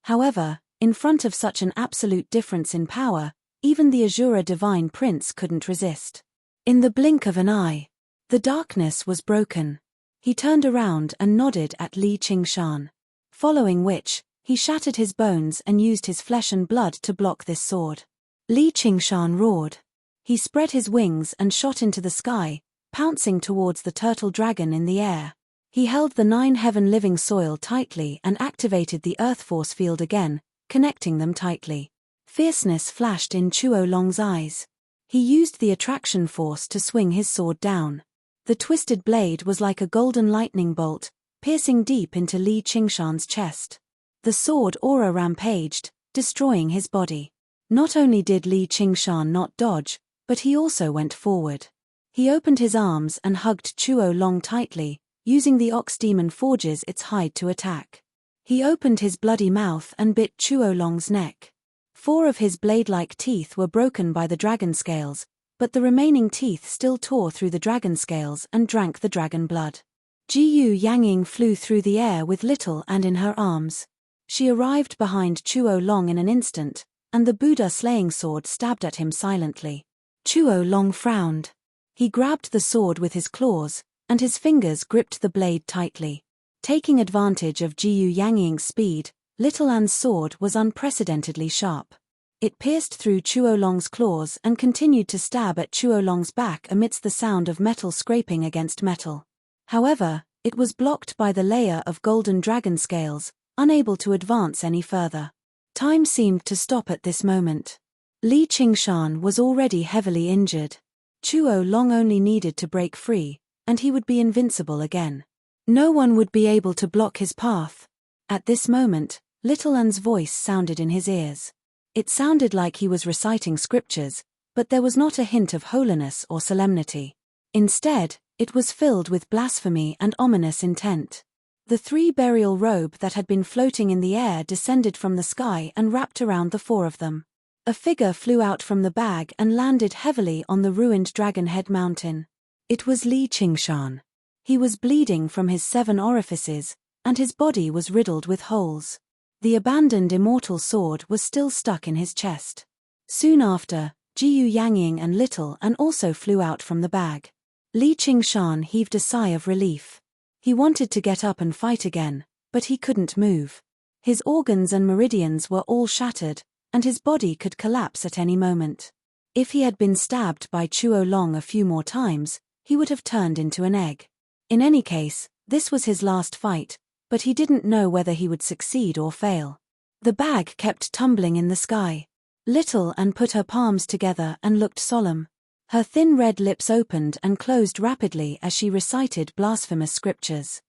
However, in front of such an absolute difference in power, even the Azura Divine Prince couldn't resist. In the blink of an eye, the darkness was broken. He turned around and nodded at Li Qingshan. Following which, he shattered his bones and used his flesh and blood to block this sword. Li Qingshan roared. He spread his wings and shot into the sky, pouncing towards the turtle dragon in the air. He held the 9 heaven living soil tightly and activated the earth force field again, connecting them tightly. Fierceness flashed in Chuo Long's eyes. He used the attraction force to swing his sword down. The twisted blade was like a golden lightning bolt, piercing deep into Li Qingshan's chest. The sword aura rampaged, destroying his body. Not only did Li Qingshan not dodge, but he also went forward. He opened his arms and hugged Chuo Long tightly, using the ox demon forges its hide to attack. He opened his bloody mouth and bit Chuo Long's neck. 4 of his blade-like teeth were broken by the dragon scales, but the remaining teeth still tore through the dragon scales and drank the dragon blood. Jiyu Yangying flew through the air with Little and in her arms. She arrived behind Chuo Long in an instant, and the Buddha slaying sword stabbed at him silently. Chuo Long frowned. He grabbed the sword with his claws, and his fingers gripped the blade tightly. Taking advantage of Jiyu Yangying's speed, Little An's sword was unprecedentedly sharp. It pierced through Chuo Long's claws and continued to stab at Chuo Long's back amidst the sound of metal scraping against metal. However, it was blocked by the layer of golden dragon scales, unable to advance any further. Time seemed to stop at this moment. Li Qingshan was already heavily injured. Chuo Long only needed to break free, and he would be invincible again. No one would be able to block his path. At this moment, Little An's voice sounded in his ears. It sounded like he was reciting scriptures, but there was not a hint of holiness or solemnity. Instead, it was filled with blasphemy and ominous intent. The 3-burial robe that had been floating in the air descended from the sky and wrapped around the 4 of them. A figure flew out from the bag and landed heavily on the ruined Dragonhead Mountain. It was Li Qingshan. He was bleeding from his 7 orifices, and his body was riddled with holes. The abandoned immortal sword was still stuck in his chest. Soon after, Jiyu Yangying and Little An also flew out from the bag. Li Qingshan heaved a sigh of relief. He wanted to get up and fight again, but he couldn't move. His organs and meridians were all shattered, and his body could collapse at any moment. If he had been stabbed by Chuo Long a few more times, he would have turned into an egg. In any case, this was his last fight, but he didn't know whether he would succeed or fail. The bag kept tumbling in the sky. Little An put her palms together and looked solemn. Her thin red lips opened and closed rapidly as she recited blasphemous scriptures.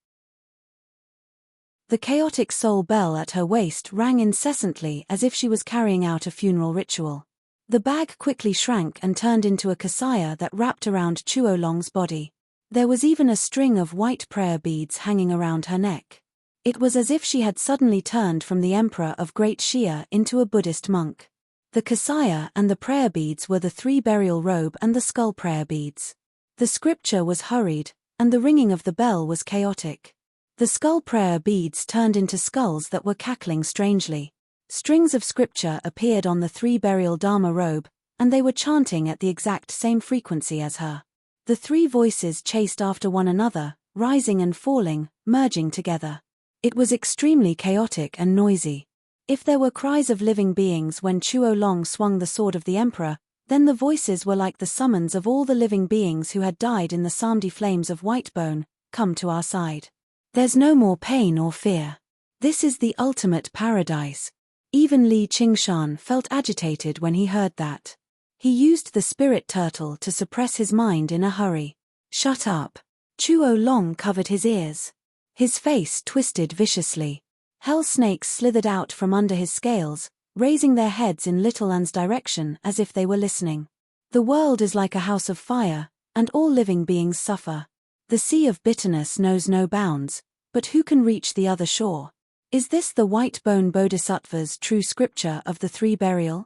The chaotic soul bell at her waist rang incessantly as if she was carrying out a funeral ritual. The bag quickly shrank and turned into a kasaya that wrapped around Chuo Long's body. There was even a string of white prayer beads hanging around her neck. It was as if she had suddenly turned from the emperor of Great Xia into a Buddhist monk. The kasaya and the prayer beads were the 3-burial robe and the skull prayer beads. The scripture was hurried, and the ringing of the bell was chaotic. The skull prayer beads turned into skulls that were cackling strangely. Strings of scripture appeared on the 3-burial Dharma robe, and they were chanting at the exact same frequency as her. The 3 voices chased after one another, rising and falling, merging together. It was extremely chaotic and noisy. If there were cries of living beings when Chuo Long swung the sword of the emperor, then the voices were like the summons of all the living beings who had died in the Samdi flames of Whitebone, come to our side. There's no more pain or fear. This is the ultimate paradise. Even Li Qingshan felt agitated when he heard that. He used the spirit turtle to suppress his mind in a hurry. Shut up. Chuo Long covered his ears. His face twisted viciously. Hell snakes slithered out from under his scales, raising their heads in Little An's direction as if they were listening. The world is like a house of fire, and all living beings suffer. The sea of bitterness knows no bounds, but who can reach the other shore? Is this the Whitebone Bodhisattva's true scripture of the 3-burial?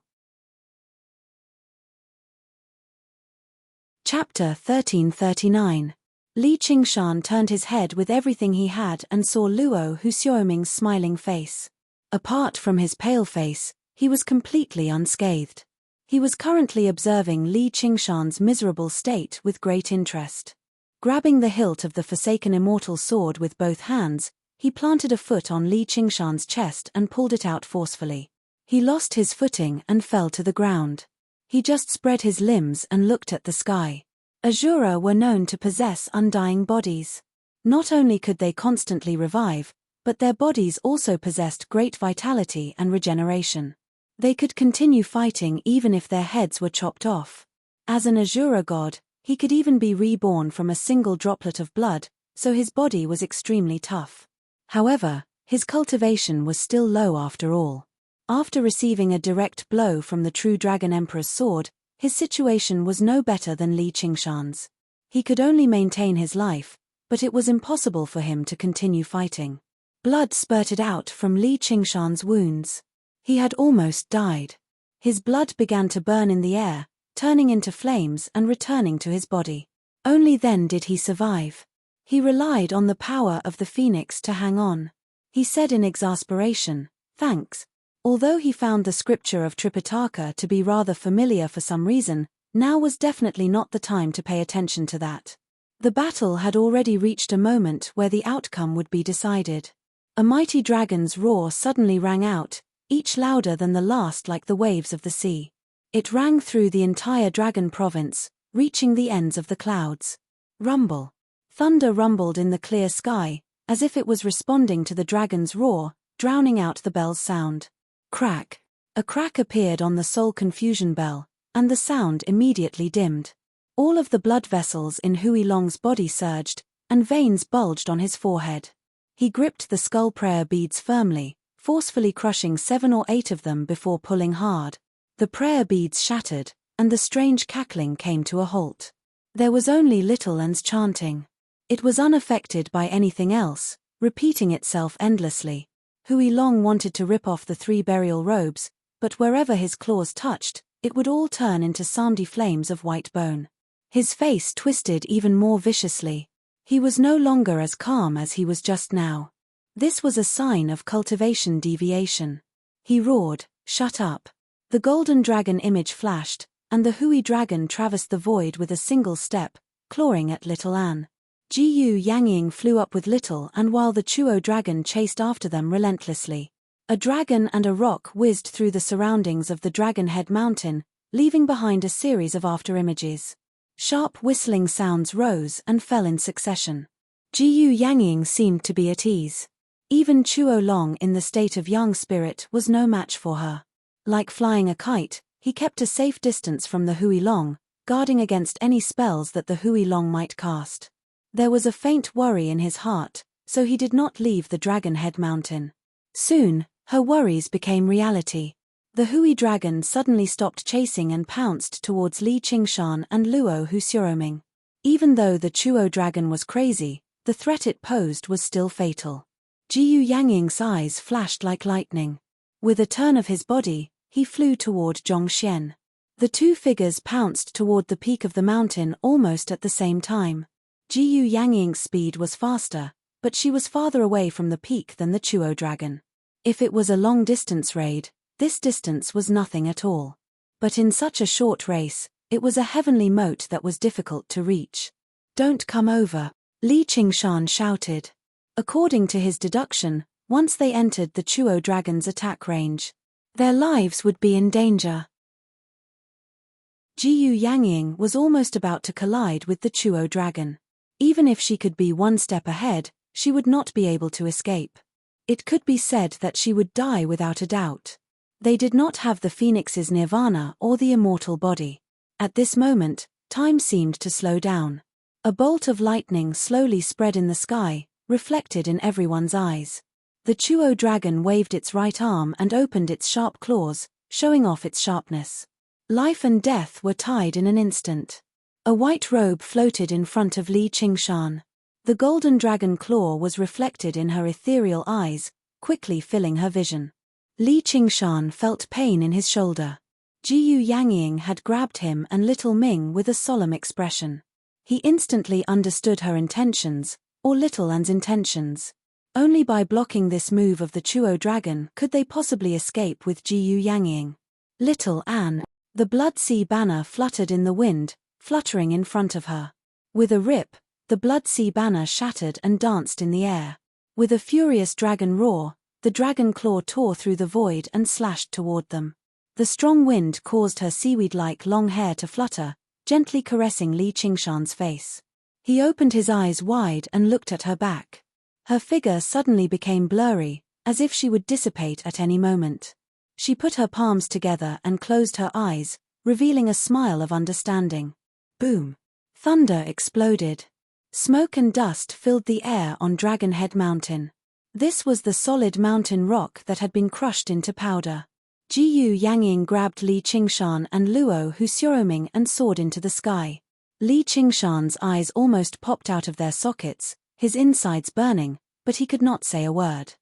Chapter 1339. Li Qingshan turned his head with everything he had and saw Luo Huxiaoming's smiling face. Apart from his pale face, he was completely unscathed. He was currently observing Li Qingshan's miserable state with great interest. Grabbing the hilt of the forsaken immortal sword with both hands, he planted a foot on Li Qingshan's chest and pulled it out forcefully. He lost his footing and fell to the ground. He just spread his limbs and looked at the sky. Asura were known to possess undying bodies. Not only could they constantly revive, but their bodies also possessed great vitality and regeneration. They could continue fighting even if their heads were chopped off. As an Asura god, he could even be reborn from a single droplet of blood, so his body was extremely tough. However, his cultivation was still low after all. After receiving a direct blow from the true Dragon Emperor's sword, his situation was no better than Li Qingshan's. He could only maintain his life, but it was impossible for him to continue fighting. Blood spurted out from Li Qingshan's wounds. He had almost died. His blood began to burn in the air, turning into flames and returning to his body. Only then did he survive. He relied on the power of the phoenix to hang on. He said in exasperation, "Thanks." Although he found the scripture of Tripitaka to be rather familiar for some reason, now was definitely not the time to pay attention to that. The battle had already reached a moment where the outcome would be decided. A mighty dragon's roar suddenly rang out, each louder than the last like the waves of the sea. It rang through the entire dragon province, reaching the ends of the clouds. Rumble. Thunder rumbled in the clear sky, as if it was responding to the dragon's roar, drowning out the bell's sound. Crack. A crack appeared on the soul confusion bell, and the sound immediately dimmed. All of the blood vessels in Hui Long's body surged, and veins bulged on his forehead. He gripped the skull prayer beads firmly, forcefully crushing 7 or 8 of them before pulling hard. The prayer beads shattered, and the strange cackling came to a halt. There was only little An's chanting. It was unaffected by anything else, repeating itself endlessly. Hui Long wanted to rip off the 3 burial robes, but wherever his claws touched, it would all turn into samedy flames of white bone. His face twisted even more viciously. He was no longer as calm as he was just now. This was a sign of cultivation deviation. He roared, "Shut up." The golden dragon image flashed, and the Hui dragon traversed the void with a single step, clawing at little An. Jiyu Yangying flew up with little An while the Chuo dragon chased after them relentlessly. A dragon and a rock whizzed through the surroundings of the Dragon Head Mountain, leaving behind a series of afterimages. Sharp whistling sounds rose and fell in succession. Jiyu Yangying seemed to be at ease. Even Chuo Long in the state of young spirit was no match for her. Like flying a kite, he kept a safe distance from the Hui Long, guarding against any spells that the Hui Long might cast. There was a faint worry in his heart, so he did not leave the Dragon Head Mountain. Soon, her worries became reality. The Hui dragon suddenly stopped chasing and pounced towards Li Qingshan and Luo Husuroming. Even though the Chuo dragon was crazy, the threat it posed was still fatal. Jiyu Yangying's eyes flashed like lightning. With a turn of his body, he flew toward Zhongxian. The 2 figures pounced toward the peak of the mountain almost at the same time. Jiyu Yangying's speed was faster, but she was farther away from the peak than the Chuo dragon. If it was a long-distance raid, this distance was nothing at all. But in such a short race, it was a heavenly moat that was difficult to reach. "Don't come over," Li Qingshan shouted. According to his deduction, once they entered the Chuo dragon's attack range, their lives would be in danger. Jiyu Yangying was almost about to collide with the Chuo dragon. Even if she could be 1 step ahead, she would not be able to escape. It could be said that she would die without a doubt. They did not have the Phoenix's nirvana or the immortal body. At this moment, time seemed to slow down. A bolt of lightning slowly spread in the sky, reflected in everyone's eyes. The Chuo dragon waved its right arm and opened its sharp claws, showing off its sharpness. Life and death were tied in an instant. A white robe floated in front of Li Qingshan. The golden dragon claw was reflected in her ethereal eyes, quickly filling her vision. Li Qingshan felt pain in his shoulder. Jiyu Yangying had grabbed him and little Ming with a solemn expression. He instantly understood her intentions, or little An's intentions. Only by blocking this move of the Chuo dragon could they possibly escape with Jiyu Yangying. Little An. The blood sea banner fluttered in the wind, fluttering in front of her. With a rip, the blood sea banner shattered and danced in the air. With a furious dragon roar, the dragon claw tore through the void and slashed toward them. The strong wind caused her seaweed-like long hair to flutter, gently caressing Li Qingshan's face. He opened his eyes wide and looked at her back. Her figure suddenly became blurry, as if she would dissipate at any moment. She put her palms together and closed her eyes, revealing a smile of understanding. Boom! Thunder exploded. Smoke and dust filled the air on Dragon Head Mountain. This was the solid mountain rock that had been crushed into powder. Jiyu Yangying grabbed Li Qingshan and Luo Husuroming and soared into the sky. Li Qingshan's eyes almost popped out of their sockets, his insides burning, but he could not say a word.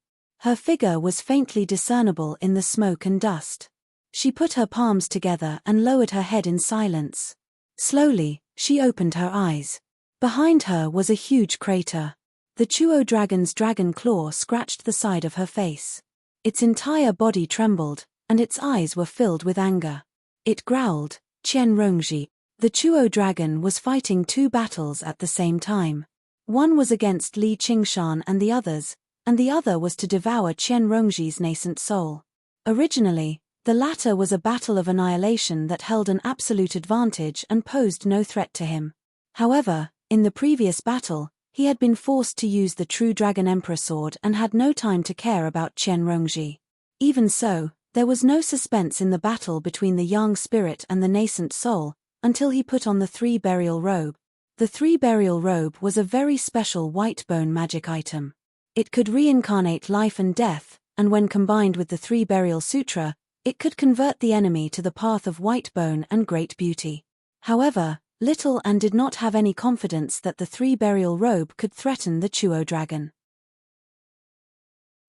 Her figure was faintly discernible in the smoke and dust. She put her palms together and lowered her head in silence. Slowly, she opened her eyes. Behind her was a huge crater. The Chuo dragon's dragon claw scratched the side of her face. Its entire body trembled, and its eyes were filled with anger. It growled, "Qian Rongji." The Chuo dragon was fighting 2 battles at the same time. One was against Li Qingshan and the other was to devour Qian Rongji's nascent soul. Originally, the latter was a battle of annihilation that held an absolute advantage and posed no threat to him. However, in the previous battle, he had been forced to use the true Dragon Emperor sword and had no time to care about Qian Rongji. Even so, there was no suspense in the battle between the young spirit and the nascent soul, until he put on the 3 burial robe. The 3 burial robe was a very special white bone magic item. It could reincarnate life and death, and when combined with the 3 Burial Sutra, it could convert the enemy to the path of white bone and great beauty. However, Little Anne did not have any confidence that the 3 Burial Robe could threaten the Chuo dragon.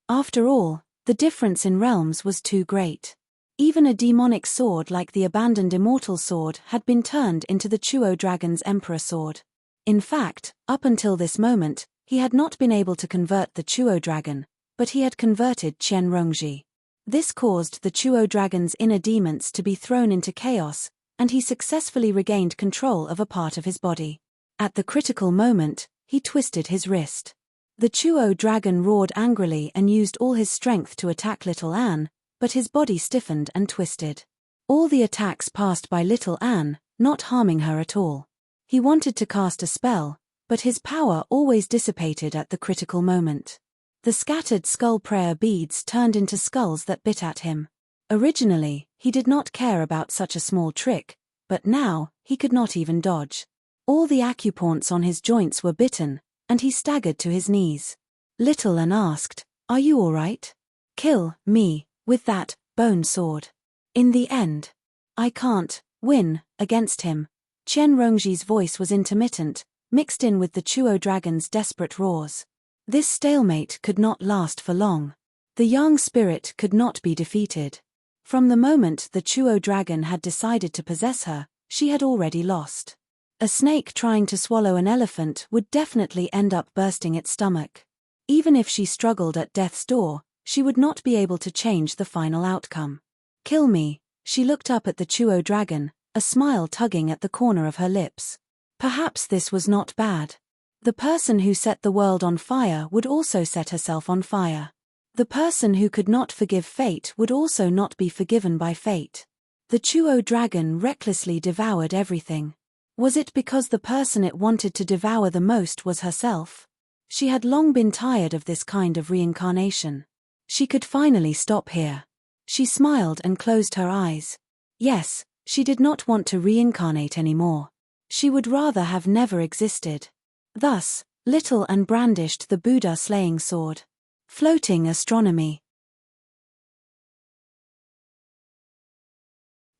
After all, the difference in realms was too great. Even a demonic sword like the abandoned Immortal Sword had been turned into the Chuo dragon's Emperor Sword. In fact, up until this moment, he had not been able to convert the Chuo dragon, but he had converted Qian Rongji. This caused the Chuo dragon's inner demons to be thrown into chaos, and he successfully regained control of a part of his body. At the critical moment, he twisted his wrist. The Chuo dragon roared angrily and used all his strength to attack Little Anne, but his body stiffened and twisted. All the attacks passed by Little Anne, not harming her at all. He wanted to cast a spell, but his power always dissipated at the critical moment. The scattered skull prayer beads turned into skulls that bit at him. Originally, he did not care about such a small trick, but now, he could not even dodge. All the acupoints on his joints were bitten, and he staggered to his knees. Little Anne asked, "Are you all right? Kill me with that bone sword. In the end, I can't win against him." Qian Rongji's voice was intermittent, mixed in with the Chuo dragon's desperate roars. This stalemate could not last for long. The young spirit could not be defeated. From the moment the Chuo dragon had decided to possess her, she had already lost. A snake trying to swallow an elephant would definitely end up bursting its stomach. Even if she struggled at death's door, she would not be able to change the final outcome. "Kill me." She looked up at the Chuo dragon, a smile tugging at the corner of her lips. Perhaps this was not bad. The person who set the world on fire would also set herself on fire. The person who could not forgive fate would also not be forgiven by fate. The Chuo dragon recklessly devoured everything. Was it because the person it wanted to devour the most was herself? She had long been tired of this kind of reincarnation. She could finally stop here. She smiled and closed her eyes. Yes, she did not want to reincarnate anymore. She would rather have never existed. Thus, Little Anne brandished the Buddha slaying sword. Floating astronomy.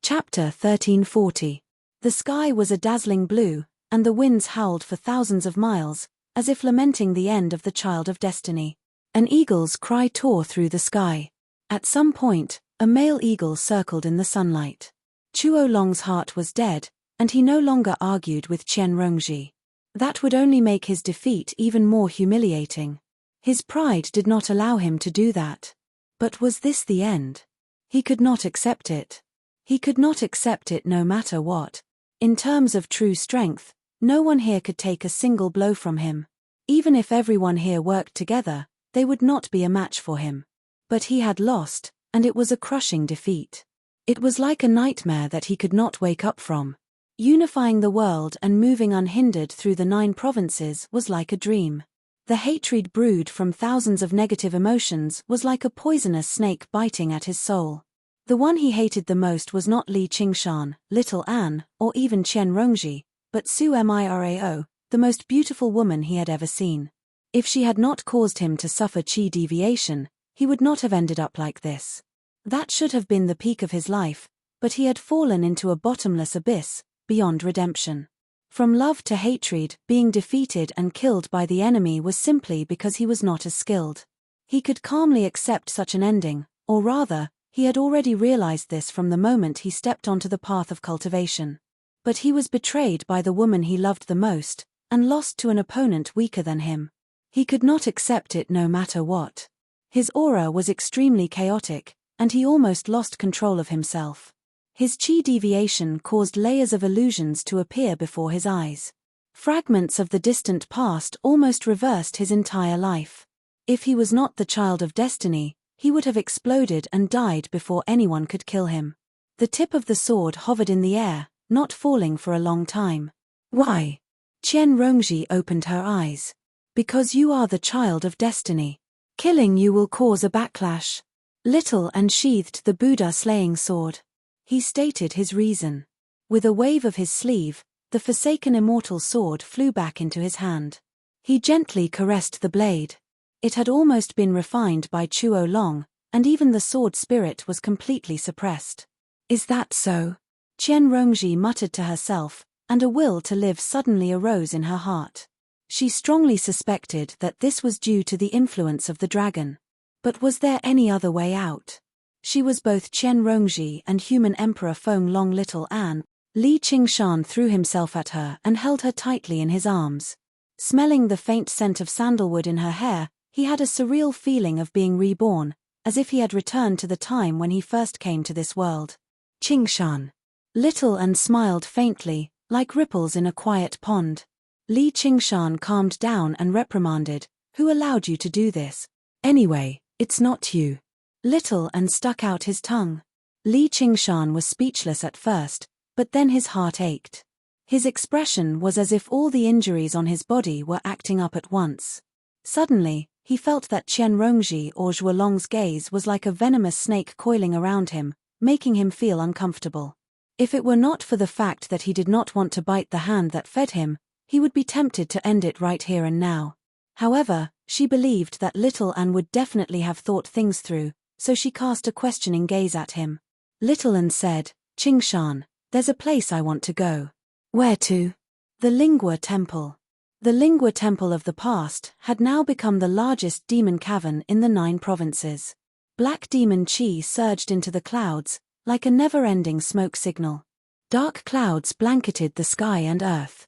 Chapter 1340. The sky was a dazzling blue, and the winds howled for thousands of miles, as if lamenting the end of the child of destiny. An eagle's cry tore through the sky. At some point, a male eagle circled in the sunlight. Chuo Long's heart was dead, and he no longer argued with Qian Rongji. That would only make his defeat even more humiliating. His pride did not allow him to do that. But was this the end? He could not accept it. He could not accept it no matter what. In terms of true strength, no one here could take a single blow from him. Even if everyone here worked together, they would not be a match for him. But he had lost, and it was a crushing defeat. It was like a nightmare that he could not wake up from. Unifying the world and moving unhindered through the 9 provinces was like a dream. The hatred brewed from thousands of negative emotions was like a poisonous snake biting at his soul. The one he hated the most was not Li Qingshan, Little Anne, or even Qian Rongji, but Su Mirao, the most beautiful woman he had ever seen. If she had not caused him to suffer chi deviation, he would not have ended up like this. That should have been the peak of his life, but he had fallen into a bottomless abyss, beyond redemption. From love to hatred, being defeated and killed by the enemy was simply because he was not as skilled. He could calmly accept such an ending, or rather, he had already realized this from the moment he stepped onto the path of cultivation. But he was betrayed by the woman he loved the most, and lost to an opponent weaker than him. He could not accept it no matter what. His aura was extremely chaotic, and he almost lost control of himself. His chi deviation caused layers of illusions to appear before his eyes. Fragments of the distant past almost reversed his entire life. If he was not the child of destiny, he would have exploded and died before anyone could kill him. The tip of the sword hovered in the air, not falling for a long time. "Why?" Qian Rongji opened her eyes. "Because you are the child of destiny. Killing you will cause a backlash." Little Anne sheathed the Buddha slaying sword. He stated his reason. With a wave of his sleeve, the forsaken immortal sword flew back into his hand. He gently caressed the blade. It had almost been refined by Chuo Long, and even the sword spirit was completely suppressed. Is that so? Qian Rongji muttered to herself, and a will to live suddenly arose in her heart. She strongly suspected that this was due to the influence of the dragon. But was there any other way out? She was both Qian Rongji and human Emperor Feng Long little An. Li Qingshan threw himself at her and held her tightly in his arms. Smelling the faint scent of sandalwood in her hair, he had a surreal feeling of being reborn, as if he had returned to the time when he first came to this world. Qingshan. Little An smiled faintly, like ripples in a quiet pond. Li Qingshan calmed down and reprimanded, "Who allowed you to do this? Anyway, it's not you." Little An stuck out his tongue. Li Qingshan was speechless at first, but then his heart ached. His expression was as if all the injuries on his body were acting up at once. Suddenly, he felt that Qian Rongji or Zhuolong's gaze was like a venomous snake coiling around him, making him feel uncomfortable. If it were not for the fact that he did not want to bite the hand that fed him, he would be tempted to end it right here and now. However, she believed that little An would definitely have thought things through, so she cast a questioning gaze at him. Little An said, "Qingshan, there's a place I want to go." "Where to?" "The Lingua Temple." The Lingua Temple of the past had now become the largest demon cavern in the 9 provinces. Black demon chi surged into the clouds, like a never-ending smoke signal. Dark clouds blanketed the sky and earth.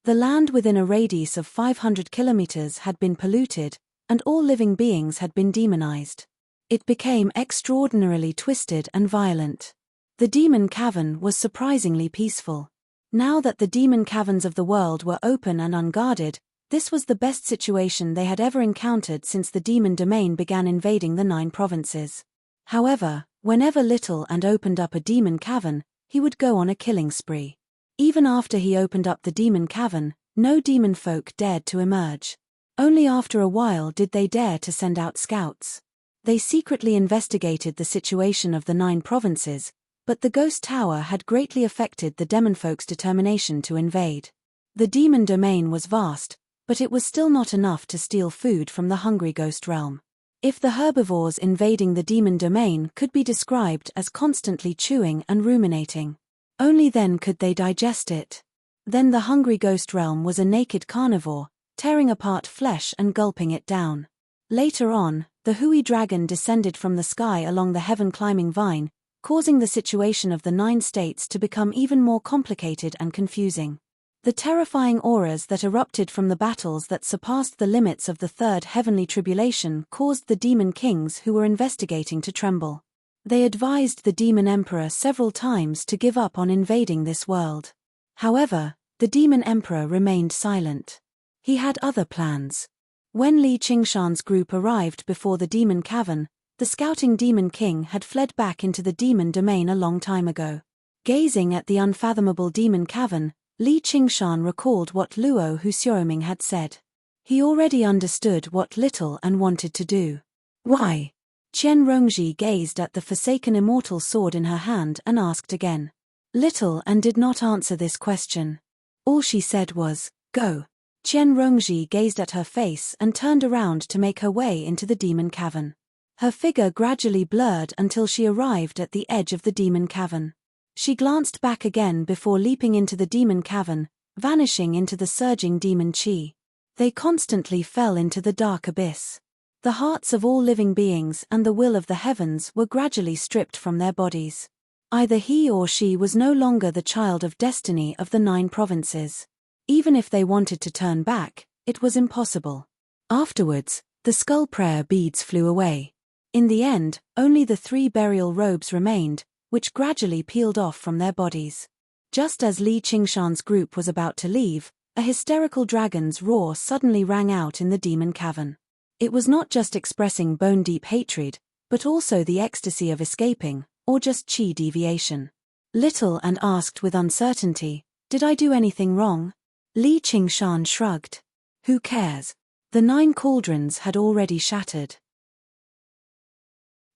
The land within a radius of 500 kilometers had been polluted, and all living beings had been demonized. It became extraordinarily twisted and violent. The demon cavern was surprisingly peaceful. Now that the demon caverns of the world were open and unguarded, this was the best situation they had ever encountered since the demon domain began invading the 9 provinces. However, whenever Little An opened up a demon cavern, he would go on a killing spree. Even after he opened up the demon cavern, no demon folk dared to emerge. Only after a while did they dare to send out scouts. They secretly investigated the situation of the 9 provinces, but the ghost tower had greatly affected the demonfolk's determination to invade. The demon domain was vast, but it was still not enough to steal food from the hungry ghost realm. If the herbivores invading the demon domain could be described as constantly chewing and ruminating, only then could they digest it. Then the hungry ghost realm was a naked carnivore, tearing apart flesh and gulping it down. Later on, the Hui dragon descended from the sky along the heaven-climbing vine, causing the situation of the 9 states to become even more complicated and confusing. The terrifying auras that erupted from the battles that surpassed the limits of the 3rd heavenly tribulation caused the demon kings who were investigating to tremble. They advised the demon emperor several times to give up on invading this world. However, the demon emperor remained silent. He had other plans. When Li Qingshan's group arrived before the demon cavern, the scouting demon king had fled back into the demon domain a long time ago. Gazing at the unfathomable demon cavern, Li Qingshan recalled what Luo Huxiaoming had said. He already understood what Little An wanted to do. Why? Qian Rongji gazed at the forsaken immortal sword in her hand and asked again. Little An did not answer this question. All she said was, "Go." Qian Rongji gazed at her face and turned around to make her way into the demon cavern. Her figure gradually blurred until she arrived at the edge of the demon cavern. She glanced back again before leaping into the demon cavern, vanishing into the surging demon chi. They constantly fell into the dark abyss. The hearts of all living beings and the will of the heavens were gradually stripped from their bodies. Either he or she was no longer the child of destiny of the 9 provinces. Even if they wanted to turn back, it was impossible. Afterwards, the skull prayer beads flew away. In the end, only the 3 burial robes remained, which gradually peeled off from their bodies. Just as Li Qingshan's group was about to leave, a hysterical dragon's roar suddenly rang out in the demon cavern. It was not just expressing bone-deep hatred, but also the ecstasy of escaping, or just chi deviation. Little An asked with uncertainty, "Did I do anything wrong?" Li Qingshan shrugged. Who cares? The 9 cauldrons had already shattered.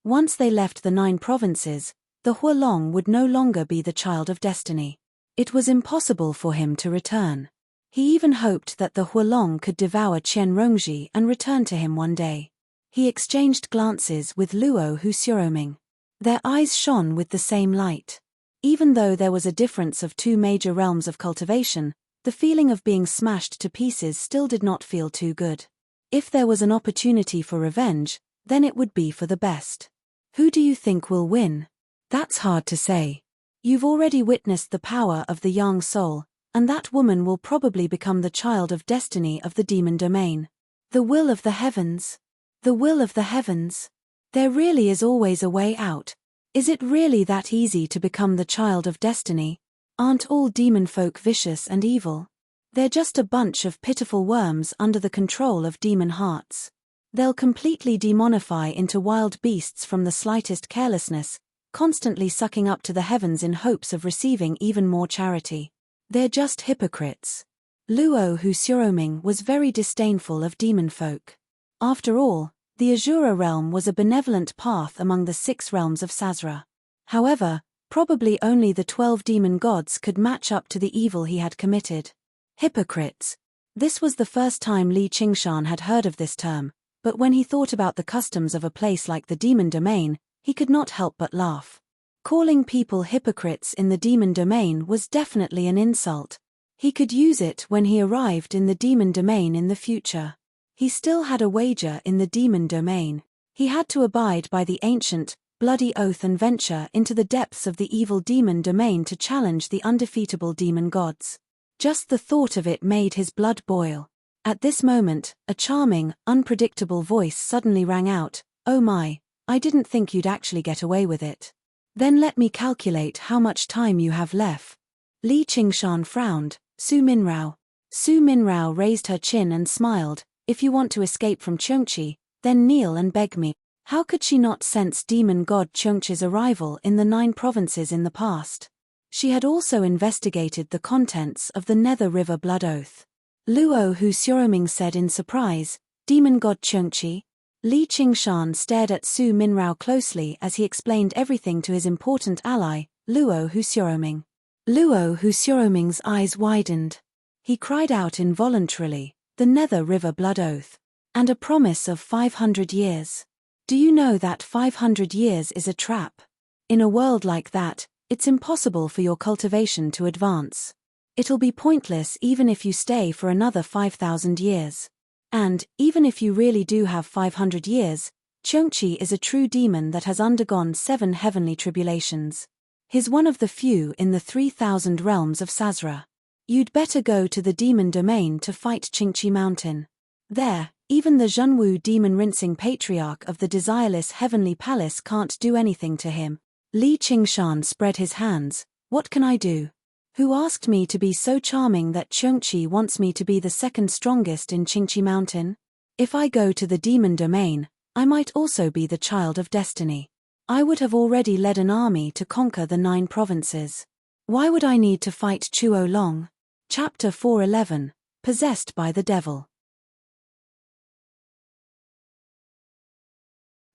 Once they left the 9 provinces, the Huolong would no longer be the child of destiny. It was impossible for him to return. He even hoped that the Huolong could devour Qian Rongji and return to him one day. He exchanged glances with Luo Huxiaoming. Their eyes shone with the same light. Even though there was a difference of two major realms of cultivation, the feeling of being smashed to pieces still did not feel too good. If there was an opportunity for revenge, then it would be for the best. Who do you think will win? That's hard to say. You've already witnessed the power of the Yang soul, and that woman will probably become the child of destiny of the demon domain. The will of the heavens. The will of the heavens. There really is always a way out. Is it really that easy to become the child of destiny? Aren't all demon folk vicious and evil? They're just a bunch of pitiful worms under the control of demon hearts. They'll completely demonify into wild beasts from the slightest carelessness, constantly sucking up to the heavens in hopes of receiving even more charity. They're just hypocrites. Luo Huxiaoming was very disdainful of demon folk. After all, the Azura realm was a benevolent path among the 6 realms of Sazra. However, probably only the 12 demon gods could match up to the evil he had committed. Hypocrites. This was the first time Li Qingshan had heard of this term, but when he thought about the customs of a place like the demon domain, he could not help but laugh. Calling people hypocrites in the demon domain was definitely an insult. He could use it when he arrived in the demon domain in the future. He still had a wager in the demon domain. He had to abide by the ancient, bloody oath and venture into the depths of the evil demon domain to challenge the undefeatable demon gods. Just the thought of it made his blood boil. At this moment, a charming, unpredictable voice suddenly rang out, "Oh my, I didn't think you'd actually get away with it. Then let me calculate how much time you have left." Li Qingshan frowned. Su Minrao. Su Minrao raised her chin and smiled. "If you want to escape from Chongqi, then kneel and beg me." How could she not sense demon god Chongqi's arrival in the 9 provinces in the past? She had also investigated the contents of the Nether River Blood Oath. Luo Huxiaoming said in surprise, "Demon god Chongqi?" Li Qingshan stared at Su Minrao closely as he explained everything to his important ally, Luo Huxiaoming. Luo Huxiaoming's eyes widened. He cried out involuntarily, "The Nether River Blood Oath. And a promise of 500 years. Do you know that 500 years is a trap? In a world like that, it's impossible for your cultivation to advance. It'll be pointless even if you stay for another 5,000 years. And, even if you really do have 500 years, Chongqi is a true demon that has undergone 7 heavenly tribulations. He's one of the few in the 3,000 realms of Sazra. You'd better go to the demon domain to fight Qingqi Mountain. There, even the Zhenwu demon rinsing patriarch of the desireless heavenly palace can't do anything to him." Li Qingshan spread his hands. "What can I do? Who asked me to be so charming that Chongqi wants me to be the second strongest in Qingqi Mountain? If I go to the demon domain, I might also be the child of destiny. I would have already led an army to conquer the 9 provinces. Why would I need to fight Chuo Long?" Chapter 411, Possessed by the Devil.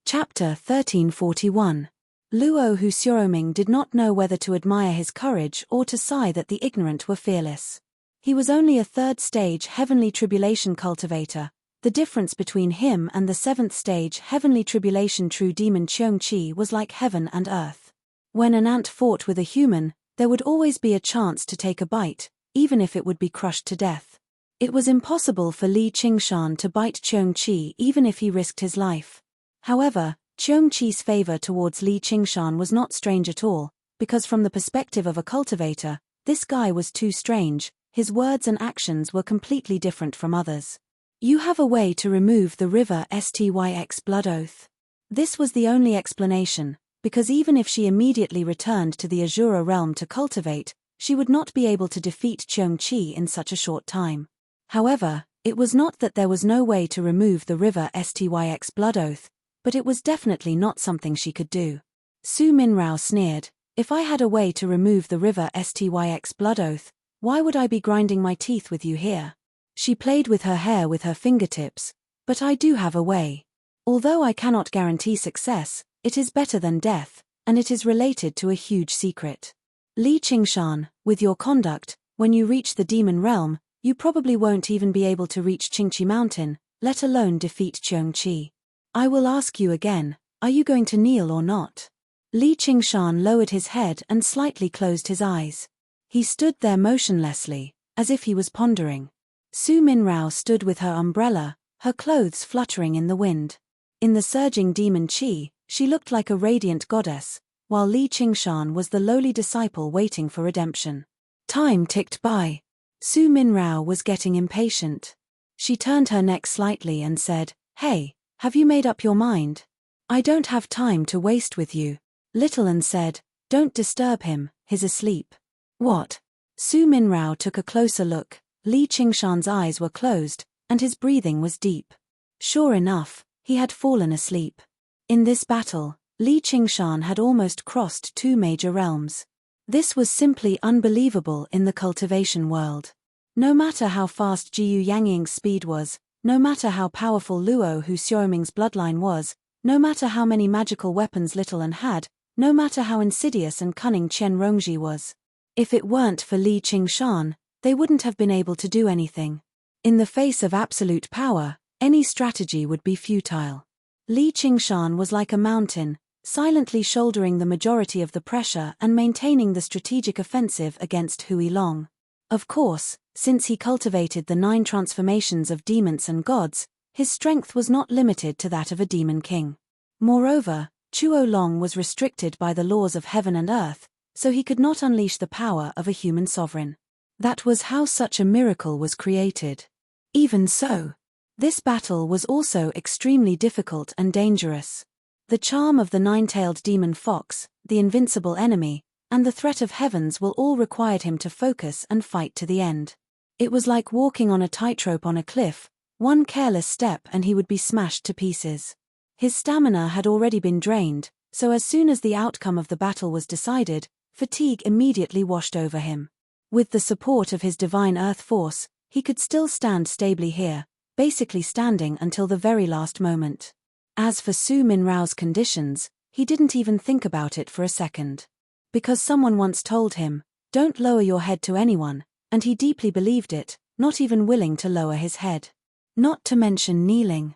Chapter 1341. Luo Huxiaoming did not know whether to admire his courage or to sigh that the ignorant were fearless. He was only a 3rd stage heavenly tribulation cultivator. The difference between him and the 7th stage heavenly tribulation true demon Chongqi was like heaven and earth. When an ant fought with a human, there would always be a chance to take a bite, even if it would be crushed to death. It was impossible for Li Qingshan to bite Chongqi even if he risked his life. However, Chongqi's favor towards Li Qingshan was not strange at all, because from the perspective of a cultivator, this guy was too strange. His words and actions were completely different from others. "You have a way to remove the river Styx blood oath." This was the only explanation, because even if she immediately returned to the Azura realm to cultivate, she would not be able to defeat Chongqi in such a short time. However, it was not that there was no way to remove the river Styx blood oath, but it was definitely not something she could do. Su Minrao sneered, "If I had a way to remove the river Styx blood oath, why would I be grinding my teeth with you here?" She played with her hair with her fingertips. "But I do have a way. Although I cannot guarantee success, it is better than death, and it is related to a huge secret. Li Qingshan, with your conduct, when you reach the demon realm, you probably won't even be able to reach Qingqi Mountain, let alone defeat Chongqi. I will ask you again, are you going to kneel or not? Li Qingshan lowered his head and slightly closed his eyes. He stood there motionlessly, as if he was pondering. Su Minrao stood with her umbrella, her clothes fluttering in the wind. In the surging demon qi, she looked like a radiant goddess, while Li Qingshan was the lowly disciple waiting for redemption. Time ticked by. Su Minrao was getting impatient. She turned her neck slightly and said, "Hey, have you made up your mind? I don't have time to waste with you." Little An said, "Don't disturb him, he's asleep." What? Su Minrao took a closer look. Li Qingshan's eyes were closed, and his breathing was deep. Sure enough, he had fallen asleep. In this battle, Li Qingshan had almost crossed two major realms. This was simply unbelievable in the cultivation world. No matter how fast Jiyu Yangying's speed was, no matter how powerful Luo Hu Xiaoming's bloodline was, no matter how many magical weapons Little An had, no matter how insidious and cunning Chen Rongji was. If it weren't for Li Qingshan, they wouldn't have been able to do anything. In the face of absolute power, any strategy would be futile. Li Qingshan was like a mountain, silently shouldering the majority of the pressure and maintaining the strategic offensive against Hui Long. Of course, since he cultivated the 9 transformations of demons and gods, his strength was not limited to that of a demon king. Moreover, Chuo Long was restricted by the laws of heaven and earth, so he could not unleash the power of a human sovereign. That was how such a miracle was created. Even so, this battle was also extremely difficult and dangerous. The charm of the 9-tailed demon fox, the invincible enemy, and the threat of heavens all required him to focus and fight to the end. It was like walking on a tightrope on a cliff. One careless step and he would be smashed to pieces. His stamina had already been drained, so as soon as the outcome of the battle was decided, fatigue immediately washed over him. With the support of his divine earth force, he could still stand stably here, basically standing until the very last moment. As for Su Minrao's conditions, he didn't even think about it for a second. Because someone once told him, "Don't lower your head to anyone," and he deeply believed it, not even willing to lower his head. Not to mention kneeling.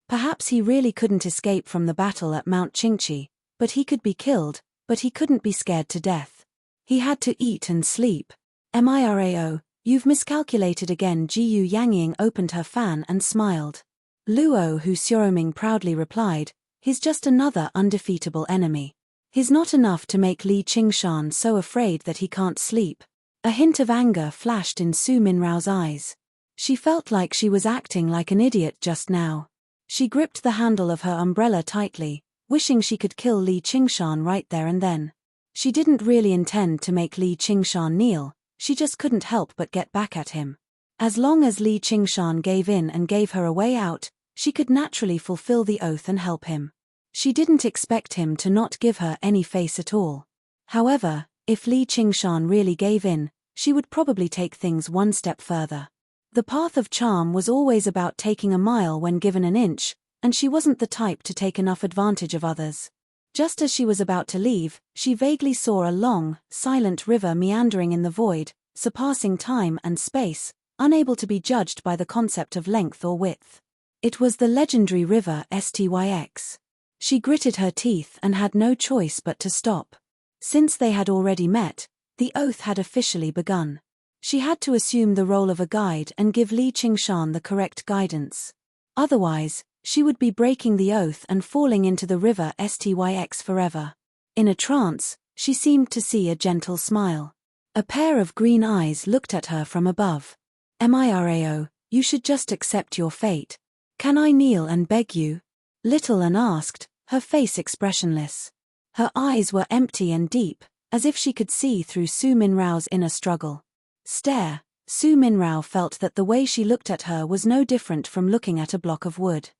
Perhaps he really couldn't escape from the battle at Mount Qingqi, but he could be killed, but he couldn't be scared to death. He had to eat and sleep. "Mirao, you've miscalculated again." Jiyu Yangying opened her fan and smiled. Luo Hu Xiaoming proudly replied, "He's just another undefeatable enemy. He's not enough to make Li Qingshan so afraid that he can't sleep." A hint of anger flashed in Su Minrao's eyes. She felt like she was acting like an idiot just now. She gripped the handle of her umbrella tightly, wishing she could kill Li Qingshan right there and then. She didn't really intend to make Li Qingshan kneel, she just couldn't help but get back at him. As long as Li Qingshan gave in and gave her a way out, she could naturally fulfill the oath and help him. She didn't expect him to not give her any face at all. However, if Li Qingshan really gave in, she would probably take things one step further. The path of charm was always about taking a mile when given an inch, and she wasn't the type to take enough advantage of others. Just as she was about to leave, she vaguely saw a long, silent river meandering in the void, surpassing time and space, unable to be judged by the concept of length or width. It was the legendary river Styx. She gritted her teeth and had no choice but to stop. Since they had already met, the oath had officially begun. She had to assume the role of a guide and give Li Qingshan the correct guidance. Otherwise, she would be breaking the oath and falling into the river Styx forever. In a trance, she seemed to see a gentle smile. A pair of green eyes looked at her from above. "Mirao, you should just accept your fate. Can I kneel and beg you?" Little An asked, her face expressionless. Her eyes were empty and deep, as if she could see through Su Minrao's inner struggle. Su Minrao felt that the way she looked at her was no different from looking at a block of wood.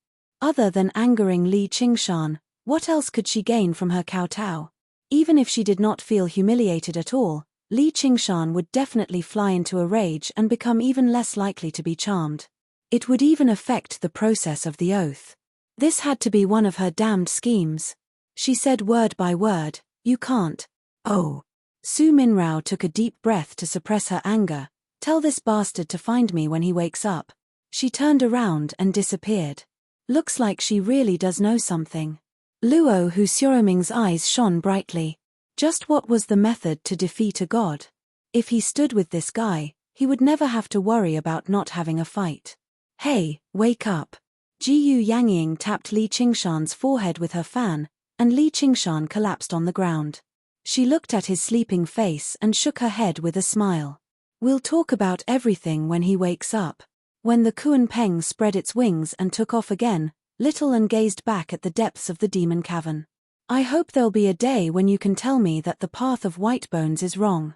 Other than angering Li Qingshan, what else could she gain from her kowtow? Even if she did not feel humiliated at all, Li Qingshan would definitely fly into a rage and become even less likely to be charmed. It would even affect the process of the oath. This had to be one of her damned schemes. She said word by word, "You can't." "Oh." Su Minrao took a deep breath to suppress her anger. "Tell this bastard to find me when he wakes up." She turned around and disappeared. Looks like she really does know something. Luo Hu Xiaoming's eyes shone brightly. Just what was the method to defeat a god? If he stood with this guy, he would never have to worry about not having a fight. Hey, wake up. Jiyu Yangying tapped Li Qingshan's forehead with her fan, and Li Qingshan collapsed on the ground. She looked at his sleeping face and shook her head with a smile. We'll talk about everything when he wakes up. When the Kuan Peng spread its wings and took off again, Little An gazed back at the depths of the demon cavern. I hope there'll be a day when you can tell me that the path of white bones is wrong.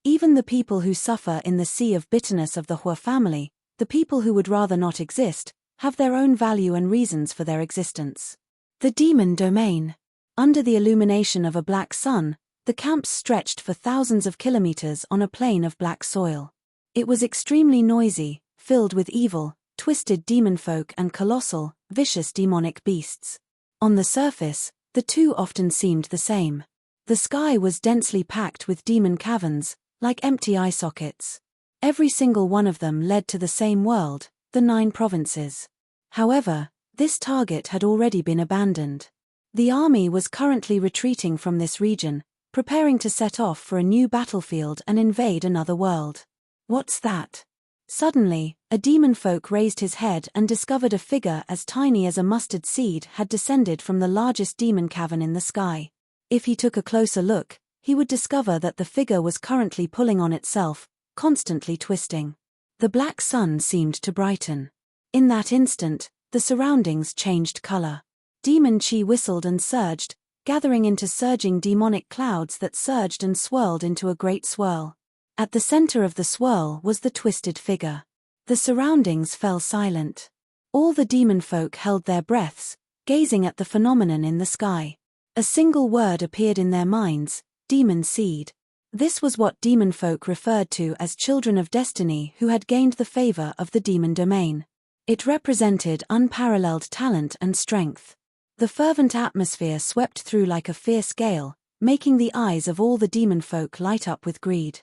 Even the people who suffer in the sea of bitterness of the Hua family, the people who would rather not exist, have their own value and reasons for their existence. The demon domain. Under the illumination of a black sun, the camps stretched for thousands of kilometers on a plain of black soil. It was extremely noisy, filled with evil, twisted demon folk and colossal, vicious demonic beasts. On the surface, the two often seemed the same. The sky was densely packed with demon caverns, like empty eye sockets. Every single one of them led to the same world, the 9 provinces. However, this target had already been abandoned. The army was currently retreating from this region, preparing to set off for a new battlefield and invade another world. What's that? Suddenly, a demon folk raised his head and discovered a figure as tiny as a mustard seed had descended from the largest demon cavern in the sky. If he took a closer look, he would discover that the figure was currently pulling on itself, constantly twisting. The black sun seemed to brighten. In that instant, the surroundings changed color. Demon chi whistled and surged, gathering into surging demonic clouds that surged and swirled into a great swirl. At the center of the swirl was the twisted figure. The surroundings fell silent. All the demon folk held their breaths, gazing at the phenomenon in the sky. A single word appeared in their minds: demon seed. This was what demon folk referred to as children of destiny who had gained the favor of the demon domain. It represented unparalleled talent and strength. The fervent atmosphere swept through like a fierce gale, making the eyes of all the demon folk light up with greed.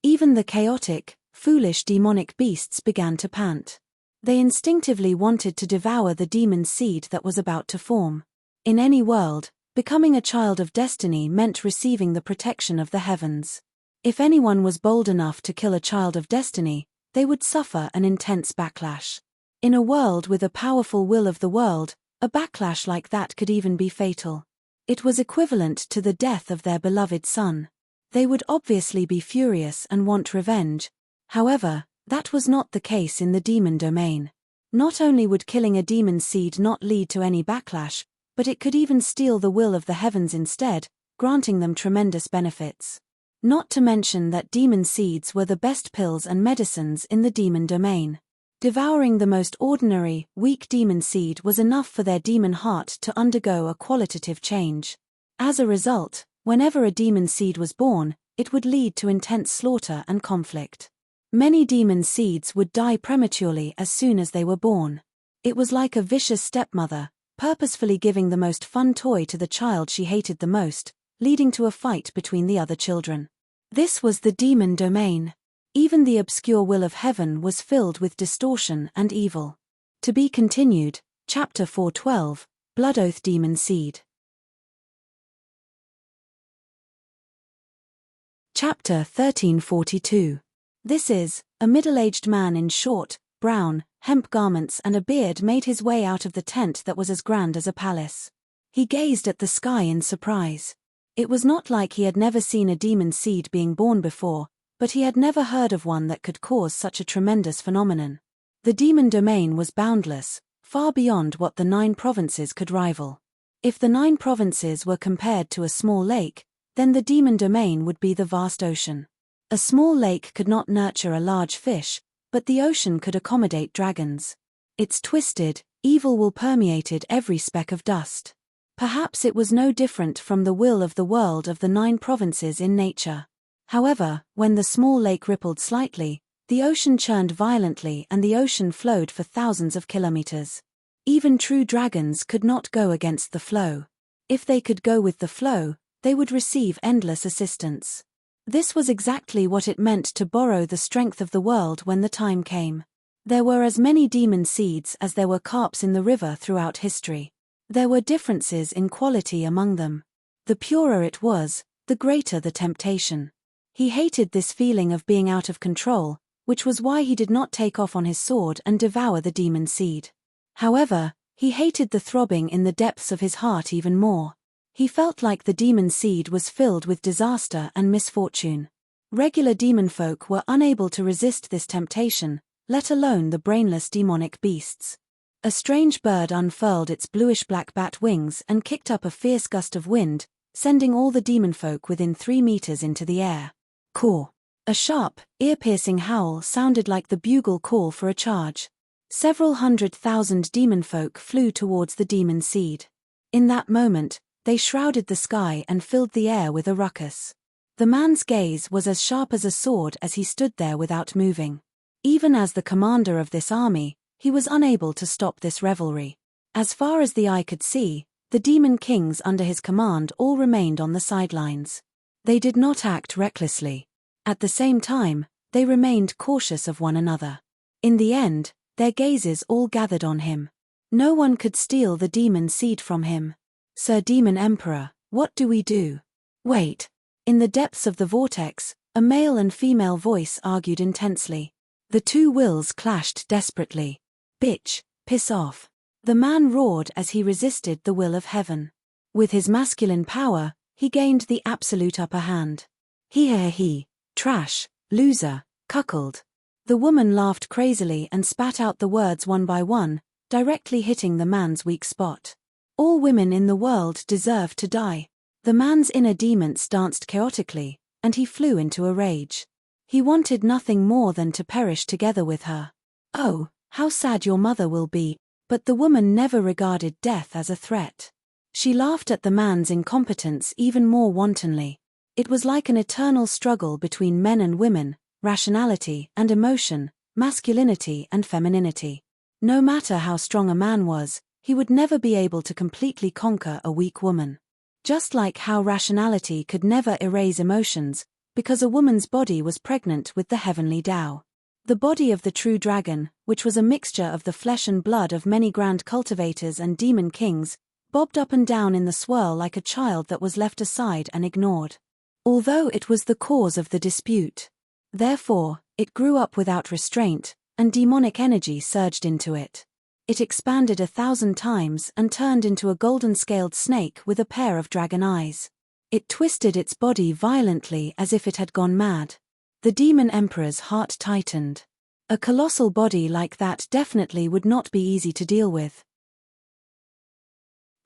Even the chaotic, foolish demonic beasts began to pant. They instinctively wanted to devour the demon seed that was about to form. In any world, becoming a child of destiny meant receiving the protection of the heavens. If anyone was bold enough to kill a child of destiny, they would suffer an intense backlash. In a world with a powerful will of the world, a backlash like that could even be fatal. It was equivalent to the death of their beloved son. They would obviously be furious and want revenge. However, that was not the case in the demon domain. Not only would killing a demon seed not lead to any backlash, but it could even steal the will of the heavens instead, granting them tremendous benefits. Not to mention that demon seeds were the best pills and medicines in the demon domain. Devouring the most ordinary, weak demon seed was enough for their demon heart to undergo a qualitative change. As a result, whenever a demon seed was born, it would lead to intense slaughter and conflict. Many demon seeds would die prematurely as soon as they were born. It was like a vicious stepmother, purposefully giving the most fun toy to the child she hated the most, leading to a fight between the other children. This was the demon domain. Even the obscure will of heaven was filled with distortion and evil. To be continued, Chapter 412, Blood Oath Demon Seed. Chapter 1342. This is, a middle-aged man in short, brown, hemp garments and a beard made his way out of the tent that was as grand as a palace. He gazed at the sky in surprise. It was not like he had never seen a demon seed being born before, but he had never heard of one that could cause such a tremendous phenomenon. The demon domain was boundless, far beyond what the 9 provinces could rival. If the 9 provinces were compared to a small lake, then the demon domain would be the vast ocean. A small lake could not nurture a large fish, but the ocean could accommodate dragons. Its twisted, evil will permeated every speck of dust. Perhaps it was no different from the will of the world of the 9 provinces in nature. However, when the small lake rippled slightly, the ocean churned violently and the ocean flowed for thousands of kilometers. Even true dragons could not go against the flow. If they could go with the flow, they would receive endless assistance. This was exactly what it meant to borrow the strength of the world when the time came. There were as many demon seeds as there were carps in the river throughout history. There were differences in quality among them. The purer it was, the greater the temptation. He hated this feeling of being out of control, which was why he did not take off on his sword and devour the demon seed. However, he hated the throbbing in the depths of his heart even more. He felt like the demon seed was filled with disaster and misfortune. Regular demon folk were unable to resist this temptation, let alone the brainless demonic beasts. A strange bird unfurled its bluish-black bat wings and kicked up a fierce gust of wind, sending all the demon folk within 3 meters into the air. Caw! A sharp, ear-piercing howl sounded like the bugle call for a charge. Several 100,000 demon folk flew towards the demon seed. In that moment, they shrouded the sky and filled the air with a ruckus. The man's gaze was as sharp as a sword as he stood there without moving. Even as the commander of this army, he was unable to stop this revelry. As far as the eye could see, the demon kings under his command all remained on the sidelines. They did not act recklessly. At the same time, they remained cautious of one another. In the end, their gazes all gathered on him. No one could steal the demon seed from him. "Sir Demon Emperor, what do we do?" "Wait." In the depths of the vortex, a male and female voice argued intensely. The two wills clashed desperately. "Bitch, piss off." The man roared as he resisted the will of heaven. With his masculine power, he gained the absolute upper hand. He, trash, loser, cuckold." The woman laughed crazily and spat out the words one by one, directly hitting the man's weak spot. All women in the world deserve to die. The man's inner demons danced chaotically, and he flew into a rage. He wanted nothing more than to perish together with her. "Oh, how sad your mother will be." But the woman never regarded death as a threat. She laughed at the man's incompetence even more wantonly. It was like an eternal struggle between men and women, rationality and emotion, masculinity and femininity. No matter how strong a man was, he would never be able to completely conquer a weak woman. Just like how rationality could never erase emotions, because a woman's body was pregnant with the heavenly Tao. The body of the true dragon, which was a mixture of the flesh and blood of many grand cultivators and demon kings, bobbed up and down in the swirl like a child that was left aside and ignored. Although it was the cause of the dispute. Therefore, it grew up without restraint, and demonic energy surged into it. It expanded 1,000 times and turned into a golden-scaled snake with a pair of dragon eyes. It twisted its body violently as if it had gone mad. The demon emperor's heart tightened. A colossal body like that definitely would not be easy to deal with.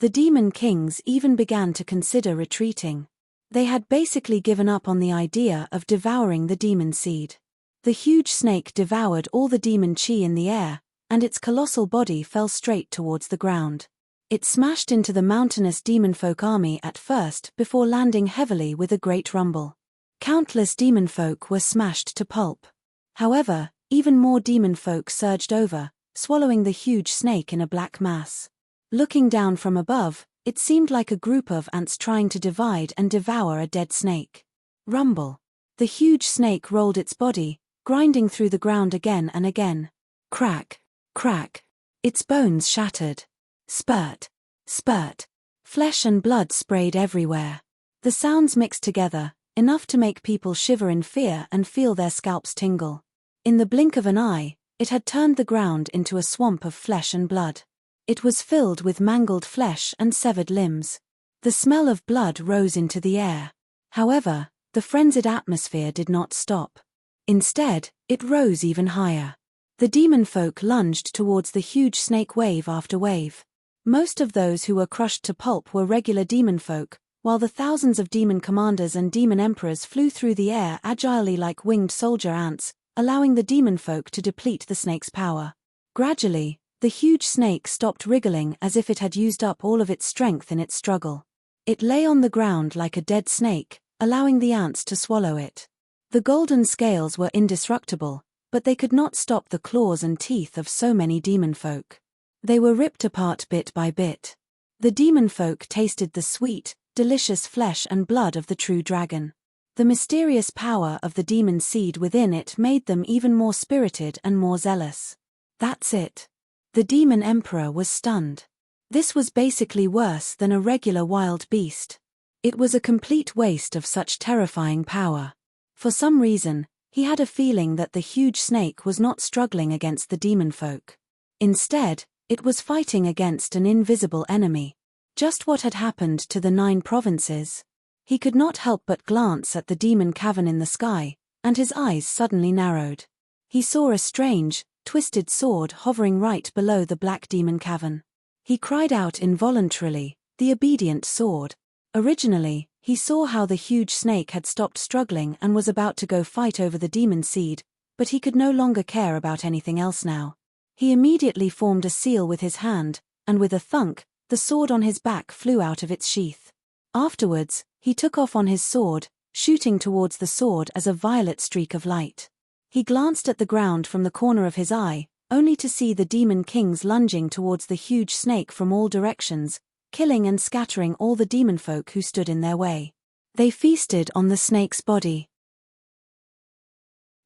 The demon kings even began to consider retreating. They had basically given up on the idea of devouring the demon seed. The huge snake devoured all the demon chi in the air, and its colossal body fell straight towards the ground. It smashed into the mountainous demon folk army at first before landing heavily with a great rumble. Countless demon folk were smashed to pulp. However, even more demon folk surged over, swallowing the huge snake in a black mass. Looking down from above, it seemed like a group of ants trying to divide and devour a dead snake. Rumble. The huge snake rolled its body, grinding through the ground again and again. Crack, crack. Its bones shattered. Spurt, spurt. Flesh and blood sprayed everywhere. The sounds mixed together, enough to make people shiver in fear and feel their scalps tingle. In the blink of an eye, it had turned the ground into a swamp of flesh and blood. It was filled with mangled flesh and severed limbs. The smell of blood rose into the air. However, the frenzied atmosphere did not stop. Instead, it rose even higher. The demon folk lunged towards the huge snake wave after wave. Most of those who were crushed to pulp were regular demon folk, while the thousands of demon commanders and demon emperors flew through the air agilely like winged soldier ants, allowing the demon folk to deplete the snake's power. Gradually, the huge snake stopped wriggling as if it had used up all of its strength in its struggle. It lay on the ground like a dead snake, allowing the ants to swallow it. The golden scales were indestructible, but they could not stop the claws and teeth of so many demon folk. They were ripped apart bit by bit. The demon folk tasted the sweet, delicious flesh and blood of the true dragon. The mysterious power of the demon seed within it made them even more spirited and more zealous. That's it. The demon emperor was stunned. This was basically worse than a regular wild beast. It was a complete waste of such terrifying power. For some reason, he had a feeling that the huge snake was not struggling against the demon folk. Instead, it was fighting against an invisible enemy. Just what had happened to the 9 provinces? He could not help but glance at the demon cavern in the sky, and his eyes suddenly narrowed. He saw a strange, twisted sword hovering right below the black demon cavern. He cried out involuntarily, "The obedient sword." Originally, he saw how the huge snake had stopped struggling and was about to go fight over the demon seed, but he could no longer care about anything else now. He immediately formed a seal with his hand, and with a thunk, the sword on his back flew out of its sheath. Afterwards, he took off on his sword, shooting towards the sword as a violet streak of light. He glanced at the ground from the corner of his eye, only to see the demon kings lunging towards the huge snake from all directions, killing and scattering all the demon folk who stood in their way. They feasted on the snake's body.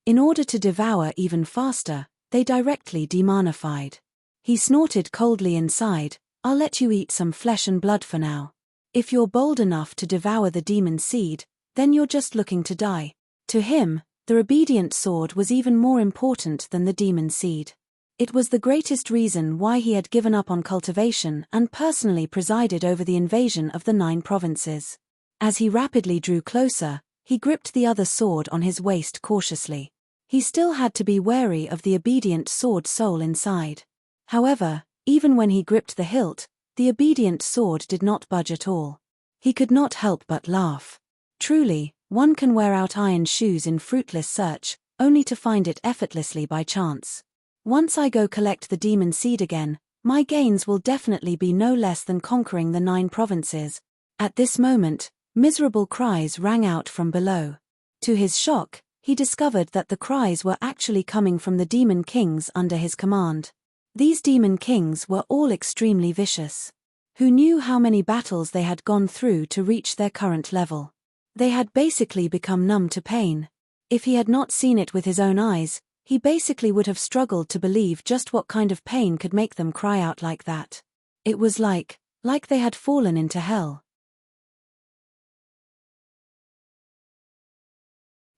In order to devour even faster, they directly demonified. He snorted coldly inside, "I'll let you eat some flesh and blood for now. If you're bold enough to devour the demon seed, then you're just looking to die." To him, the obedient sword was even more important than the demon seed. It was the greatest reason why he had given up on cultivation and personally presided over the invasion of the 9 provinces. As he rapidly drew closer, he gripped the other sword on his waist cautiously. He still had to be wary of the obedient sword soul inside. However, even when he gripped the hilt, the obedient sword did not budge at all. He could not help but laugh. Truly, one can wear out iron shoes in fruitless search, only to find it effortlessly by chance. Once I go collect the demon seed again, my gains will definitely be no less than conquering the 9 provinces. At this moment, miserable cries rang out from below. To his shock, he discovered that the cries were actually coming from the demon kings under his command. These demon kings were all extremely vicious. Who knew how many battles they had gone through to reach their current level? They had basically become numb to pain. If he had not seen it with his own eyes, he basically would have struggled to believe just what kind of pain could make them cry out like that. It was like they had fallen into hell.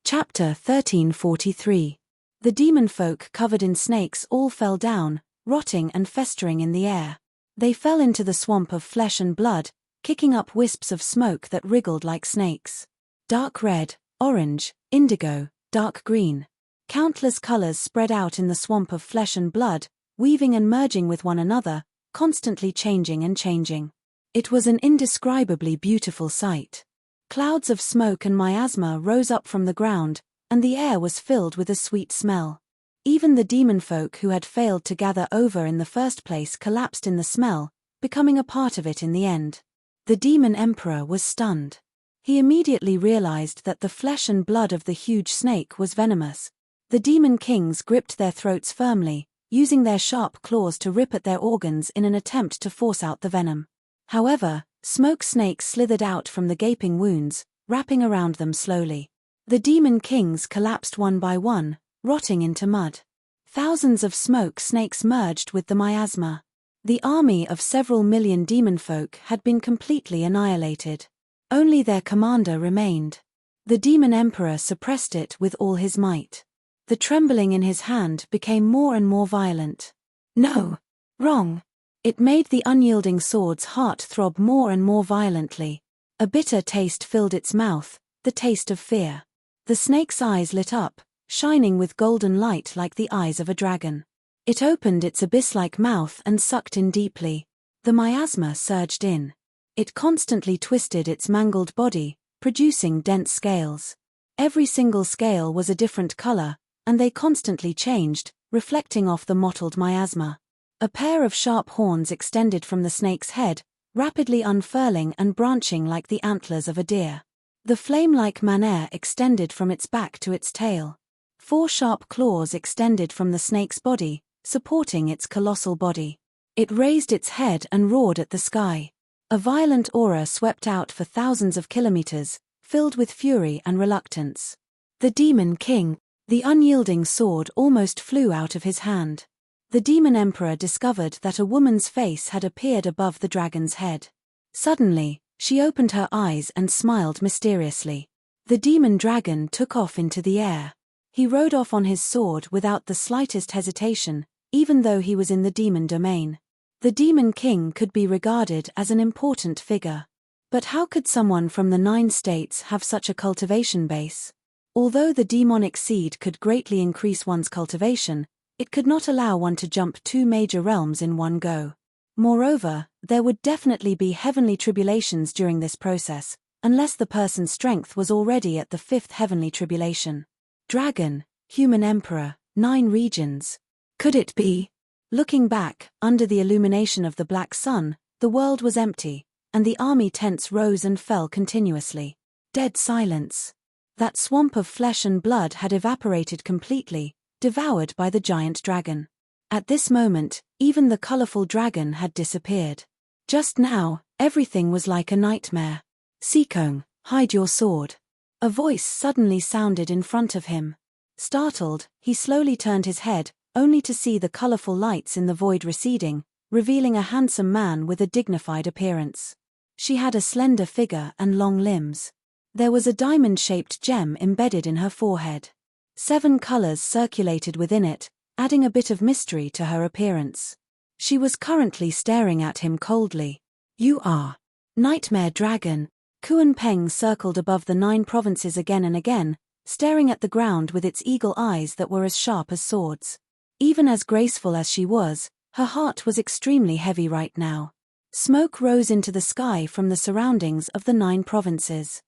Chapter 1343. The demon folk covered in snakes all fell down, rotting and festering in the air. They fell into the swamp of flesh and blood, kicking up wisps of smoke that wriggled like snakes. Dark red, orange, indigo, dark green. Countless colors spread out in the swamp of flesh and blood, weaving and merging with one another, constantly changing and changing. It was an indescribably beautiful sight. Clouds of smoke and miasma rose up from the ground, and the air was filled with a sweet smell. Even the demon folk who had failed to gather over in the first place collapsed in the smell, becoming a part of it in the end. The demon emperor was stunned. He immediately realized that the flesh and blood of the huge snake was venomous. The demon kings gripped their throats firmly, using their sharp claws to rip at their organs in an attempt to force out the venom. However, smoke snakes slithered out from the gaping wounds, wrapping around them slowly. The demon kings collapsed one by one, rotting into mud. Thousands of smoke snakes merged with the miasma. The army of several million demon folk had been completely annihilated. Only their commander remained. The demon emperor suppressed it with all his might. The trembling in his hand became more and more violent. No! Wrong! It made the unyielding sword's heart throb more and more violently. A bitter taste filled its mouth, the taste of fear. The snake's eyes lit up, shining with golden light like the eyes of a dragon. It opened its abyss-like mouth and sucked in deeply. The miasma surged in. It constantly twisted its mangled body, producing dense scales. Every single scale was a different color, and they constantly changed, reflecting off the mottled miasma. A pair of sharp horns extended from the snake's head, rapidly unfurling and branching like the antlers of a deer. The flame-like maner extended from its back to its tail. 4 sharp claws extended from the snake's body, supporting its colossal body. It raised its head and roared at the sky. A violent aura swept out for thousands of kilometers, filled with fury and reluctance. The demon king, the unyielding sword almost flew out of his hand. The demon emperor discovered that a woman's face had appeared above the dragon's head. Suddenly, she opened her eyes and smiled mysteriously. The demon dragon took off into the air. He rode off on his sword without the slightest hesitation, even though he was in the demon domain. The demon king could be regarded as an important figure. But how could someone from the 9 states have such a cultivation base? Although the demonic seed could greatly increase one's cultivation, it could not allow one to jump 2 major realms in one go. Moreover, there would definitely be heavenly tribulations during this process, unless the person's strength was already at the 5th heavenly tribulation. Dragon, human emperor, 9 regions. Could it be? Looking back, under the illumination of the black sun, the world was empty, and the army tents rose and fell continuously. Dead silence. That swamp of flesh and blood had evaporated completely, devoured by the giant dragon. At this moment, even the colorful dragon had disappeared. Just now, everything was like a nightmare. "Seekong, hide your sword." A voice suddenly sounded in front of him. Startled, he slowly turned his head, only to see the colorful lights in the void receding, revealing a handsome man with a dignified appearance. She had a slender figure and long limbs. There was a diamond-shaped gem embedded in her forehead. 7 colors circulated within it, adding a bit of mystery to her appearance. She was currently staring at him coldly. "You are Nightmare Dragon." Kuan Peng circled above the 9 provinces again and again, staring at the ground with its eagle eyes that were as sharp as swords. Even as graceful as she was, her heart was extremely heavy right now. Smoke rose into the sky from the surroundings of the 9 provinces.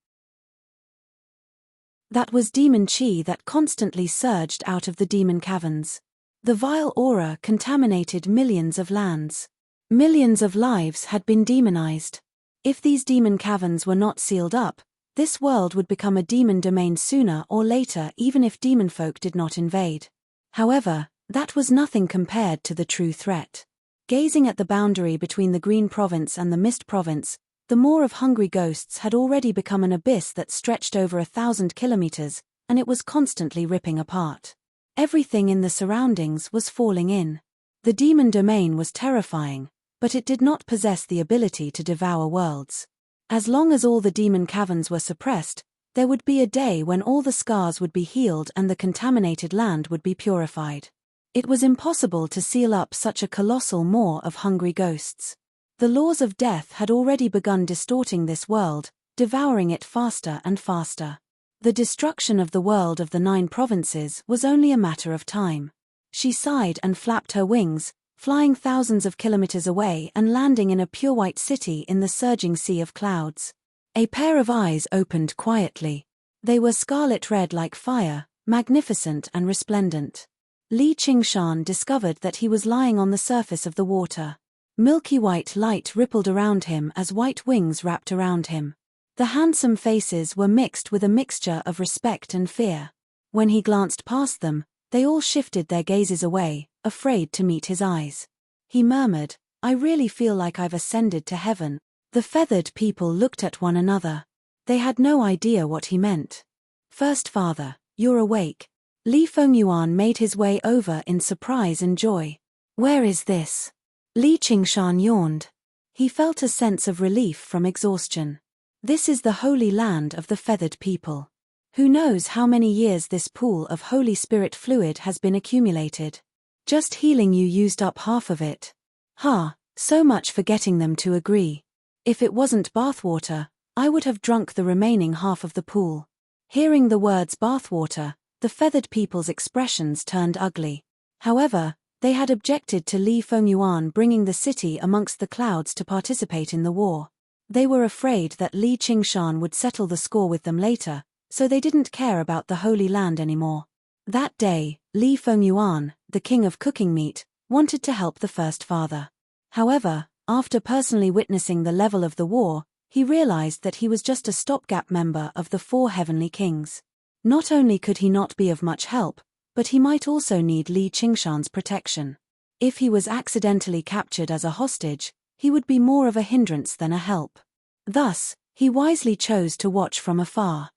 That was demon chi that constantly surged out of the demon caverns. The vile aura contaminated millions of lands. Millions of lives had been demonized. If these demon caverns were not sealed up, this world would become a demon domain sooner or later, even if demon folk did not invade. However, that was nothing compared to the true threat. Gazing at the boundary between the Green Province and the Mist Province, the maw of hungry ghosts had already become an abyss that stretched over 1,000 kilometers, and it was constantly ripping apart. Everything in the surroundings was falling in. The demon domain was terrifying, but it did not possess the ability to devour worlds. As long as all the demon caverns were suppressed, there would be a day when all the scars would be healed and the contaminated land would be purified. It was impossible to seal up such a colossal maw of hungry ghosts. The laws of death had already begun distorting this world, devouring it faster and faster. The destruction of the world of the 9 provinces was only a matter of time. She sighed and flapped her wings, flying thousands of kilometers away and landing in a pure white city in the surging sea of clouds. A pair of eyes opened quietly. They were scarlet red like fire, magnificent and resplendent. Li Qingshan discovered that he was lying on the surface of the water. Milky white light rippled around him as white wings wrapped around him. The handsome faces were mixed with a mixture of respect and fear. When he glanced past them, they all shifted their gazes away, afraid to meet his eyes. He murmured, "I really feel like I've ascended to heaven." The feathered people looked at one another. They had no idea what he meant. "First Father, you're awake." Li Fengyuan made his way over in surprise and joy. "Where is this?" Li Qingshan yawned. He felt a sense of relief from exhaustion. This is the holy land of the feathered people. Who knows how many years this pool of Holy Spirit fluid has been accumulated. Just healing you used up half of it. So much for getting them to agree. If it wasn't bathwater, I would have drunk the remaining half of the pool. Hearing the words bathwater, the feathered people's expressions turned ugly. However, they had objected to Li Fengyuan bringing the city amongst the clouds to participate in the war. They were afraid that Li Qingshan would settle the score with them later, so they didn't care about the Holy Land anymore. That day, Li Fengyuan, the king of cooking meat, wanted to help the First Father. However, after personally witnessing the level of the war, he realized that he was just a stopgap member of the 4 heavenly kings. Not only could he not be of much help, but he might also need Li Qingshan's protection. If he was accidentally captured as a hostage, he would be more of a hindrance than a help. Thus, he wisely chose to watch from afar.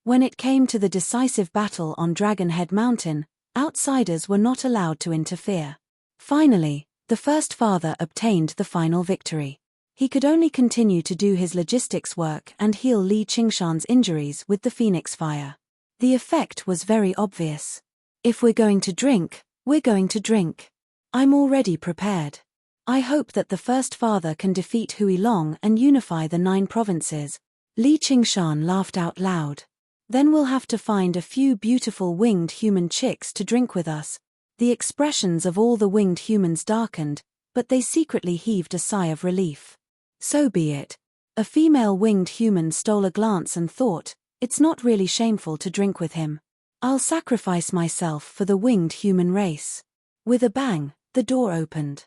When it came to the decisive battle on Dragonhead Mountain, Outsiders were not allowed to interfere. Finally, the first father obtained the final victory. He could only continue to do his logistics work and heal Li Qingshan's injuries with the phoenix fire. The effect was very obvious. If we're going to drink, we're going to drink. I'm already prepared. I hope that the first father can defeat Hui Long and unify the 9 provinces. Li Qingshan laughed out loud. Then we'll have to find a few beautiful winged human chicks to drink with us. The expressions of all the winged humans darkened, but they secretly heaved a sigh of relief. So be it. A female winged human stole a glance and thought, it's not really shameful to drink with him. I'll sacrifice myself for the winged human race. With a bang, the door opened.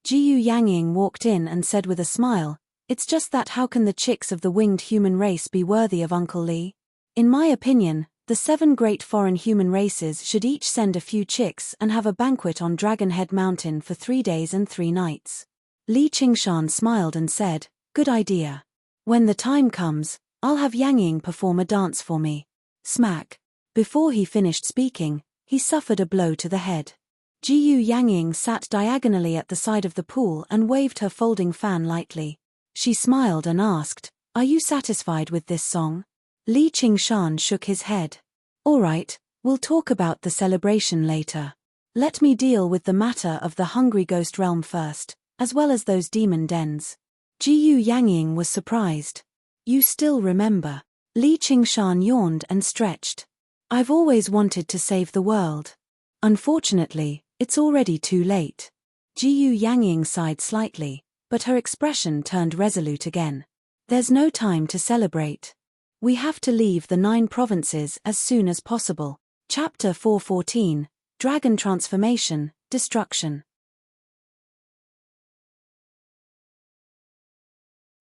Jiyu Yangying walked in and said with a smile, it's just that how can the chicks of the winged human race be worthy of Uncle Li? In my opinion, the 7 great foreign human races should each send a few chicks and have a banquet on Dragon Head Mountain for 3 days and 3 nights. Li Qingshan smiled and said, good idea. When the time comes, I'll have Yangying perform a dance for me. Smack. Before he finished speaking, he suffered a blow to the head. Jiyu Yangying sat diagonally at the side of the pool and waved her folding fan lightly. She smiled and asked, are you satisfied with this song? Li Qingshan shook his head. All right, we'll talk about the celebration later. Let me deal with the matter of the hungry ghost realm first, as well as those demon dens. Jiyu Yangying was surprised. You still remember? Li Qingshan yawned and stretched. I've always wanted to save the world. Unfortunately, it's already too late. Jiyu Yangying sighed slightly, but her expression turned resolute again. There's no time to celebrate. We have to leave the 9 provinces as soon as possible. Chapter 414, Dragon Transformation, Destruction.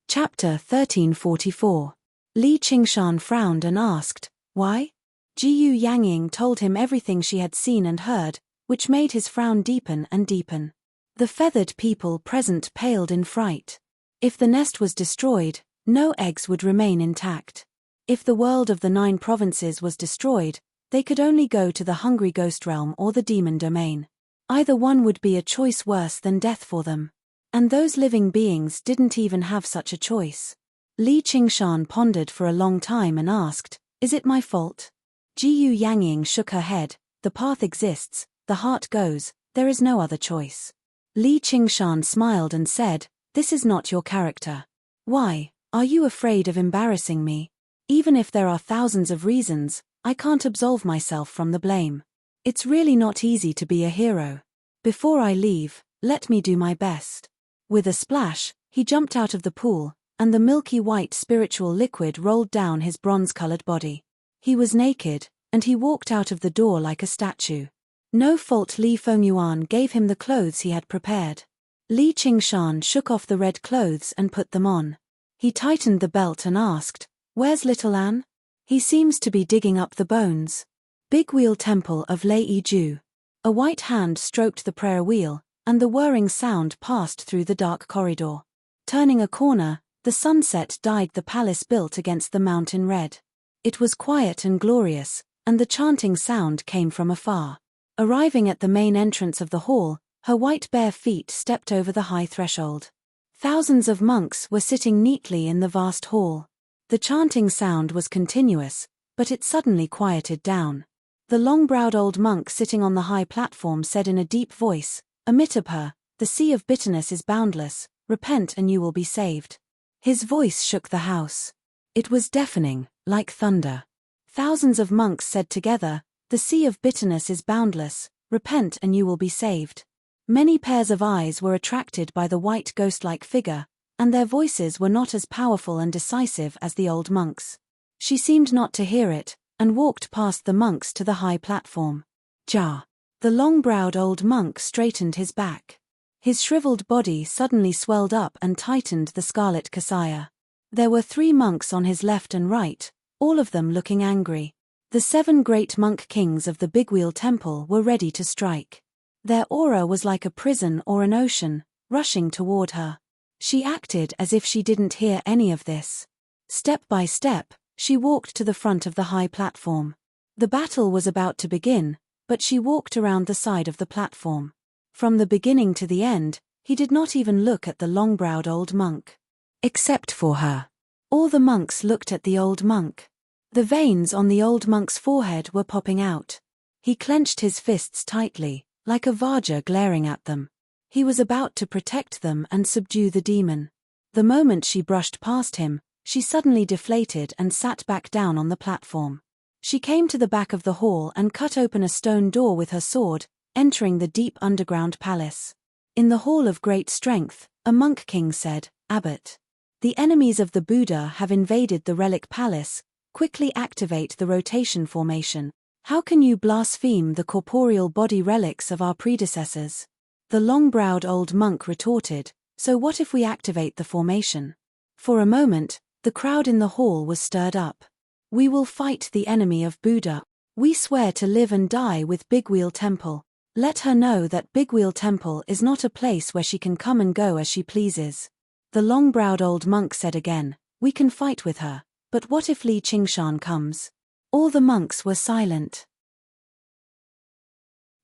Chapter 1344. Li Qingshan frowned and asked, why? Jiyu Yangying told him everything she had seen and heard, which made his frown deepen and deepen. The feathered people present paled in fright. If the nest was destroyed, no eggs would remain intact. If the world of the 9 provinces was destroyed, they could only go to the hungry ghost realm or the demon domain. Either one would be a choice worse than death for them. And those living beings didn't even have such a choice. Li Qingshan pondered for a long time and asked, is it my fault? Jiyu Yangying shook her head, the path exists, the heart goes, there is no other choice. Li Qingshan smiled and said, this is not your character. Why, are you afraid of embarrassing me? Even if there are thousands of reasons, I can't absolve myself from the blame. It's really not easy to be a hero. Before I leave, let me do my best. With a splash, he jumped out of the pool, and the milky white spiritual liquid rolled down his bronze-colored body. He was naked, and he walked out of the door like a statue. No fault Li Fengyuan gave him the clothes he had prepared. Li Qingshan shook off the red clothes and put them on. He tightened the belt and asked, where's little Anne? He seems to be digging up the bones. Big Wheel Temple of Lei Ju. A white hand stroked the prayer wheel, and the whirring sound passed through the dark corridor. Turning a corner, the sunset dyed the palace built against the mountain red. It was quiet and glorious, and the chanting sound came from afar. Arriving at the main entrance of the hall, her white bare feet stepped over the high threshold. Thousands of monks were sitting neatly in the vast hall. The chanting sound was continuous, but it suddenly quieted down. The long-browed old monk sitting on the high platform said in a deep voice, Amitabha, the sea of bitterness is boundless, repent and you will be saved. His voice shook the house. It was deafening, like thunder. Thousands of monks said together, the sea of bitterness is boundless, repent and you will be saved. Many pairs of eyes were attracted by the white ghost-like figure, and their voices were not as powerful and decisive as the old monks. She seemed not to hear it, and walked past the monks to the high platform. Ja. The long-browed old monk straightened his back. His shriveled body suddenly swelled up and tightened the scarlet kasaya. There were 3 monks on his left and right, all of them looking angry. The 7 great monk kings of the Big Wheel Temple were ready to strike. Their aura was like a prison or an ocean, rushing toward her. She acted as if she didn't hear any of this. Step by step, she walked to the front of the high platform. The battle was about to begin, but she walked around the side of the platform. From the beginning to the end, he did not even look at the long-browed old monk. Except for her. All the monks looked at the old monk. The veins on the old monk's forehead were popping out. He clenched his fists tightly, like a Vajra glaring at them. He was about to protect them and subdue the demon. The moment she brushed past him, she suddenly deflated and sat back down on the platform. She came to the back of the hall and cut open a stone door with her sword, entering the deep underground palace. In the Hall of Great Strength, a monk king said, "Abbot, the enemies of the Buddha have invaded the relic palace. Quickly activate the rotation formation. How can you blaspheme the corporeal body relics of our predecessors?" The long-browed old monk retorted, "So what if we activate the formation?" For a moment, the crowd in the hall was stirred up. "We will fight the enemy of Buddha. We swear to live and die with Bigwheel Temple. Let her know that Bigwheel Temple is not a place where she can come and go as she pleases." The long-browed old monk said again, "We can fight with her, but what if Li Qingshan comes?" All the monks were silent.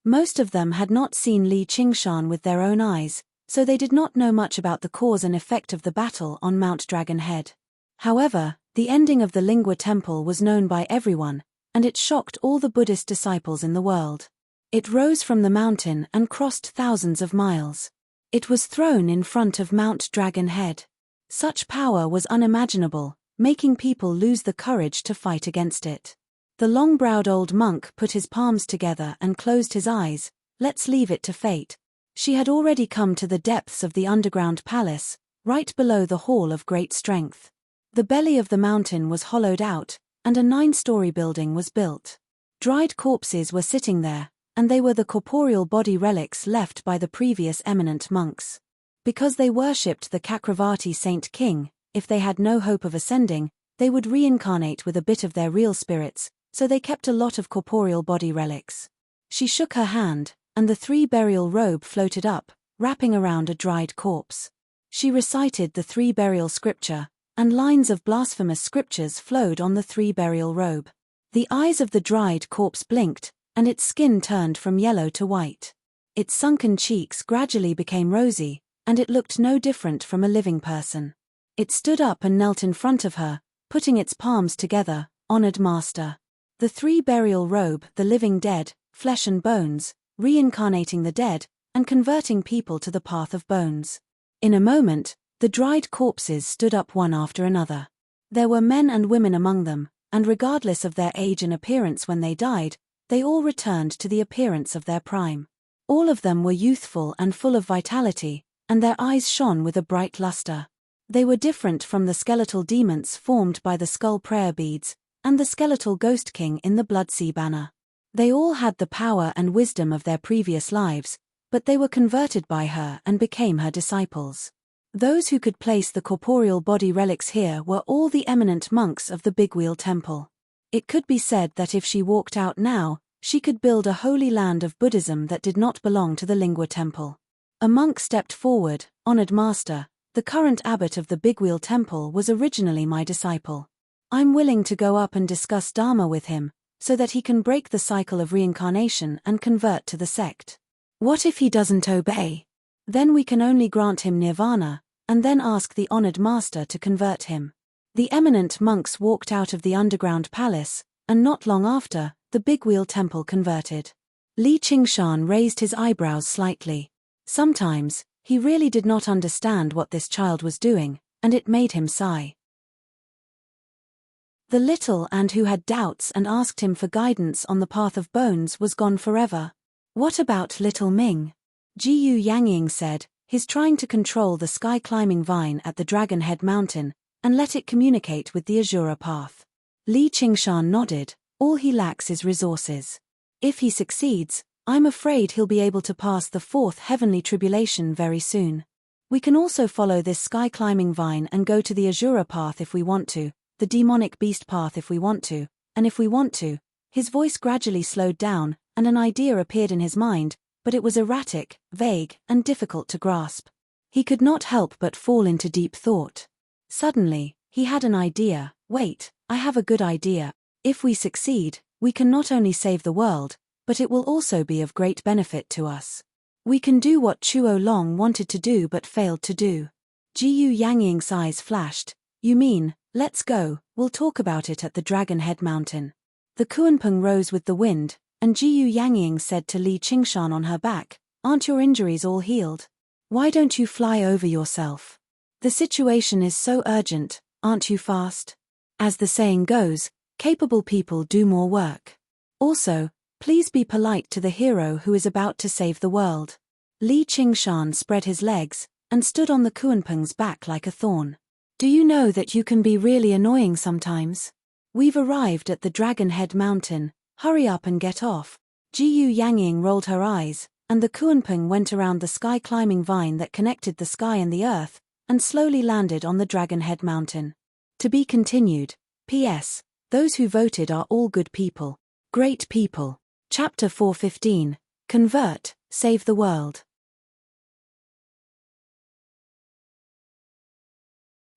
Most of them had not seen Li Qingshan with their own eyes, so they did not know much about the cause and effect of the battle on Mount Dragon Head. However, the ending of the Lingua Temple was known by everyone, and it shocked all the Buddhist disciples in the world. It rose from the mountain and crossed thousands of miles. It was thrown in front of Mount Dragon Head. Such power was unimaginable, making people lose the courage to fight against it. The long-browed old monk put his palms together and closed his eyes. Let's leave it to fate. She had already come to the depths of the underground palace, right below the Hall of Great Strength. The belly of the mountain was hollowed out, and a 9-story building was built. Dried corpses were sitting there, and they were the corporeal body relics left by the previous eminent monks. Because they worshipped the Chakravarti Saint King, if they had no hope of ascending, they would reincarnate with a bit of their real spirits, so they kept a lot of corporeal body relics. She shook her hand, and the 3-burial robe floated up, wrapping around a dried corpse. She recited the 3-burial scripture, and lines of blasphemous scriptures flowed on the 3-burial robe. The eyes of the dried corpse blinked, and its skin turned from yellow to white. Its sunken cheeks gradually became rosy, and it looked no different from a living person. It stood up and knelt in front of her, putting its palms together, "Honored Master." The 3-burial robe, the living dead, flesh and bones, reincarnating the dead, and converting people to the path of bones. In a moment, the dried corpses stood up one after another. There were men and women among them, and regardless of their age and appearance when they died, they all returned to the appearance of their prime. All of them were youthful and full of vitality, and their eyes shone with a bright luster. They were different from the skeletal demons formed by the skull prayer beads, and the skeletal ghost king in the Bloodsea banner. They all had the power and wisdom of their previous lives, but they were converted by her and became her disciples. Those who could place the corporeal body relics here were all the eminent monks of the Bigwheel Temple. It could be said that if she walked out now, she could build a holy land of Buddhism that did not belong to the Lingua Temple. A monk stepped forward, "Honored Master, the current abbot of the Bigwheel Temple was originally my disciple. I'm willing to go up and discuss Dharma with him, so that he can break the cycle of reincarnation and convert to the sect. What if he doesn't obey? Then we can only grant him nirvana, and then ask the honored master to convert him." The eminent monks walked out of the underground palace, and not long after, the Bigwheel Temple converted. Li Qingshan raised his eyebrows slightly. Sometimes, he really did not understand what this child was doing, and it made him sigh. The little and who had doubts and asked him for guidance on the path of bones was gone forever. What about little Ming? Jiyu Yangying said, "He's trying to control the sky-climbing vine at the Dragon Head Mountain, and let it communicate with the Azura path." Li Qingshan nodded, "All he lacks is resources. If he succeeds, I'm afraid he'll be able to pass the 4th heavenly tribulation very soon. We can also follow this sky-climbing vine and go to the Azura path if we want to, the demonic beast path if we want to, and if we want to." His voice gradually slowed down, and an idea appeared in his mind, but it was erratic, vague, and difficult to grasp. He could not help but fall into deep thought. Suddenly, he had an idea. "Wait, I have a good idea. If we succeed, we can not only save the world, but it will also be of great benefit to us. We can do what Chuo Long wanted to do but failed to do. Jiyu Yangying's eyes flashed. You mean, let's go, we'll talk about it at the Dragon Head Mountain. The Kuanpeng rose with the wind, and Jiyu Yangying said to Li Qingshan on her back, aren't your injuries all healed? Why don't you fly over yourself? The situation is so urgent, aren't you fast? As the saying goes, capable people do more work. Also, please be polite to the hero who is about to save the world. Li Qingshan spread his legs, and stood on the Kuanpeng's back like a thorn. Do you know that you can be really annoying sometimes? We've arrived at the Dragon Head Mountain, hurry up and get off. Jiyu Yangying rolled her eyes, and the Kuanpeng went around the sky-climbing vine that connected the sky and the earth, and slowly landed on the Dragon Head Mountain. To be continued. P.S. Those who voted are all good people. Great people. Chapter 4:15. Convert, save the world.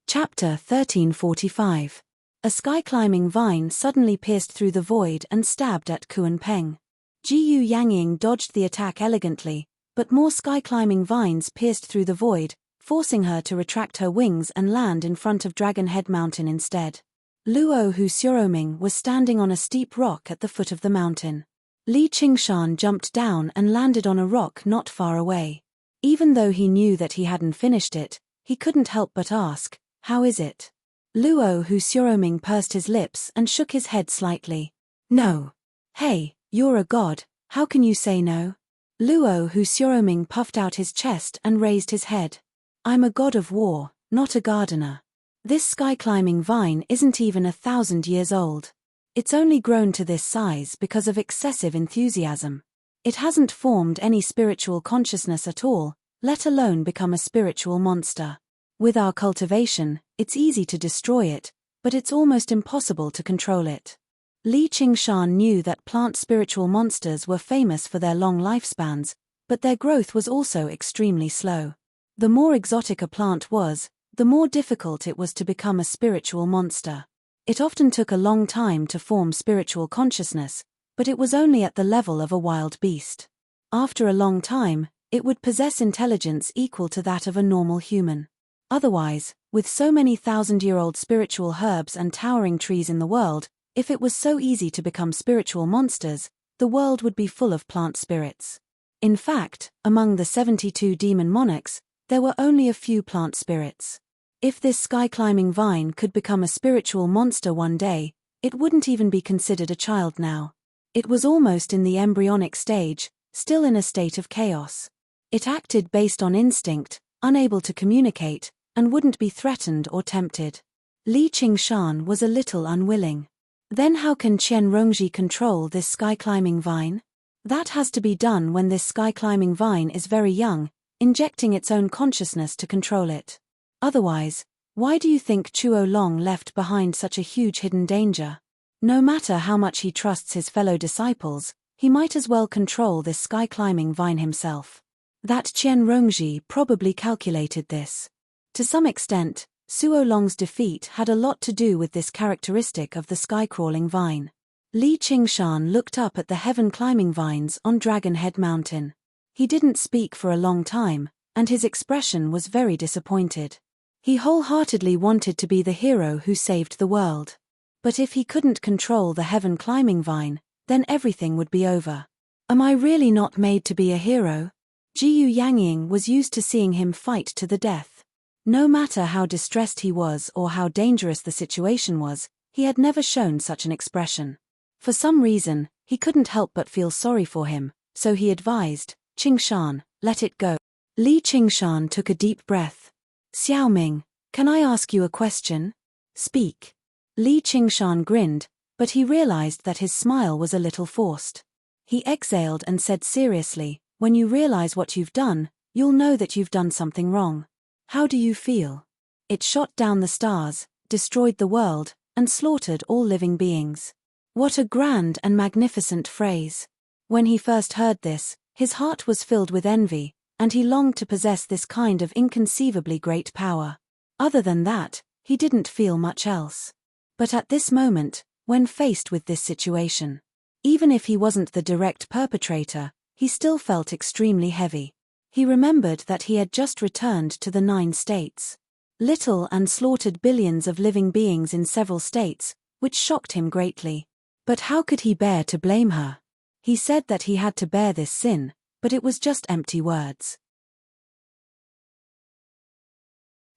Chapter 13:45. A sky-climbing vine suddenly pierced through the void and stabbed at Kuanpeng. Jiyu Yangying dodged the attack elegantly, but more sky-climbing vines pierced through the void, forcing her to retract her wings and land in front of Dragon Head Mountain instead. Luo Hu Xiaoming was standing on a steep rock at the foot of the mountain. Li Qingshan jumped down and landed on a rock not far away. Even though he knew that he hadn't finished it, he couldn't help but ask, how is it? Luo Hu Xiaoming pursed his lips and shook his head slightly. No. Hey, you're a god, how can you say no? Luo Hu Xiaoming puffed out his chest and raised his head. I'm a god of war, not a gardener. This sky-climbing vine isn't even 1,000 years old. It's only grown to this size because of excessive enthusiasm. It hasn't formed any spiritual consciousness at all, let alone become a spiritual monster. With our cultivation, it's easy to destroy it, but it's almost impossible to control it. Li Qingshan knew that plant spiritual monsters were famous for their long lifespans, but their growth was also extremely slow. The more exotic a plant was, the more difficult it was to become a spiritual monster. It often took a long time to form spiritual consciousness, but it was only at the level of a wild beast. After a long time, it would possess intelligence equal to that of a normal human. Otherwise, with so many thousand-year-old spiritual herbs and towering trees in the world, if it was so easy to become spiritual monsters, the world would be full of plant spirits. In fact, among the 72 demon monarchs, there were only a few plant spirits. If this sky-climbing vine could become a spiritual monster one day, it wouldn't even be considered a child now. It was almost in the embryonic stage, still in a state of chaos. It acted based on instinct, unable to communicate, and wouldn't be threatened or tempted. Li Qingshan was a little unwilling. Then how can Qian Rongji control this sky-climbing vine? That has to be done when this sky-climbing vine is very young, injecting its own consciousness to control it. Otherwise, why do you think Chuo Long left behind such a huge hidden danger? No matter how much he trusts his fellow disciples, he might as well control this sky-climbing vine himself. That Qian Rongji probably calculated this. To some extent, Suo Long's defeat had a lot to do with this characteristic of the sky-crawling vine. Li Qingshan looked up at the heaven-climbing vines on Dragon Head Mountain. He didn't speak for a long time, and his expression was very disappointed. He wholeheartedly wanted to be the hero who saved the world. But if he couldn't control the heaven-climbing vine, then everything would be over. Am I really not made to be a hero? Jiyu Yangying was used to seeing him fight to the death. No matter how distressed he was or how dangerous the situation was, he had never shown such an expression. For some reason, he couldn't help but feel sorry for him, so he advised, Qingshan, let it go. Li Qingshan took a deep breath. Xiaoming, can I ask you a question? Speak. Li Qingshan grinned, but he realized that his smile was a little forced. He exhaled and said seriously, when you realize what you've done, you'll know that you've done something wrong. How do you feel? It shot down the stars, destroyed the world, and slaughtered all living beings. What a grand and magnificent phrase. When he first heard this, his heart was filled with envy, and he longed to possess this kind of inconceivably great power. Other than that, he didn't feel much else. But at this moment, when faced with this situation, Even if he wasn't the direct perpetrator, he still felt extremely heavy. He remembered that he had just returned to the 9 states. Little and slaughtered billions of living beings in several states, which shocked him greatly. But how could he bear to blame her? He said that he had to bear this sin, but it was just empty words.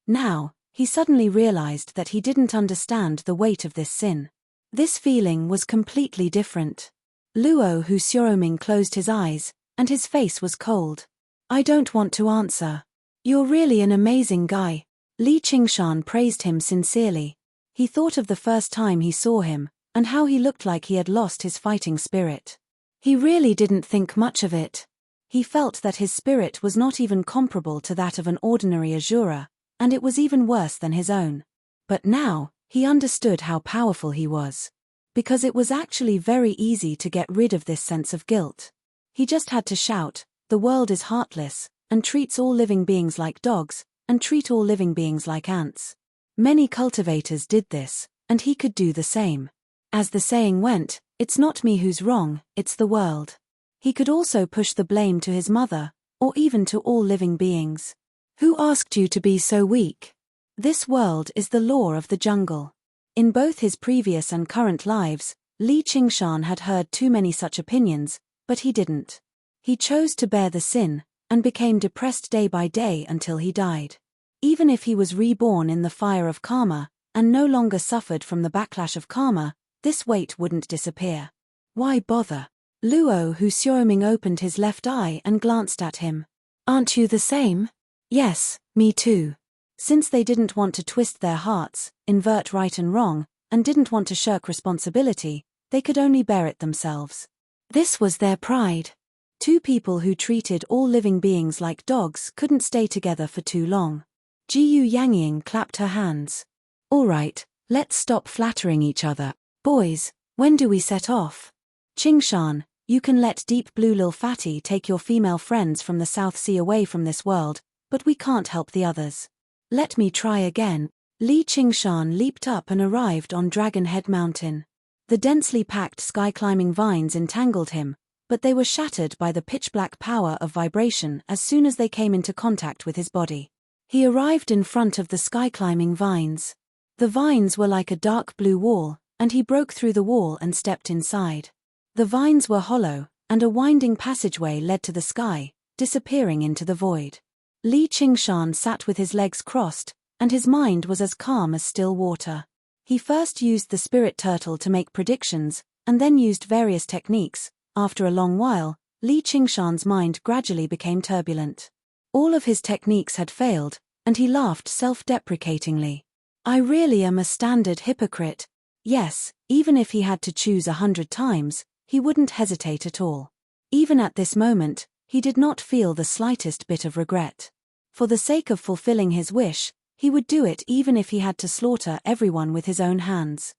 Now, he suddenly realized that he didn't understand the weight of this sin. This feeling was completely different. Luo Hu Xiaoming closed his eyes, and his face was cold. I don't want to answer. You're really an amazing guy. Li Qingshan praised him sincerely. He thought of the first time he saw him, and how he looked like he had lost his fighting spirit. He really didn't think much of it. He felt that his spirit was not even comparable to that of an ordinary Azura, and it was even worse than his own. But now, he understood how powerful he was. Because it was actually very easy to get rid of this sense of guilt. He just had to shout, "The world is heartless, and treats all living beings like dogs, and treat all living beings like ants." Many cultivators did this, and he could do the same. As the saying went, it's not me who's wrong, it's the world. He could also push the blame to his mother, or even to all living beings. Who asked you to be so weak? This world is the law of the jungle. In both his previous and current lives, Li Qingshan had heard too many such opinions, but he didn't. He chose to bear the sin, and became depressed day by day until he died. Even if he was reborn in the fire of karma, and no longer suffered from the backlash of karma, this weight wouldn't disappear. Why bother? Luo Hu Xiaoming opened his left eye and glanced at him. Aren't you the same? Yes, me too. Since they didn't want to twist their hearts, invert right and wrong, and didn't want to shirk responsibility, they could only bear it themselves. This was their pride. 2 people who treated all living beings like dogs couldn't stay together for too long. Jiyu Yangying clapped her hands. All right, let's stop flattering each other. Boys, when do we set off? Qingshan, you can let Deep Blue Lil Fatty take your female friends from the South Sea away from this world, but we can't help the others. Let me try again. Li Qingshan leaped up and arrived on Dragon Head Mountain. The densely packed sky-climbing vines entangled him, but they were shattered by the pitch-black power of vibration as soon as they came into contact with his body. He arrived in front of the sky-climbing vines. The vines were like a dark blue wall, and he broke through the wall and stepped inside. The vines were hollow, and a winding passageway led to the sky, disappearing into the void. Li Qingshan sat with his legs crossed, and his mind was as calm as still water. He first used the spirit turtle to make predictions, and then used various techniques. After a long while, Li Qingshan's mind gradually became turbulent. All of his techniques had failed, and he laughed self-deprecatingly. I really am a standard hypocrite. Yes, even if he had to choose 100 times, he wouldn't hesitate at all. Even at this moment, he did not feel the slightest bit of regret. For the sake of fulfilling his wish, he would do it even if he had to slaughter everyone with his own hands.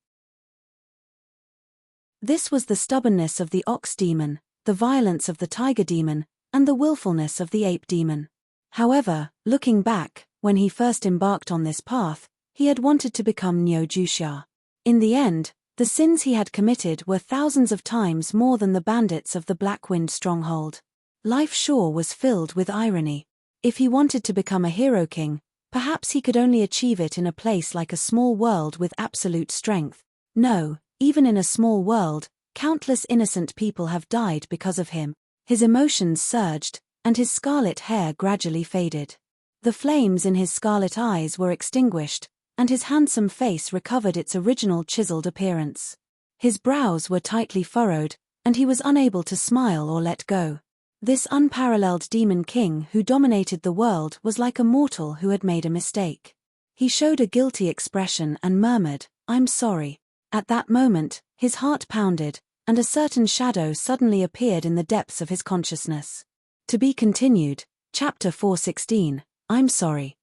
This was the stubbornness of the ox demon, the violence of the tiger demon, and the willfulness of the ape demon. However, looking back, when he first embarked on this path, he had wanted to become Niu Juxia. In the end, the sins he had committed were thousands of times more than the bandits of the Black Wind stronghold. Life sure was filled with irony. If he wanted to become a hero king, perhaps he could only achieve it in a place like a small world with absolute strength. No, even in a small world, countless innocent people have died because of him. His emotions surged, and his scarlet hair gradually faded. The flames in his scarlet eyes were extinguished, and his handsome face recovered its original chiseled appearance. His brows were tightly furrowed, and he was unable to smile or let go. This unparalleled demon king who dominated the world was like a mortal who had made a mistake. He showed a guilty expression and murmured, "I'm sorry." At that moment, his heart pounded, and a certain shadow suddenly appeared in the depths of his consciousness. To be continued, Chapter 416, I'm sorry.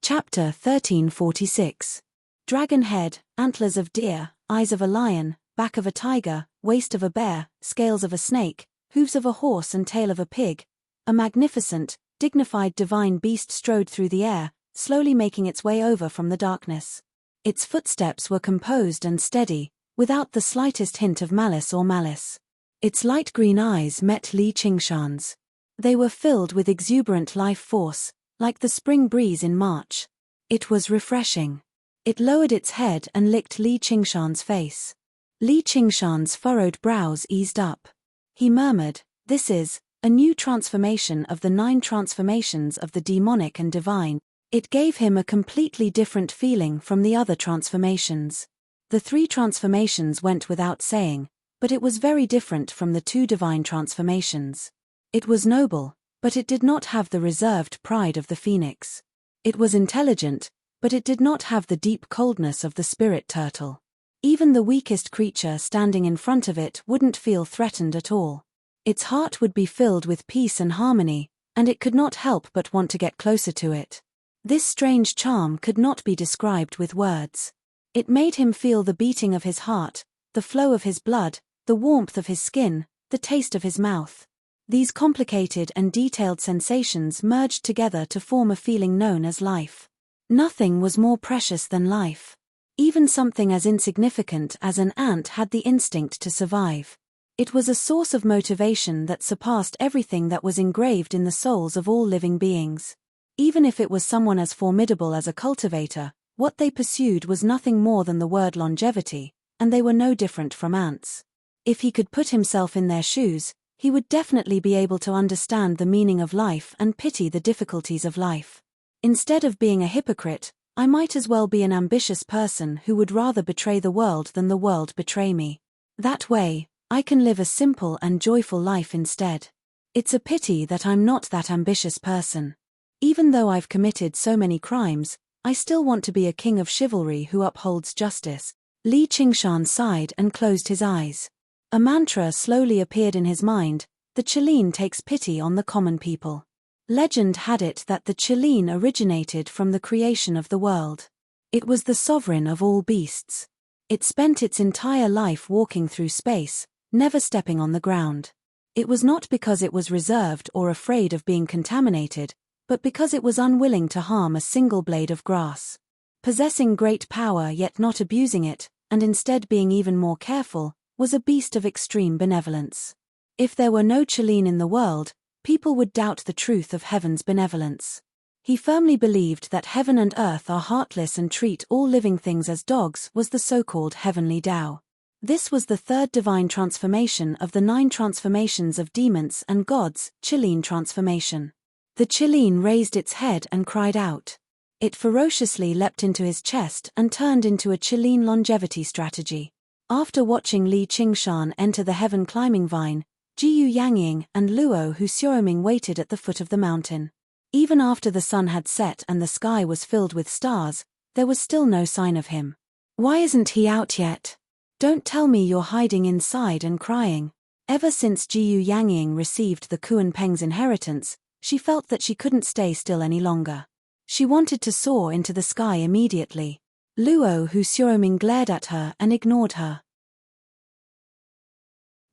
Chapter 1346. Dragon head, antlers of deer, eyes of a lion, back of a tiger, waist of a bear, scales of a snake, hooves of a horse and tail of a pig, a magnificent, dignified divine beast strode through the air, slowly making its way over from the darkness. Its footsteps were composed and steady, without the slightest hint of malice. Its light green eyes met Li Qingshan's. They were filled with exuberant life force, like the spring breeze in March. It was refreshing. It lowered its head and licked Li Qingshan's face. Li Qingshan's furrowed brows eased up. He murmured, "This is a new transformation of the 9 transformations of the demonic and divine." It gave him a completely different feeling from the other transformations. The 3 transformations went without saying, but it was very different from the 2 divine transformations. It was noble, but it did not have the reserved pride of the phoenix. It was intelligent, but it did not have the deep coldness of the spirit turtle. Even the weakest creature standing in front of it wouldn't feel threatened at all. Its heart would be filled with peace and harmony, and it could not help but want to get closer to it. This strange charm could not be described with words. It made him feel the beating of his heart, the flow of his blood, the warmth of his skin, the taste of his mouth. These complicated and detailed sensations merged together to form a feeling known as life. Nothing was more precious than life. Even something as insignificant as an ant had the instinct to survive. It was a source of motivation that surpassed everything that was engraved in the souls of all living beings. Even if it was someone as formidable as a cultivator, what they pursued was nothing more than the word longevity, and they were no different from ants. If he could put himself in their shoes, he would definitely be able to understand the meaning of life and pity the difficulties of life. Instead of being a hypocrite, I might as well be an ambitious person who would rather betray the world than the world betray me. That way, I can live a simple and joyful life instead. It's a pity that I'm not that ambitious person. Even though I've committed so many crimes, I still want to be a king of chivalry who upholds justice. Li Qingshan sighed and closed his eyes. A mantra slowly appeared in his mind: the Qilin takes pity on the common people. Legend had it that the Qilin originated from the creation of the world. It was the sovereign of all beasts. It spent its entire life walking through space, never stepping on the ground. It was not because it was reserved or afraid of being contaminated, but because it was unwilling to harm a single blade of grass. Possessing great power yet not abusing it, and instead being even more careful, was a beast of extreme benevolence. If there were no Qilin in the world, people would doubt the truth of heaven's benevolence. He firmly believed that heaven and earth are heartless and treat all living things as dogs was the so-called heavenly Tao. This was the 3rd divine transformation of the 9 transformations of demons and gods, Qilin transformation. The Qilin raised its head and cried out. It ferociously leapt into his chest and turned into a Qilin longevity strategy. After watching Li Qingshan enter the heaven climbing vine, Jiyu Yangying and Luo Hu Xiaoming waited at the foot of the mountain. Even after the sun had set and the sky was filled with stars, there was still no sign of him. Why isn't he out yet? Don't tell me you're hiding inside and crying. Ever since Jiyu Yangying received the Kuan Peng's inheritance, she felt that she couldn't stay still any longer. She wanted to soar into the sky immediately. Luo Hu Xiaoming glared at her and ignored her.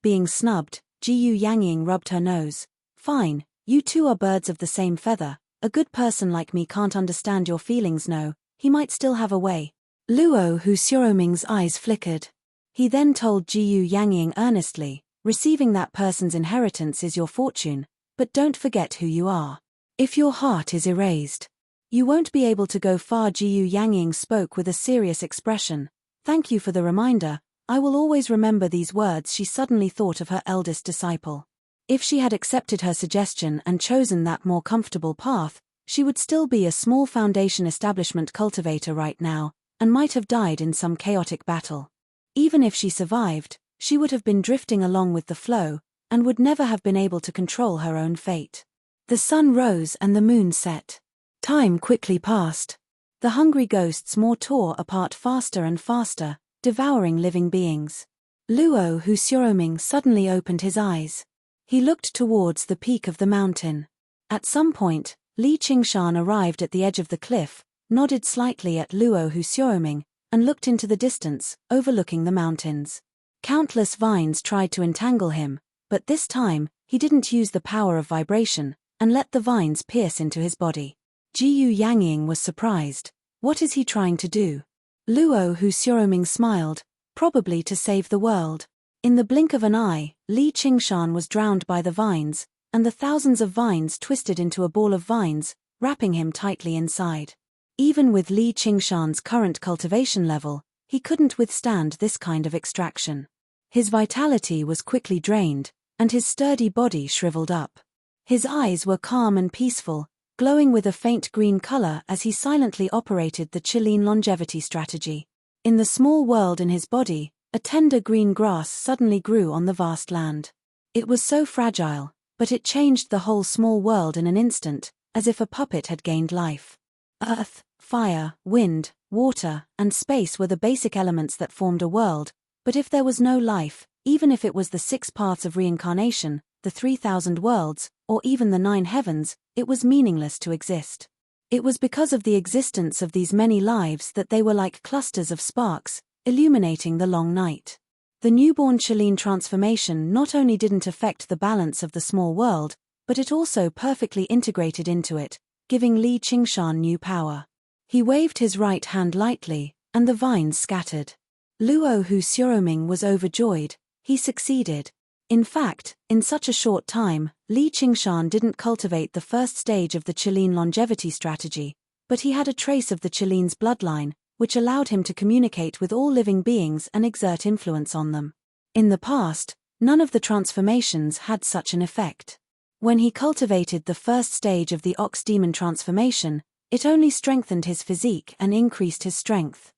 Being snubbed, Jiyu Yangying rubbed her nose. Fine, you two are birds of the same feather. A good person like me can't understand your feelings. No, he might still have a way. Luo Hu Xiaoming's eyes flickered. He then told Jiyu Yangying earnestly, receiving that person's inheritance is your fortune, but don't forget who you are. If your heart is erased, you won't be able to go far. Jiyu Yangying spoke with a serious expression. Thank you for the reminder. I will always remember these words. She suddenly thought of her eldest disciple. If she had accepted her suggestion and chosen that more comfortable path, she would still be a small foundation establishment cultivator right now, and might have died in some chaotic battle. Even if she survived, she would have been drifting along with the flow, and would never have been able to control her own fate. The sun rose and the moon set. Time quickly passed. The hungry ghosts more tore apart faster and faster, devouring living beings. Luo Hu Xiaoming suddenly opened his eyes. He looked towards the peak of the mountain. At some point, Li Qingshan arrived at the edge of the cliff, nodded slightly at Luo Hu Xiaoming, and looked into the distance, overlooking the mountains. Countless vines tried to entangle him, but this time, he didn't use the power of vibration, and let the vines pierce into his body. Jiyu Yangying was surprised. What is he trying to do? Luo Hu Xiaoming smiled, probably to save the world. In the blink of an eye, Li Qingshan was drowned by the vines, and the thousands of vines twisted into a ball of vines, wrapping him tightly inside. Even with Li Qingshan's current cultivation level, he couldn't withstand this kind of extraction. His vitality was quickly drained, and his sturdy body shriveled up. His eyes were calm and peaceful, glowing with a faint green color as he silently operated the Qilin longevity strategy. In the small world in his body, a tender green grass suddenly grew on the vast land. It was so fragile, but it changed the whole small world in an instant, as if a puppet had gained life. Earth, fire, wind, water, and space were the basic elements that formed a world, but if there was no life, even if it was the 6 paths of reincarnation, the 3,000 worlds, or even the 9 heavens, it was meaningless to exist. It was because of the existence of these many lives that they were like clusters of sparks, illuminating the long night. The newborn Qilin transformation not only didn't affect the balance of the small world, but it also perfectly integrated into it, giving Li Qingshan new power. He waved his right hand lightly, and the vines scattered. Luo Hu Xiaoming was overjoyed. He succeeded. In fact, in such a short time, Li Qingshan didn't cultivate the first stage of the Qilin longevity strategy, but he had a trace of the Qilin's bloodline, which allowed him to communicate with all living beings and exert influence on them. In the past, none of the transformations had such an effect. When he cultivated the first stage of the ox demon transformation, it only strengthened his physique and increased his strength.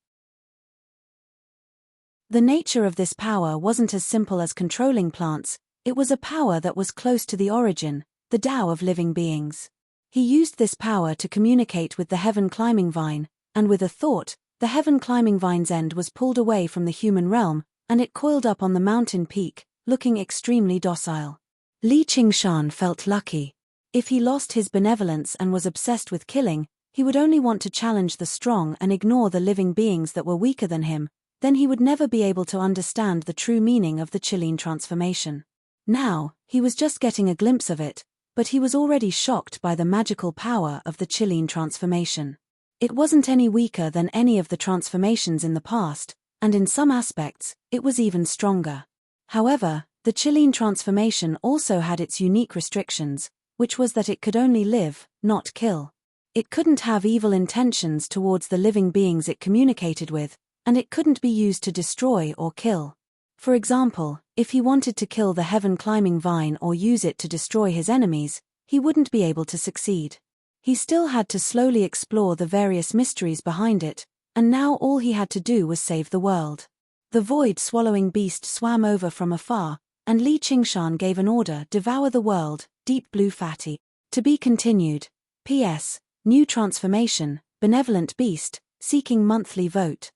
The nature of this power wasn't as simple as controlling plants, it was a power that was close to the origin, the Tao of living beings. He used this power to communicate with the heaven climbing vine, and with a thought, the heaven climbing vine's end was pulled away from the human realm, and it coiled up on the mountain peak, looking extremely docile. Li Qingshan felt lucky. If he lost his benevolence and was obsessed with killing, he would only want to challenge the strong and ignore the living beings that were weaker than him, then he would never be able to understand the true meaning of the Qilin transformation. Now, he was just getting a glimpse of it, but he was already shocked by the magical power of the Qilin transformation. It wasn't any weaker than any of the transformations in the past, and in some aspects, it was even stronger. However, the Qilin transformation also had its unique restrictions, which was that it could only live, not kill. It couldn't have evil intentions towards the living beings it communicated with, and it couldn't be used to destroy or kill. For example, if he wanted to kill the heaven climbing vine or use it to destroy his enemies, he wouldn't be able to succeed. He still had to slowly explore the various mysteries behind it, and now all he had to do was save the world. The void-swallowing beast swam over from afar, and Li Qingshan gave an order: devour the world, deep blue fatty. To be continued. P.S. New transformation, benevolent beast, seeking monthly vote.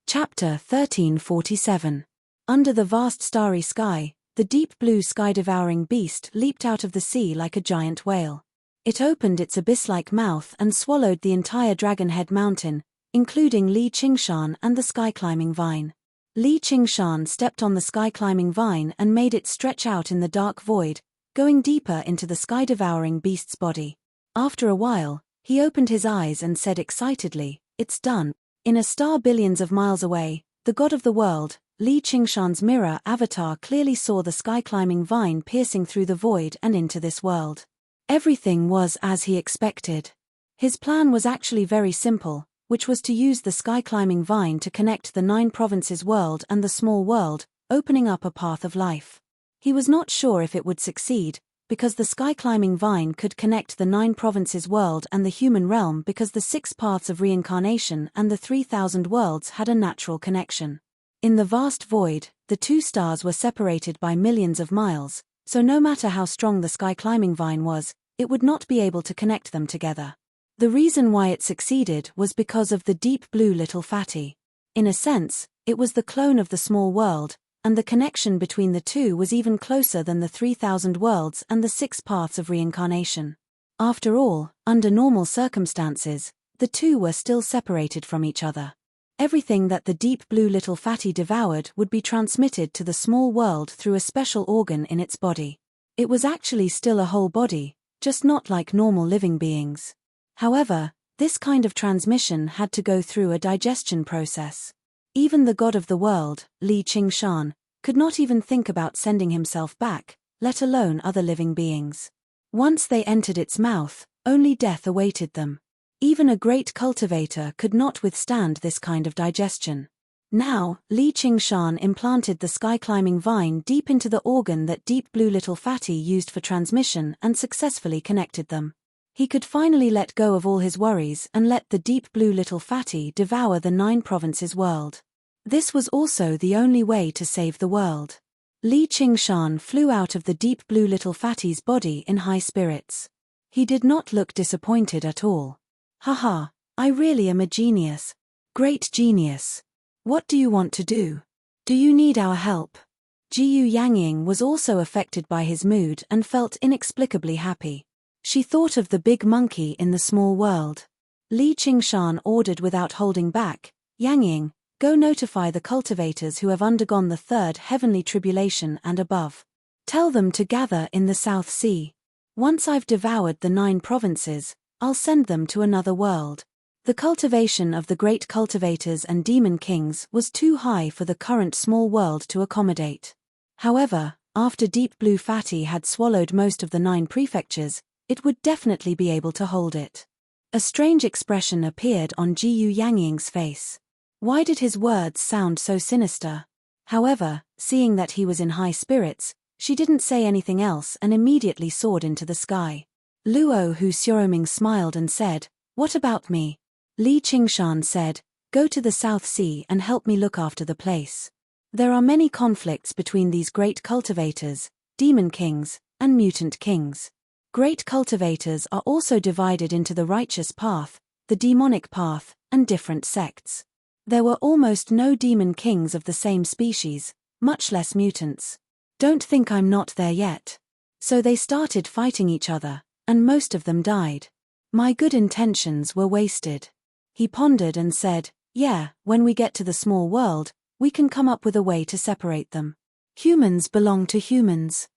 Chapter 1347. Under the vast starry sky, the deep blue sky-devouring beast leaped out of the sea like a giant whale. It opened its abyss-like mouth and swallowed the entire Dragonhead Mountain, including Li Qingshan and the sky-climbing vine. Li Qingshan stepped on the sky-climbing vine and made it stretch out in the dark void, going deeper into the sky-devouring beast's body. After a while, he opened his eyes and said excitedly, "It's done." In a star billions of miles away, the god of the world, Li Qingshan's mirror avatar clearly saw the sky-climbing vine piercing through the void and into this world. Everything was as he expected. His plan was actually very simple, which was to use the sky-climbing vine to connect the 9 provinces world and the small world, opening up a path of life. He was not sure if it would succeed, because the sky-climbing vine could connect the 9 provinces world and the human realm because the 6 paths of reincarnation and the 3,000 worlds had a natural connection. In the vast void, the 2 stars were separated by millions of miles, so no matter how strong the sky-climbing vine was, it would not be able to connect them together. The reason why it succeeded was because of the deep blue little fatty. In a sense, it was the clone of the small world, and the connection between the two was even closer than the 3,000 worlds and the 6 paths of reincarnation. After all, under normal circumstances, the two were still separated from each other. Everything that the deep blue little fatty devoured would be transmitted to the small world through a special organ in its body. It was actually still a whole body, just not like normal living beings. However, this kind of transmission had to go through a digestion process. Even the god of the world, Li Qingshan, could not even think about sending himself back, let alone other living beings. Once they entered its mouth, only death awaited them. Even a great cultivator could not withstand this kind of digestion. Now, Li Qingshan implanted the sky-climbing vine deep into the organ that Deep Blue Little Fatty used for transmission and successfully connected them. He could finally let go of all his worries and let the Deep Blue Little Fatty devour the 9 provinces world. This was also the only way to save the world. Li Qingshan flew out of the Deep Blue Little Fatty's body in high spirits. He did not look disappointed at all. Haha, I really am a genius. Great genius. What do you want to do? Do you need our help? Jiyu Yangying was also affected by his mood and felt inexplicably happy. She thought of the big monkey in the small world. Li Qingshan ordered without holding back, Yangying, go notify the cultivators who have undergone the 3rd heavenly tribulation and above. Tell them to gather in the South Sea. Once I've devoured the 9 provinces, I'll send them to another world. The cultivation of the great cultivators and demon kings was too high for the current small world to accommodate. However, after Deep Blue Fatty had swallowed most of the 9 prefectures, it would definitely be able to hold it. A strange expression appeared on Jiyu Yangying's face. Why did his words sound so sinister? However, seeing that he was in high spirits, she didn't say anything else and immediately soared into the sky. Luo Hu Xiaoming smiled and said, "What about me?" Li Qingshan said, "Go to the South Sea and help me look after the place. There are many conflicts between these great cultivators, demon kings, and mutant kings. Great cultivators are also divided into the righteous path, the demonic path, and different sects. There were almost no demon kings of the same species, much less mutants. Don't think I'm not there yet." So they started fighting each other, and most of them died. My good intentions were wasted. He pondered and said, "Yeah, when we get to the small world, we can come up with a way to separate them. Humans belong to humans.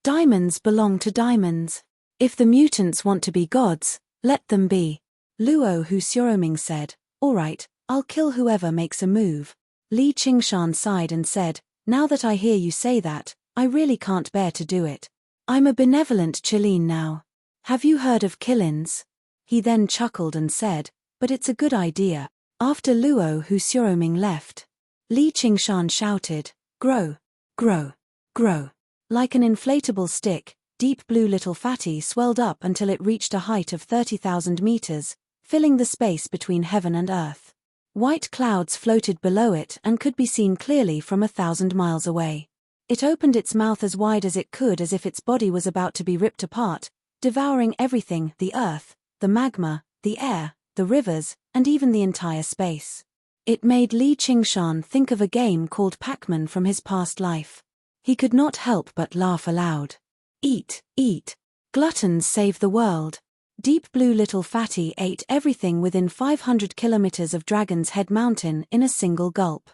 Diamonds belong to diamonds. If the mutants want to be gods, let them be." Luo Hu Xiaoming said, "All right, I'll kill whoever makes a move." Li Qingshan sighed and said, "Now that I hear you say that, I really can't bear to do it. I'm a benevolent Qilin now. Have you heard of Qilins?" He then chuckled and said, "But it's a good idea." After Luo Hu Xiaoming left, Li Qingshan shouted, "Grow, grow, grow." Like an inflatable stick, Deep Blue Little Fatty swelled up until it reached a height of 30,000 meters, filling the space between heaven and earth. White clouds floated below it and could be seen clearly from 1,000 miles away. It opened its mouth as wide as it could as if its body was about to be ripped apart, devouring everything, the earth, the magma, the air, the rivers, and even the entire space. It made Li Qingshan think of a game called Pac-Man from his past life. He could not help but laugh aloud. Eat, eat. Gluttons save the world. Deep Blue Little Fatty ate everything within 500 kilometers of Dragon's Head Mountain in a single gulp.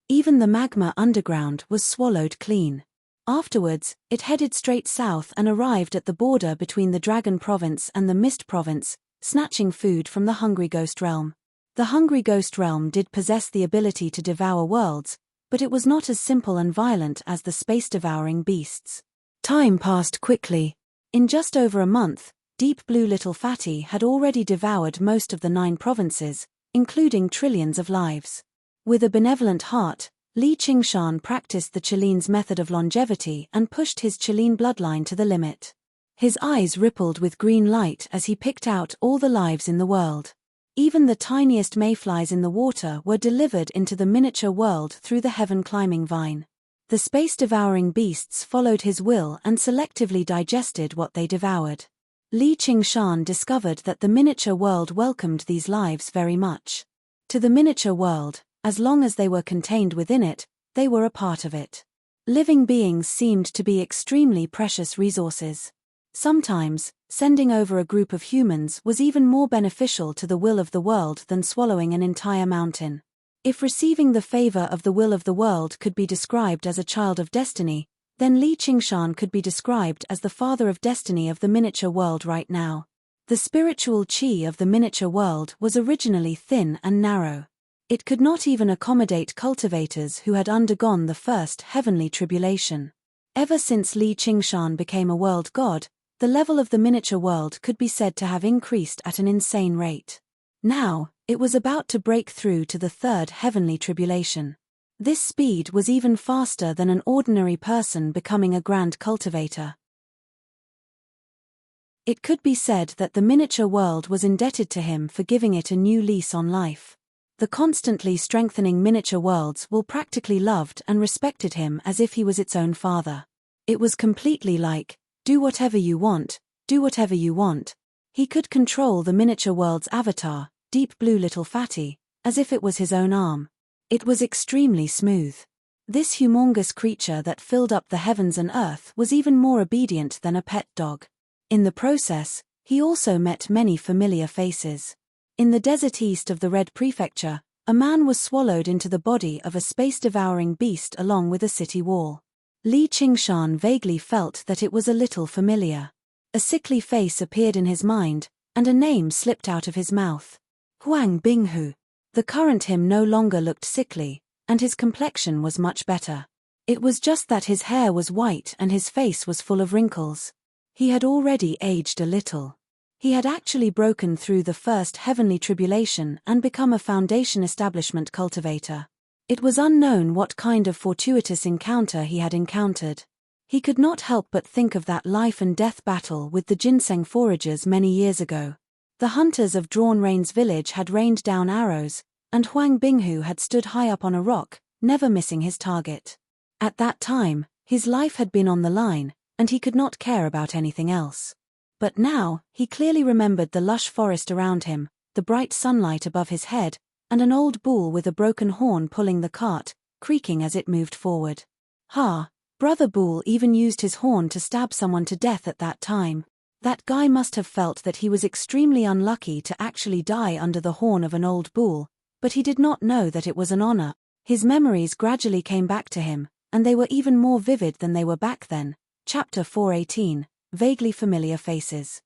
Even the magma underground was swallowed clean. Afterwards, it headed straight south and arrived at the border between the Dragon Province and the Mist Province, snatching food from the Hungry Ghost Realm. The Hungry Ghost Realm did possess the ability to devour worlds, but it was not as simple and violent as the space-devouring beasts. Time passed quickly. In just over a month, Deep Blue Little Fatty had already devoured most of the 9 provinces, including trillions of lives. With a benevolent heart, Li Qingshan practiced the Qilin's method of longevity and pushed his Qilin bloodline to the limit. His eyes rippled with green light as he picked out all the lives in the world. Even the tiniest mayflies in the water were delivered into the miniature world through the heaven-climbing vine. The space-devouring beasts followed his will and selectively digested what they devoured. Li Qingshan discovered that the miniature world welcomed these lives very much. To the miniature world, as long as they were contained within it, they were a part of it. Living beings seemed to be extremely precious resources. Sometimes, sending over a group of humans was even more beneficial to the will of the world than swallowing an entire mountain. If receiving the favor of the will of the world could be described as a child of destiny, then Li Qingshan could be described as the father of destiny of the miniature world right now. The spiritual chi of the miniature world was originally thin and narrow. It could not even accommodate cultivators who had undergone the first heavenly tribulation. Ever since Li Qingshan became a world god, the level of the miniature world could be said to have increased at an insane rate. Now, it was about to break through to the third heavenly tribulation. This speed was even faster than an ordinary person becoming a grand cultivator. It could be said that the miniature world was indebted to him for giving it a new lease on life. The constantly strengthening miniature worlds will practically loved and respected him as if he was its own father. It was completely like, do whatever you want, do whatever you want. He could control the miniature world's avatar, deep blue little fatty, as if it was his own arm. It was extremely smooth. This humongous creature that filled up the heavens and earth was even more obedient than a pet dog. In the process, he also met many familiar faces. In the desert east of the Red Prefecture, a man was swallowed into the body of a space-devouring beast along with a city wall. Li Qingshan vaguely felt that it was a little familiar. A sickly face appeared in his mind, and a name slipped out of his mouth. Huang Binghu. The current him no longer looked sickly, and his complexion was much better. It was just that his hair was white and his face was full of wrinkles. He had already aged a little. He had actually broken through the first heavenly tribulation and become a foundation establishment cultivator. It was unknown what kind of fortuitous encounter he had encountered. He could not help but think of that life and death battle with the ginseng foragers many years ago. The hunters of Drawn Rain's village had rained down arrows, and Huang Binghu had stood high up on a rock, never missing his target. At that time, his life had been on the line, and he could not care about anything else. But now, he clearly remembered the lush forest around him, the bright sunlight above his head, and an old bull with a broken horn pulling the cart, creaking as it moved forward. Brother Bull even used his horn to stab someone to death at that time. That guy must have felt that he was extremely unlucky to actually die under the horn of an old bull, but he did not know that it was an honor. His memories gradually came back to him, and they were even more vivid than they were back then. Chapter 418. Vaguely familiar faces.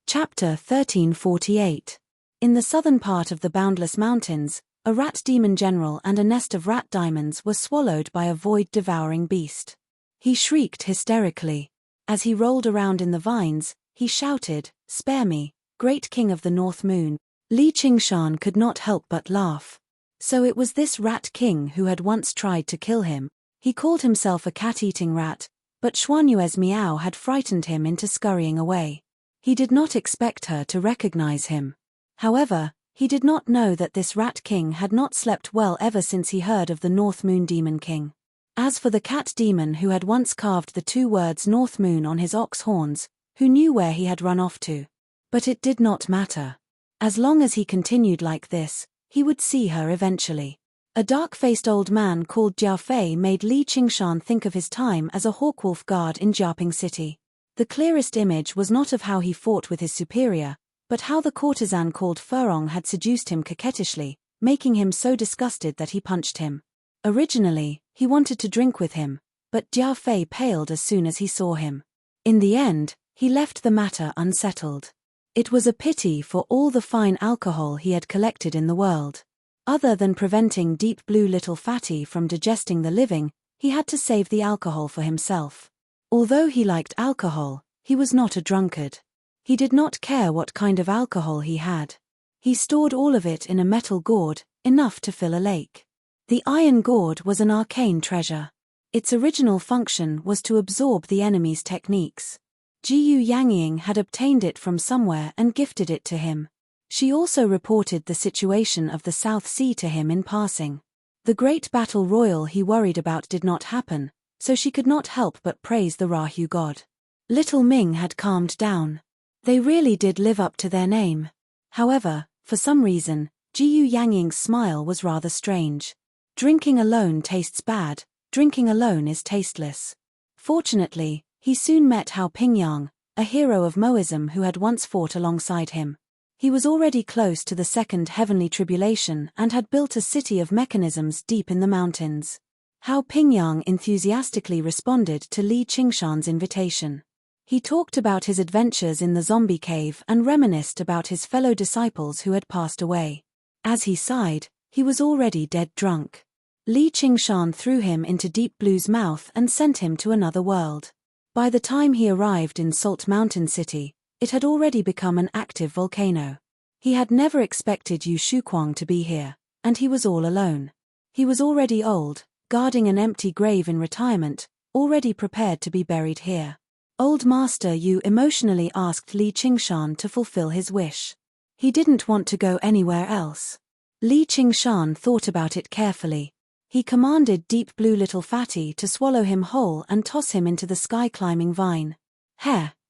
Chapter 1348. In the southern part of the Boundless Mountains, a rat demon general and a nest of rat diamonds were swallowed by a void-devouring beast. He shrieked hysterically. As he rolled around in the vines, he shouted, "Spare me, great king of the North Moon." Li Qingshan could not help but laugh. So it was this rat king who had once tried to kill him. He called himself a cat-eating rat, but Xuanyue's meow had frightened him into scurrying away. He did not expect her to recognize him. However, he did not know that this rat king had not slept well ever since he heard of the North Moon Demon King. As for the cat demon who had once carved the two words North Moon on his ox horns, who knew where he had run off to? But it did not matter. As long as he continued like this, he would see her eventually. A dark-faced old man called Jiafei made Li Qingshan think of his time as a hawkwolf guard in Jiaping City. The clearest image was not of how he fought with his superior, but how the courtesan called Furong had seduced him coquettishly, making him so disgusted that he punched him. Originally, he wanted to drink with him, but Jiafei paled as soon as he saw him. In the end, he left the matter unsettled. It was a pity for all the fine alcohol he had collected in the world. Other than preventing deep blue little fatty from digesting the living, he had to save the alcohol for himself. Although he liked alcohol, he was not a drunkard. He did not care what kind of alcohol he had. He stored all of it in a metal gourd, enough to fill a lake. The iron gourd was an arcane treasure. Its original function was to absorb the enemy's techniques. Jiyu Yangying had obtained it from somewhere and gifted it to him. She also reported the situation of the South Sea to him in passing. The great battle royal he worried about did not happen, so she could not help but praise the Rahu god. Little Ming had calmed down. They really did live up to their name. However, for some reason, Jiyu Yangying's smile was rather strange. Drinking alone tastes bad, drinking alone is tasteless. Fortunately, he soon met Hao Pingyang, a hero of Moism who had once fought alongside him. He was already close to the second heavenly tribulation and had built a city of mechanisms deep in the mountains. How Pingyang enthusiastically responded to Li Qingshan's invitation. He talked about his adventures in the zombie cave and reminisced about his fellow disciples who had passed away. As he sighed, he was already dead drunk. Li Qingshan threw him into Deep Blue's mouth and sent him to another world. By the time he arrived in Salt Mountain City, it had already become an active volcano. He had never expected Yu Shuquang to be here, and he was all alone. He was already old, guarding an empty grave in retirement, already prepared to be buried here. Old Master Yu emotionally asked Li Qingshan to fulfill his wish. He didn't want to go anywhere else. Li Qingshan thought about it carefully. He commanded Deep Blue Little Fatty to swallow him whole and toss him into the sky-climbing vine.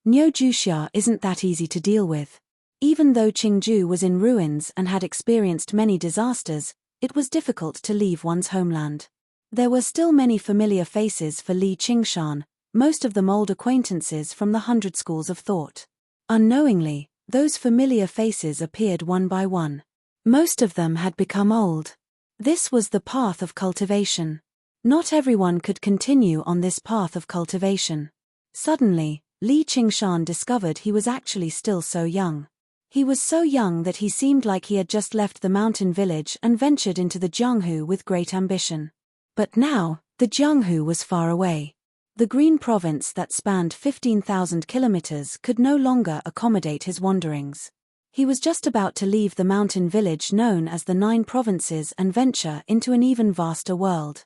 Niu Juxia isn't that easy to deal with. Even though Qingju was in ruins and had experienced many disasters, it was difficult to leave one's homeland. There were still many familiar faces for Li Qingshan, most of them old acquaintances from the 100 schools of thought. Unknowingly, those familiar faces appeared one by one. Most of them had become old. This was the path of cultivation. Not everyone could continue on this path of cultivation. Suddenly, Li Qingshan discovered he was actually still so young. He was so young that he seemed like he had just left the mountain village and ventured into the Jianghu with great ambition. But now, the Jianghu was far away. The green province that spanned 15,000 kilometers could no longer accommodate his wanderings. He was just about to leave the mountain village known as the 9 provinces and venture into an even vaster world.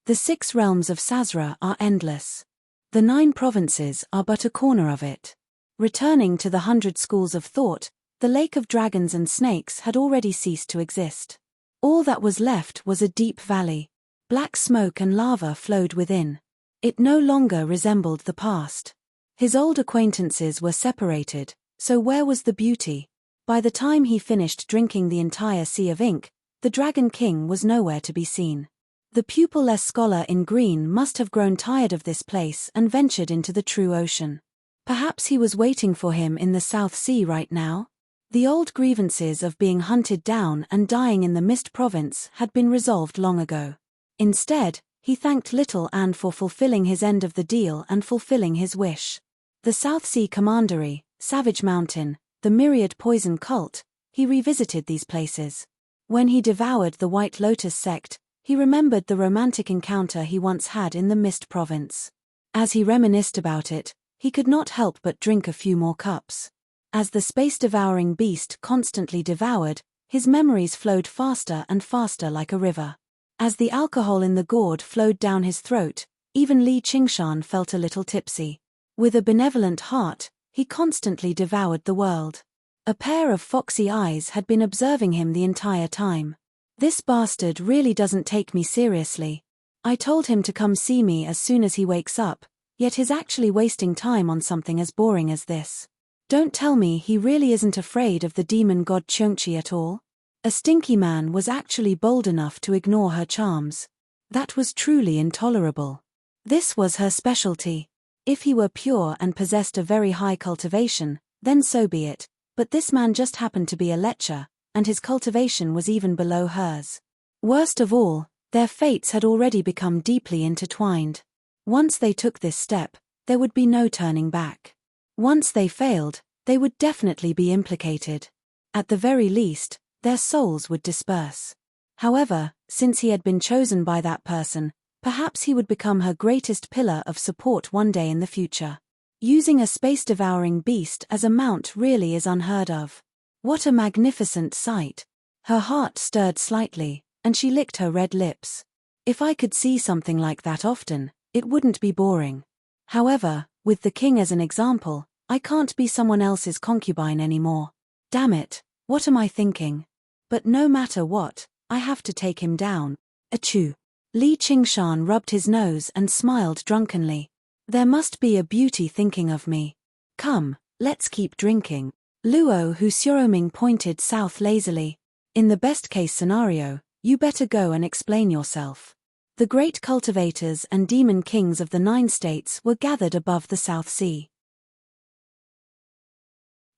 The 6 realms of Sazra are endless. The 9 provinces are but a corner of it. Returning to the 100 schools of thought, the lake of dragons and snakes had already ceased to exist. All that was left was a deep valley. Black smoke and lava flowed within. It no longer resembled the past. His old acquaintances were separated, so where was the beauty? By the time he finished drinking the entire sea of ink, the Dragon King was nowhere to be seen. The pupil-less scholar in green must have grown tired of this place and ventured into the true ocean. Perhaps he was waiting for him in the South Sea right now? The old grievances of being hunted down and dying in the Mist Province had been resolved long ago. Instead, he thanked Little Anne for fulfilling his end of the deal and fulfilling his wish. The South Sea Commandery, Savage Mountain, the Myriad Poison Cult, he revisited these places. When he devoured the White Lotus sect, he remembered the romantic encounter he once had in the Mist Province. As he reminisced about it, he could not help but drink a few more cups. As the space-devouring beast constantly devoured, his memories flowed faster and faster like a river. As the alcohol in the gourd flowed down his throat, even Li Qingshan felt a little tipsy. With a benevolent heart, he constantly devoured the world. A pair of foxy eyes had been observing him the entire time. This bastard really doesn't take me seriously. I told him to come see me as soon as he wakes up, yet he's actually wasting time on something as boring as this. Don't tell me he really isn't afraid of the demon god Chungchi at all? A stinky man was actually bold enough to ignore her charms. That was truly intolerable. This was her specialty. If he were pure and possessed a very high cultivation, then so be it, but this man just happened to be a lecher, and his cultivation was even below hers. Worst of all, their fates had already become deeply intertwined. Once they took this step, there would be no turning back. Once they failed, they would definitely be implicated. At the very least, their souls would disperse. However, since he had been chosen by that person, perhaps he would become her greatest pillar of support one day in the future. Using a space-devouring beast as a mount really is unheard of. What a magnificent sight! Her heart stirred slightly, and she licked her red lips. If I could see something like that often, it wouldn't be boring. However, with the king as an example, I can't be someone else's concubine anymore. Damn it, what am I thinking? But no matter what, I have to take him down. Achoo! Li Qingshan rubbed his nose and smiled drunkenly. There must be a beauty thinking of me. Come, let's keep drinking. Luo Hu Xiaoming pointed south lazily. In the best-case scenario, you better go and explain yourself. The great cultivators and demon kings of the 9 states were gathered above the South Sea.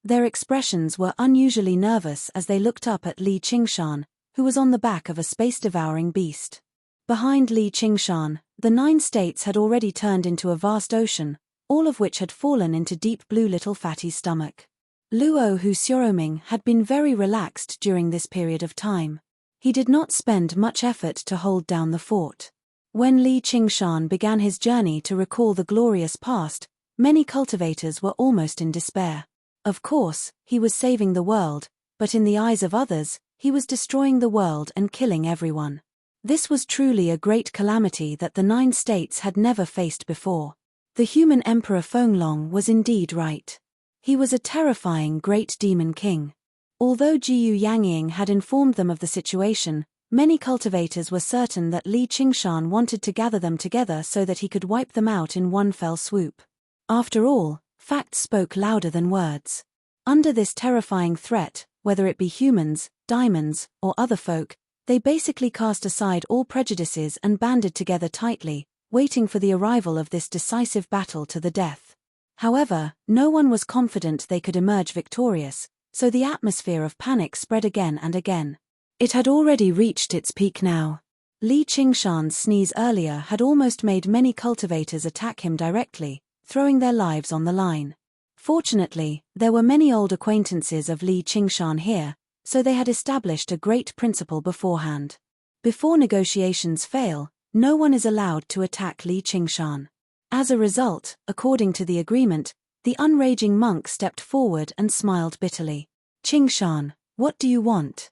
Their expressions were unusually nervous as they looked up at Li Qingshan, who was on the back of a space-devouring beast. Behind Li Qingshan, the 9 states had already turned into a vast ocean, all of which had fallen into deep blue little fatty's stomach. Luo Hu Xiaoming had been very relaxed during this period of time. He did not spend much effort to hold down the fort. When Li Qingshan began his journey to recall the glorious past, many cultivators were almost in despair. Of course, he was saving the world, but in the eyes of others, he was destroying the world and killing everyone. This was truly a great calamity that the 9 states had never faced before. The human Emperor Fenglong was indeed right. He was a terrifying great demon king. Although Jiyu Yangying had informed them of the situation, many cultivators were certain that Li Qingshan wanted to gather them together so that he could wipe them out in one fell swoop. After all, facts spoke louder than words. Under this terrifying threat, whether it be humans, diamonds, or other folk, they basically cast aside all prejudices and banded together tightly, waiting for the arrival of this decisive battle to the death. However, no one was confident they could emerge victorious, so the atmosphere of panic spread again and again. It had already reached its peak now. Li Qingshan's sneeze earlier had almost made many cultivators attack him directly, throwing their lives on the line. Fortunately, there were many old acquaintances of Li Qingshan here, so they had established a great principle beforehand. Before negotiations fail, no one is allowed to attack Li Qingshan. As a result, according to the agreement, the unraging monk stepped forward and smiled bitterly. "Qingshan, what do you want?"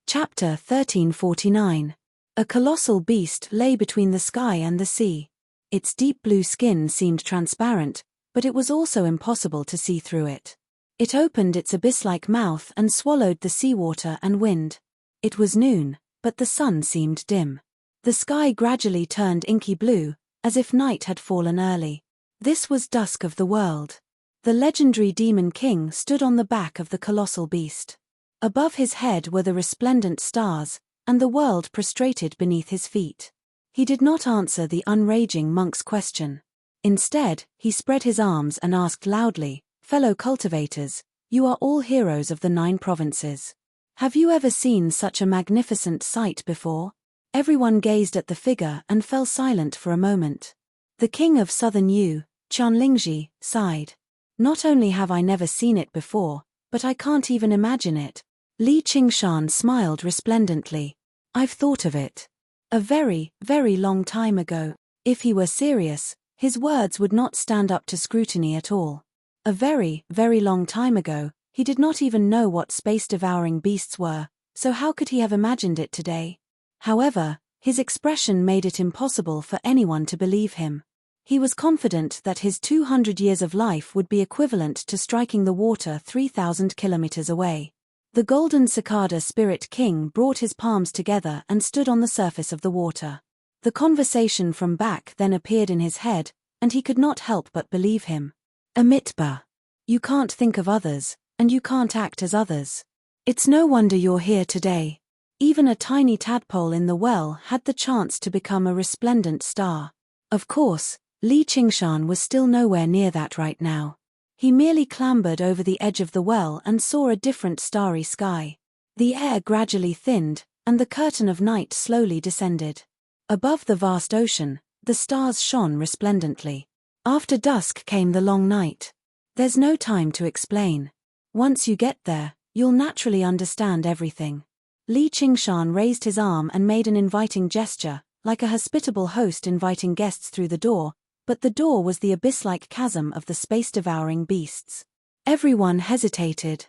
Chapter 1349. A colossal beast lay between the sky and the sea. Its deep blue skin seemed transparent, but it was also impossible to see through it. It opened its abyss-like mouth and swallowed the seawater and wind. It was noon, but the sun seemed dim. The sky gradually turned inky blue, as if night had fallen early. This was dusk of the world. The legendary demon king stood on the back of the colossal beast. Above his head were the resplendent stars, and the world prostrated beneath his feet. He did not answer the unraging monk's question. Instead, he spread his arms and asked loudly, "Fellow cultivators, you are all heroes of the 9 provinces. Have you ever seen such a magnificent sight before?" Everyone gazed at the figure and fell silent for a moment. The king of southern Yu, Qianlingji, sighed. "Not only have I never seen it before, but I can't even imagine it." Li Qingshan smiled resplendently. "I've thought of it. A very, very long time ago." If he were serious, his words would not stand up to scrutiny at all. A very, very long time ago, he did not even know what space-devouring beasts were, so how could he have imagined it today? However, his expression made it impossible for anyone to believe him. He was confident that his 200 years of life would be equivalent to striking the water 3,000 kilometers away. The golden cicada spirit king brought his palms together and stood on the surface of the water. The conversation from back then appeared in his head, and he could not help but believe him. "Amitba. You can't think of others, and you can't act as others. It's no wonder you're here today." Even a tiny tadpole in the well had the chance to become a resplendent star. Of course, Li Qingshan was still nowhere near that right now. He merely clambered over the edge of the well and saw a different starry sky. The air gradually thinned, and the curtain of night slowly descended. Above the vast ocean, the stars shone resplendently. After dusk came the long night. There's no time to explain. Once you get there, you'll naturally understand everything. Li Qingshan raised his arm and made an inviting gesture, like a hospitable host inviting guests through the door, but the door was the abyss-like chasm of the space-devouring beasts. Everyone hesitated.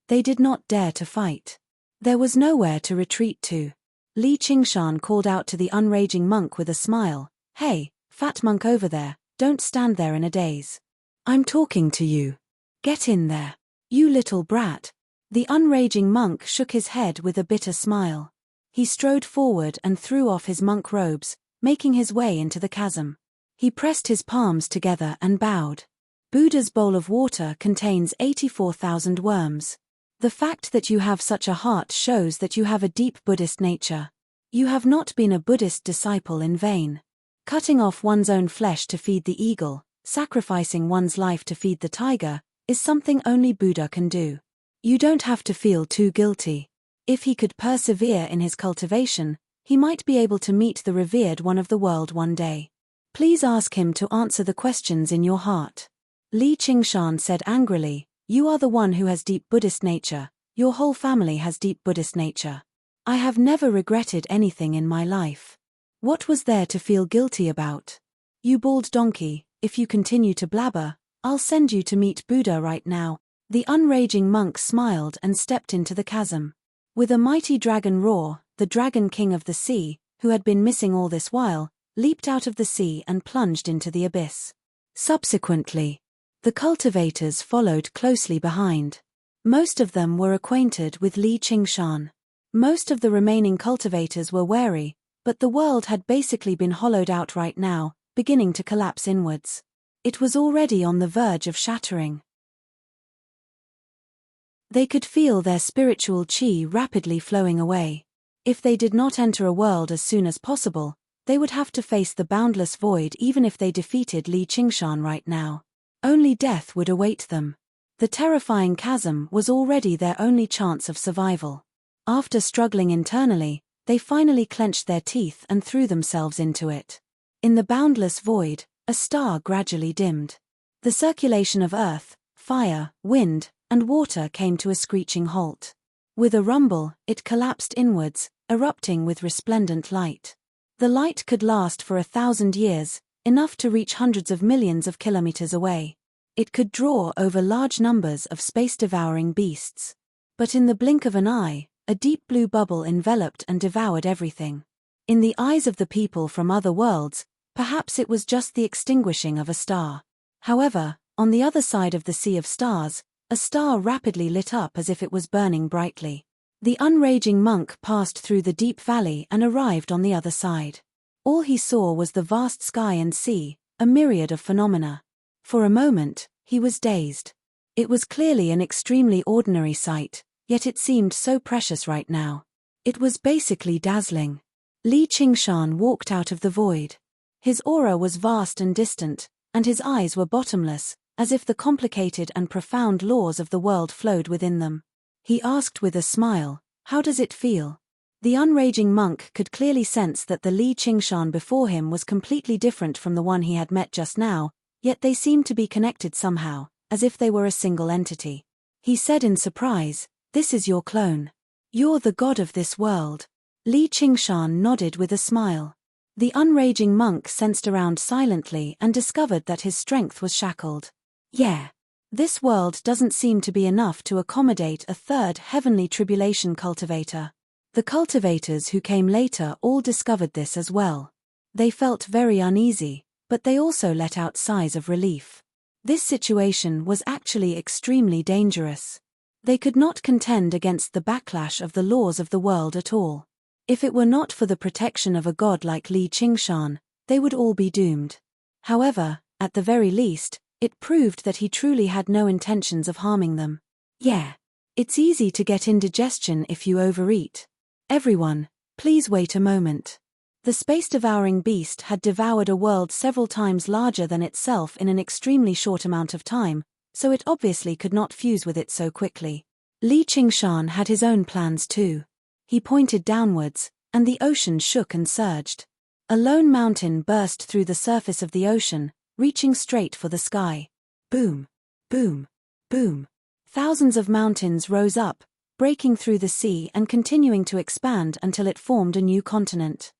They did not dare to fight. There was nowhere to retreat to. Li Qingshan called out to the unraging monk with a smile, "Hey, fat monk over there, don't stand there in a daze. I'm talking to you. Get in there. You little brat." The unraging monk shook his head with a bitter smile. He strode forward and threw off his monk robes, making his way into the chasm. He pressed his palms together and bowed. "Buddha's bowl of water contains 84,000 worms. The fact that you have such a heart shows that you have a deep Buddhist nature. You have not been a Buddhist disciple in vain. Cutting off one's own flesh to feed the eagle, sacrificing one's life to feed the tiger, is something only Buddha can do. You don't have to feel too guilty. If he could persevere in his cultivation, he might be able to meet the revered one of the world one day. Please ask him to answer the questions in your heart. Li Qingshan said angrily, "You are the one who has deep Buddhist nature. Your whole family has deep Buddhist nature. I have never regretted anything in my life. What was there to feel guilty about? You bald donkey, if you continue to blabber, I'll send you to meet Buddha right now." The unraging monk smiled and stepped into the chasm. With a mighty dragon roar, the Dragon King of the sea, who had been missing all this while, leaped out of the sea and plunged into the abyss. Subsequently, the cultivators followed closely behind. Most of them were acquainted with Li Qingshan. Most of the remaining cultivators were wary, but the world had basically been hollowed out right now, beginning to collapse inwards. It was already on the verge of shattering. They could feel their spiritual qi rapidly flowing away. If they did not enter a world as soon as possible, they would have to face the boundless void even if they defeated Li Qingshan right now. Only death would await them. The terrifying chasm was already their only chance of survival. After struggling internally, they finally clenched their teeth and threw themselves into it. In the boundless void, a star gradually dimmed. The circulation of earth, fire, wind, and water came to a screeching halt. With a rumble, it collapsed inwards, erupting with resplendent light. The light could last for 1,000 years, enough to reach hundreds of millions of kilometers away. It could draw over large numbers of space-devouring beasts. But in the blink of an eye, a deep blue bubble enveloped and devoured everything. In the eyes of the people from other worlds, perhaps it was just the extinguishing of a star. However, on the other side of the sea of stars, a star rapidly lit up as if it was burning brightly. The unraging monk passed through the deep valley and arrived on the other side. All he saw was the vast sky and sea, a myriad of phenomena. For a moment, he was dazed. It was clearly an extremely ordinary sight, yet it seemed so precious right now. It was basically dazzling. Li Qingshan walked out of the void. His aura was vast and distant, and his eyes were bottomless, as if the complicated and profound laws of the world flowed within them. He asked with a smile, "How does it feel?" The unraging monk could clearly sense that the Li Qingshan before him was completely different from the one he had met just now, yet they seemed to be connected somehow, as if they were a single entity. He said in surprise, "This is your clone. You're the god of this world." Li Qingshan nodded with a smile. The unraging monk sensed around silently and discovered that his strength was shackled. Yeah. This world doesn't seem to be enough to accommodate a third heavenly tribulation cultivator. The cultivators who came later all discovered this as well. They felt very uneasy, but they also let out sighs of relief. This situation was actually extremely dangerous. They could not contend against the backlash of the laws of the world at all. If it were not for the protection of a god like Li Qingshan, they would all be doomed. However, at the very least, it proved that he truly had no intentions of harming them. Yeah. It's easy to get indigestion if you overeat. Everyone, please wait a moment. The space-devouring beast had devoured a world several times larger than itself in an extremely short amount of time, so it obviously could not fuse with it so quickly. Li Qingshan had his own plans too. He pointed downwards, and the ocean shook and surged. A lone mountain burst through the surface of the ocean, reaching straight for the sky. Boom, boom, boom. Thousands of mountains rose up, breaking through the sea and continuing to expand until it formed a new continent.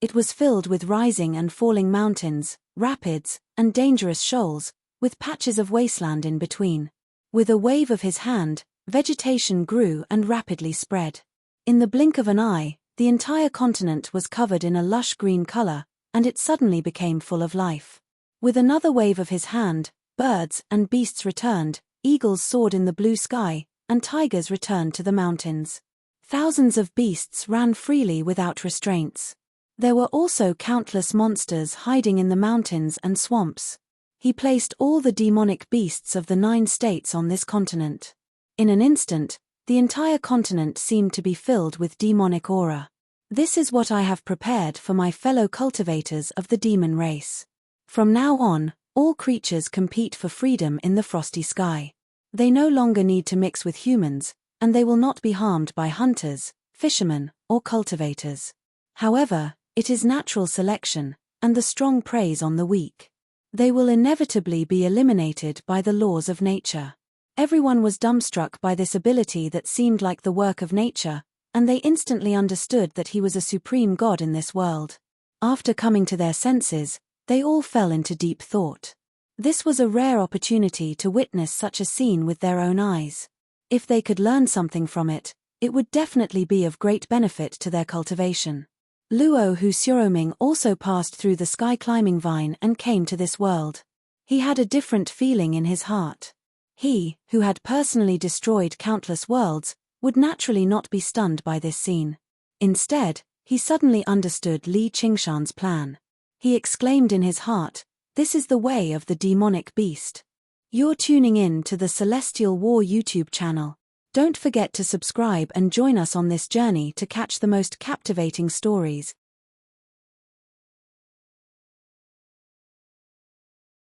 It was filled with rising and falling mountains, rapids, and dangerous shoals, with patches of wasteland in between. With a wave of his hand, vegetation grew and rapidly spread. In the blink of an eye, the entire continent was covered in a lush green color, and it suddenly became full of life. With another wave of his hand, birds and beasts returned, eagles soared in the blue sky, and tigers returned to the mountains. Thousands of beasts ran freely without restraints. There were also countless monsters hiding in the mountains and swamps. He placed all the demonic beasts of the 9 states on this continent. In an instant, the entire continent seemed to be filled with demonic aura. This is what I have prepared for my fellow cultivators of the demon race. From now on, All creatures compete for freedom in the frosty sky. They no longer need to mix with humans, and they will not be harmed by hunters, fishermen, or cultivators. However, it is natural selection, and the strong preys on the weak. They will inevitably be eliminated by the laws of nature. Everyone was dumbstruck by this ability that seemed like the work of nature, and they instantly understood that he was a supreme god in this world. After coming to their senses, they all fell into deep thought. This was a rare opportunity to witness such a scene with their own eyes. If they could learn something from it, it would definitely be of great benefit to their cultivation. Luo Hu Xiaoming also passed through the sky-climbing vine and came to this world. He had a different feeling in his heart. He, who had personally destroyed countless worlds, would naturally not be stunned by this scene. Instead, he suddenly understood Li Qingshan's plan. He exclaimed in his heart, "This is the way of the demonic beast." You're tuning in to the Celestial War YouTube channel. Don't forget to subscribe and join us on this journey to catch the most captivating stories,